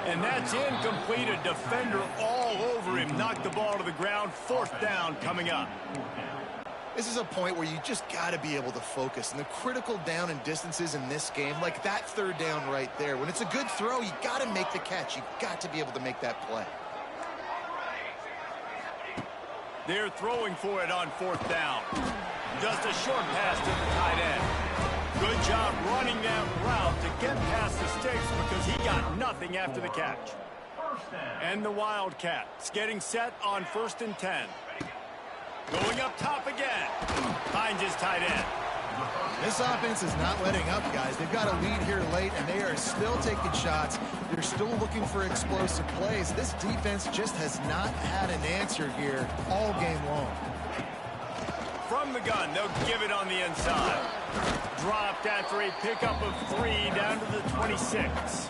A: And that's incomplete. A defender all over him. Knocked the ball to the ground. 4th down coming up.
B: This is a point where you just got to be able to focus. And the critical down and distances in this game, like that 3rd down right there, when it's a good throw, you got to make the catch. You got to be able to make that play.
A: They're throwing for it on 4th down. Just a short pass to the tight end. Good job running that route to get past the sticks because he got nothing after the catch. And the Wildcats getting set on 1st and 10. Going up top again. Finds his tight end.
B: This offense is not letting up, guys. They've got a lead here late, and they are still taking shots. They're still looking for explosive plays. This defense just has not had an answer here all game long.
A: From the gun, they'll give it on the inside. Dropped after a pickup of 3 down to the 26.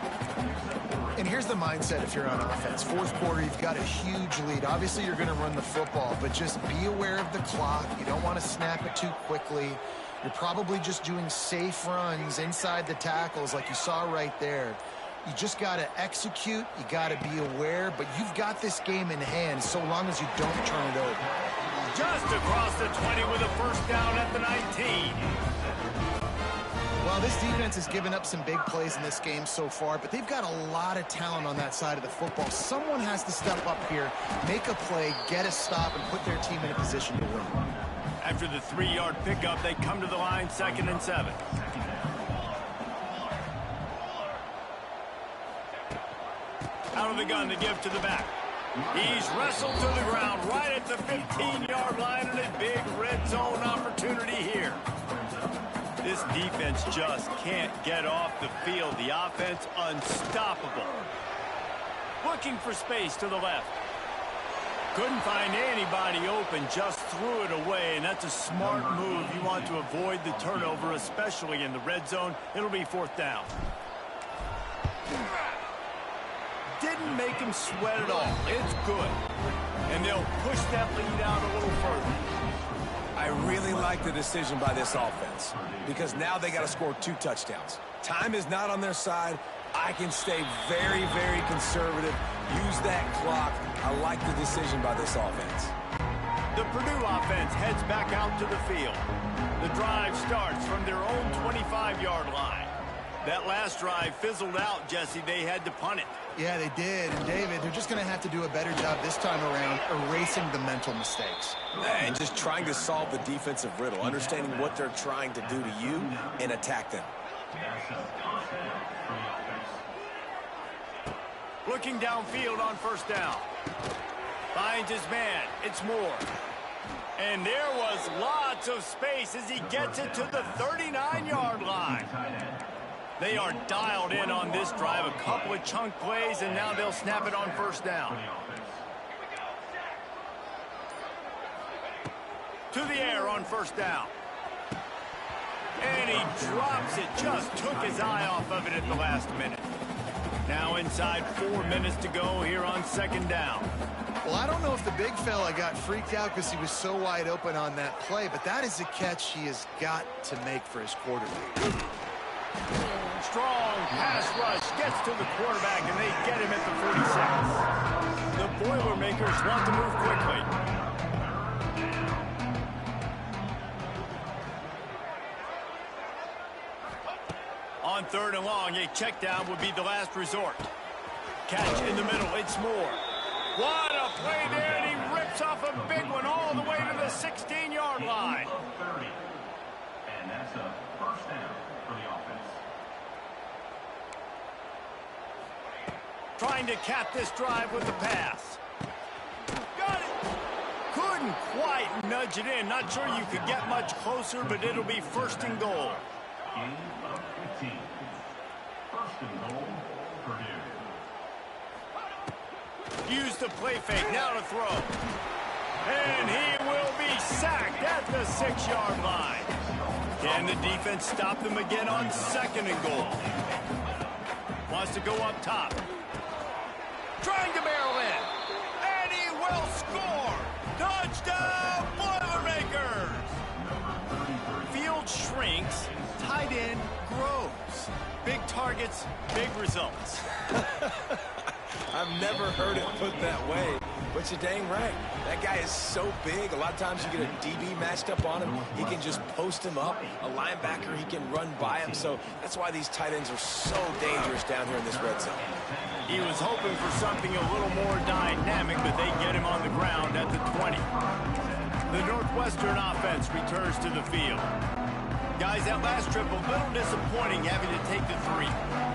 B: And here's the mindset if you're on offense. 4th quarter, you've got a huge lead. Obviously, you're going to run the football, but just be aware of the clock. You don't want to snap it too quickly. You're probably just doing safe runs inside the tackles like you saw right there. You just got to execute. You got to be aware, but you've got this game in hand so long as you don't turn it over.
A: Just across the 20 with a 1st down at the 19.
B: Well, this defense has given up some big plays in this game so far, but they've got a lot of talent on that side of the football. Someone has to step up here, make a play, get a stop, and put their team in a position to win.
A: After the 3-yard pickup, they come to the line 2nd and 7. Out of the gun to give to the back. He's wrestled to the ground right at the 15-yard line, and a big red zone opportunity here. This defense just can't get off the field. The offense unstoppable. Looking for space to the left. Couldn't find anybody open, just threw it away, and that's a smart move. You want to avoid the turnover, especially in the red zone. It'll be 4th down. Didn't make him sweat at all. It's good. And they'll push that lead out a little further.
C: I really like the decision by this offense because now they got to score 2 touchdowns. Time is not on their side. I can stay very, very conservative. Use that clock. I like the decision by this offense.
A: The Purdue offense heads back out to the field. The drive starts from their own 25-yard line. That last drive fizzled out, Jesse. They had to punt it.
B: Yeah, they did. And, David, they're just going to have to do a better job this time around erasing the mental mistakes.
C: And just trying to solve the defensive riddle, understanding what they're trying to do to you and attack them.
A: Looking downfield on 1st down. Finds his man. It's Moore. And there was lots of space as he gets it to the 39-yard line. They are dialed in on this drive. A couple of chunk plays, and now they'll snap it on 1st down. To the air on 1st down. And he drops it. Just took his eye off of it at the last minute. Now inside 4 minutes to go here on 2nd down.
B: Well, I don't know if the big fella got freaked out because he was so wide open on that play, but that is a catch he has got to make for his quarterback.
A: Strong pass rush gets to the quarterback, and they get him at the 46. The Boilermakers want to move quickly. On 3rd and long, a check down would be the last resort. Catch in the middle, it's Moore. What a play there, and he rips off a big one all the way to the 16-yard line.
E: And that's a 1st down for the offense.
A: Trying to cap this drive with the pass. Got it. Couldn't quite nudge nudge it in. Not sure you could get much closer, but it'll be 1st and goal.
E: Gain of 15. 1st and goal, Purdue.
A: Use the play fake. Now to throw. And he will be sacked at the 6-yard line. Can the defense stop them again on 2nd and goal? Wants to go up top. Trying to barrel in. And he will score. Touchdown, Boilermakers. Field shrinks. Tight end grows. Big targets, big results.
C: I've never heard it put that way, but you're dang right. That guy is so big. A lot of times you get a DB matched up on him. He can just post him up. A linebacker, he can run by him. So that's why these tight ends are so dangerous down here in this red zone.
A: He was hoping for something a little more dynamic, but they get him on the ground at the 20. The Northwestern offense returns to the field. Guys, that last trip, a little disappointing having to take the 3.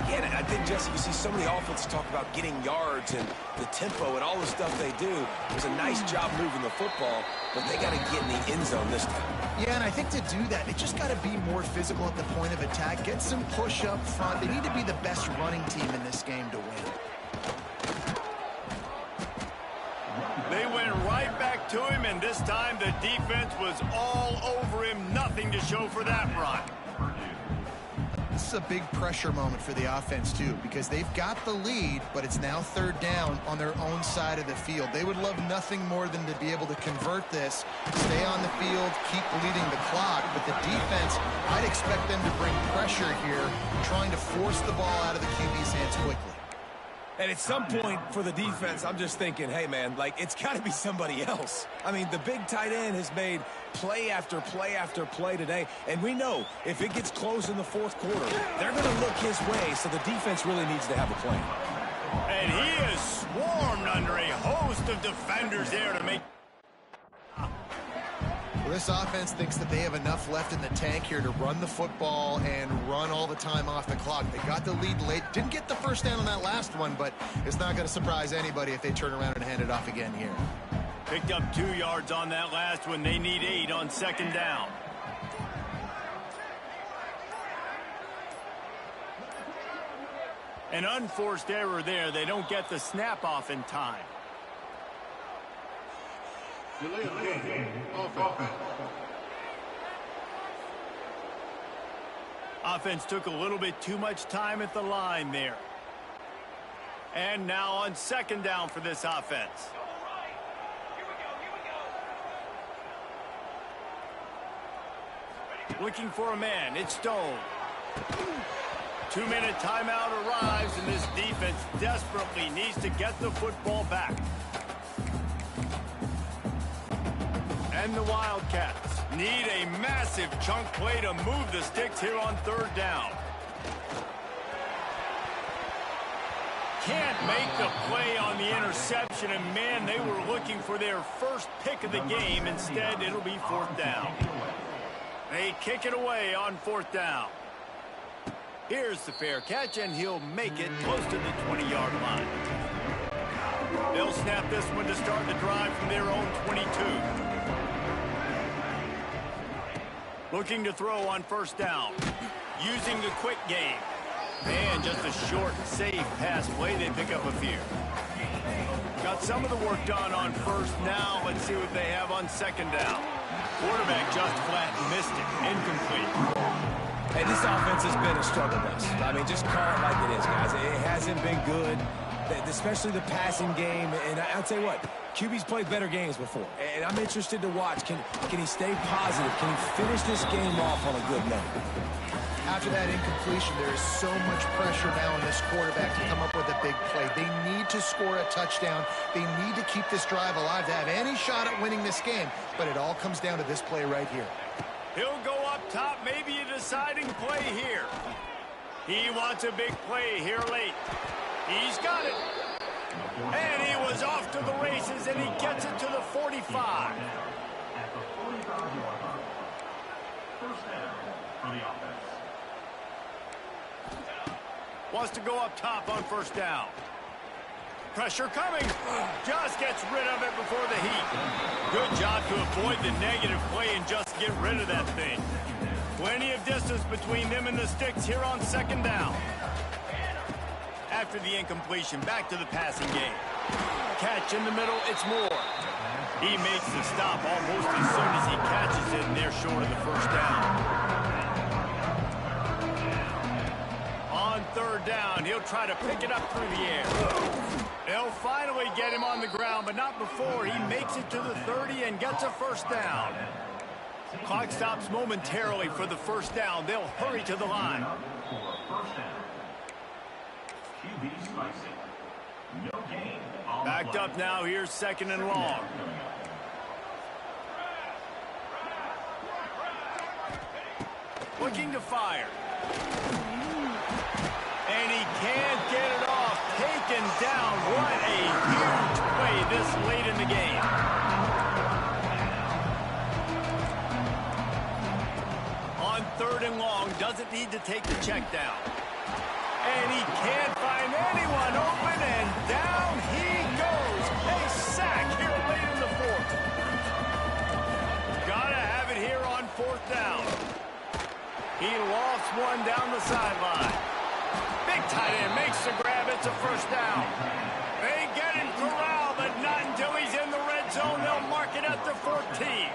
C: Yeah, I think, Jesse, you see so many offenses talk about getting yards and the tempo and all the stuff they do. It was a nice job moving the football, but they got to get in the end zone this time.
B: Yeah, and I think to do that, they just got to be more physical at the point of attack, get some push up front. They need to be the best running team in this game to win.
A: They went right back to him, and this time the defense was all over him. Nothing to show for that run.
B: This is a big pressure moment for the offense, too, because they've got the lead, but it's now 3rd down on their own side of the field. They would love nothing more than to be able to convert this, stay on the field, keep leading the clock. But the defense, I'd expect them to bring pressure here, trying to force the ball out of the QB's hands quickly.
C: And at some point for the defense, I'm just thinking, hey, man, like, it's got to be somebody else. I mean, the big tight end has made play after play after play today. And we know if it gets close in the 4th quarter, they're going to look his way. So the defense really needs to have a plan.
A: And he is swarmed under a host of defenders there to make...
B: Well, this offense thinks that they have enough left in the tank here to run the football and run all the time off the clock. They got the lead late. Didn't get the 1st down on that last one, but it's not going to surprise anybody if they turn around and hand it off again here.
A: Picked up 2 yards on that last one. They need 8 on 2nd down. An unforced error there. They don't get the snap off in time. Offense took a little bit too much time at the line there. And now on 2nd down for this offense. Looking for a man. It's Stone. 2-minute timeout arrives, and this defense desperately needs to get the football back. And the Wildcats need a massive chunk play to move the sticks here on 3rd down. Can't make the play on the interception, and man, they were looking for their first pick of the game. Instead, it'll be 4th down. They kick it away on 4th down. Here's the fair catch, and he'll make it close to the 20-yard line. They'll snap this one to start the drive from their own 22. Looking to throw on 1st down. Using the quick game. And just a short, safe pass play. They pick up a few. Got some of the work done on 1st. Now let's see what they have on 2nd down. Quarterback just flat missed it. Incomplete.
C: Hey, this offense has been a struggle bus. I mean, just call it like it is, guys. It hasn't been good, especially the passing game. And I'll tell you what, QB's played better games before. And I'm interested to watch. Can he stay positive? Can he finish this game off on a good note?
B: After that incompletion, there is so much pressure now on this quarterback to come up with a big play. They need to score a touchdown. They need to keep this drive alive to have any shot at winning this game. But it all comes down to this play right here.
A: He'll go up top, maybe a deciding play here. He wants a big play here late. He's got it. And he was off to the races, and he gets it to the 45.
E: At the 45-yard line. 1st down for the offense.
A: Wants to go up top on 1st down. Pressure coming. Just gets rid of it before the heat. Good job to avoid the negative play and just get rid of that thing. Plenty of distance between them and the sticks here on second down. After the incompletion, back to the passing game. Catch in the middle, it's Moore. He makes the stop almost as soon as he catches it, and they're short of the first down. On third down, he'll try to pick it up through the air. They'll finally get him on the ground, but not before he makes it to the 30 and gets a first down. Clock stops momentarily for the first down. They'll hurry to the line. Backed up now. Here's second and long. Looking to fire. And he can't get it off. Taken down. What a huge play this late in the game. On third and long, doesn't need to take the check down. And he can't find anyone open, and down he goes. A sack here late in the fourth. Gotta have it here on fourth down. He lost one down the sideline. Big tight end makes the grab. It's a first down. They get him corralled, but not until he's in the red zone. They'll mark it at the 14.